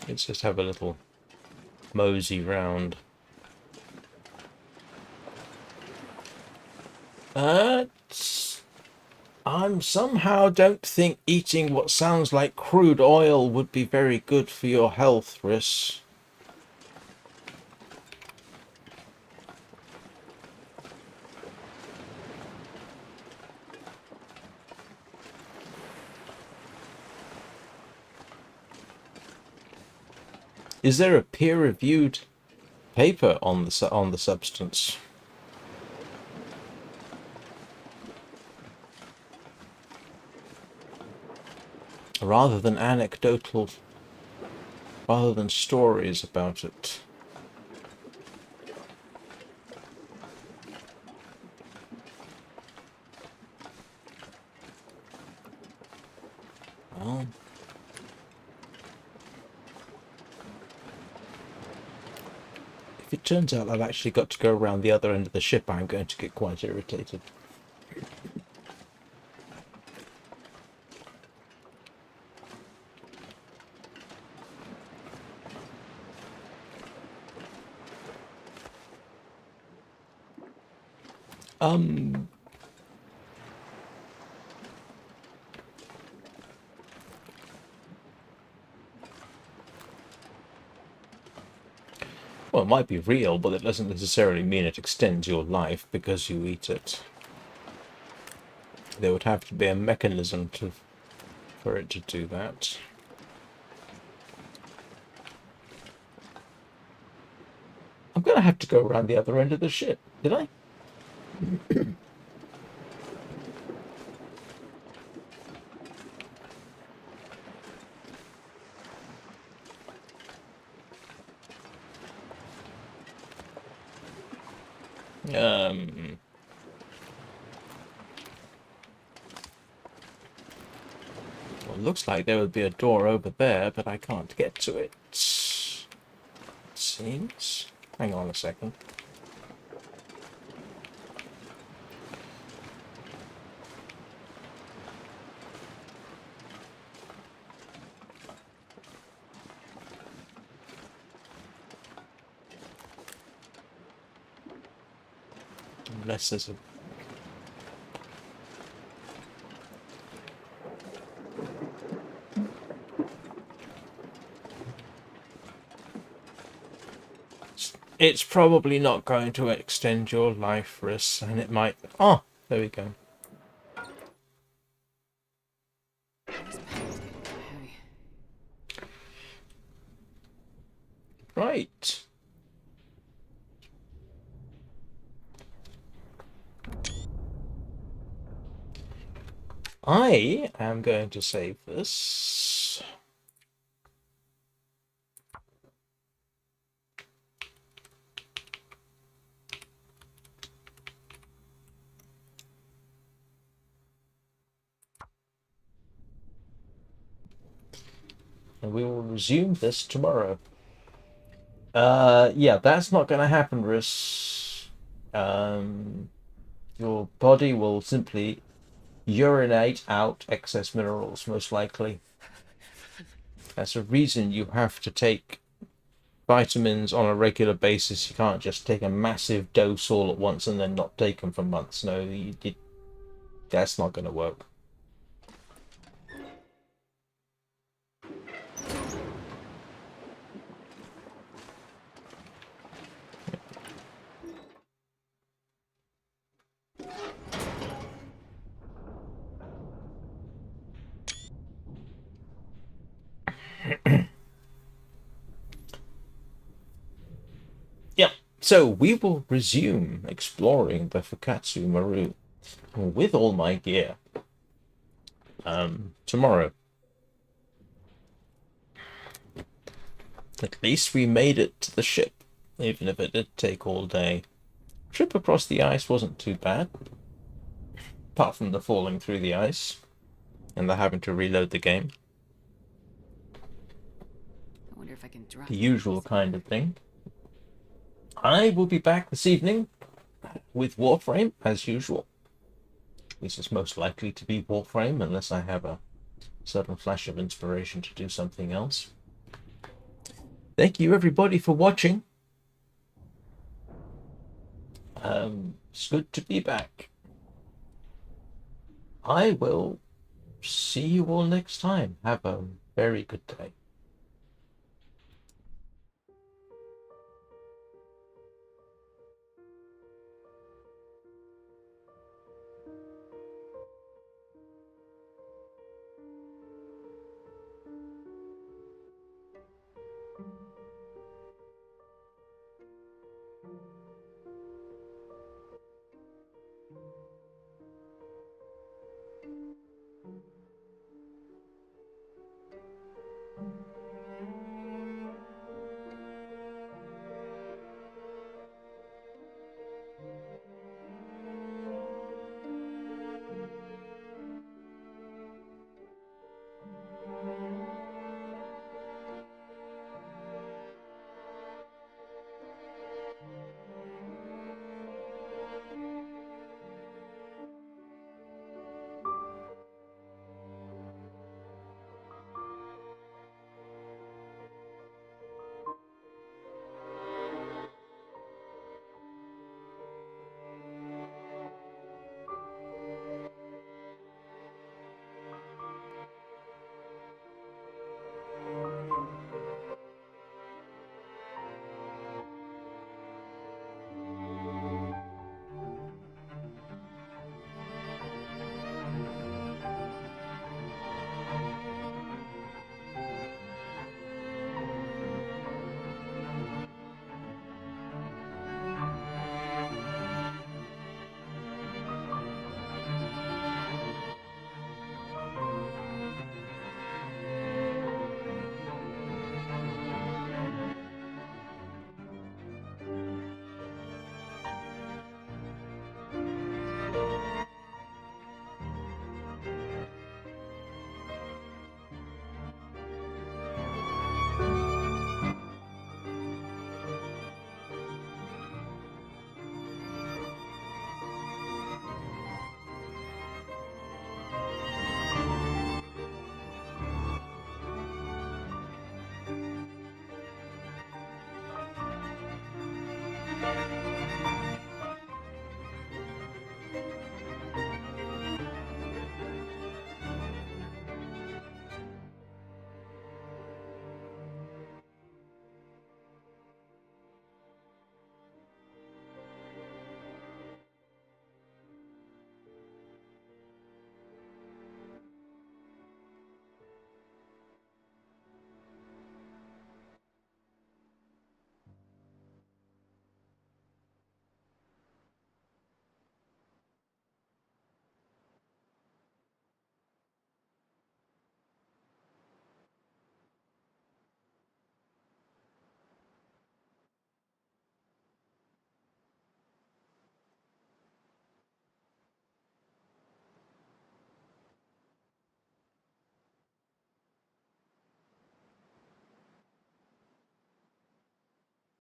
Let's just have a little mosey round. I'm somehow don't think eating what sounds like crude oil would be very good for your health, Riss. Is there a peer-reviewed paper on the substance? Rather than anecdotal, rather than stories about it. Well, if it turns out I've actually got to go around the other end of the ship, I'm going to get quite irritated. Well, it might be real, but it doesn't necessarily mean it extends your life because you eat it. There would have to be a mechanism for it to do that. I'm going to have to go around the other end of the ship. Did I? Well, it looks like there would be a door over there, but I can't get to it. Seems. Hang on a second. Unless there's a... It's probably not going to extend your life, Riss, and it might... Oh, there we go. This bag is getting too heavy. Right. I am going to save this. And we will resume this tomorrow. Yeah, that's not going to happen, Riss. Your body will simply urinate out excess minerals, most likely. That's a reason you have to take vitamins on a regular basis. You can't just take a massive dose all at once and then not take them for months. No, that's not going to work. So we will resume exploring the Fukatsu Maru with all my gear tomorrow. At least we made it to the ship, even if it did take all day. Trip across the ice wasn't too bad, apart from the falling through the ice and the having to reload the game. I wonder if I can drop The usual kind of thing. I will be back this evening with Warframe, as usual. This is most likely to be Warframe, unless I have a sudden flash of inspiration to do something else. Thank you, everybody, for watching. It's good to be back. I will see you all next time. Have a very good day.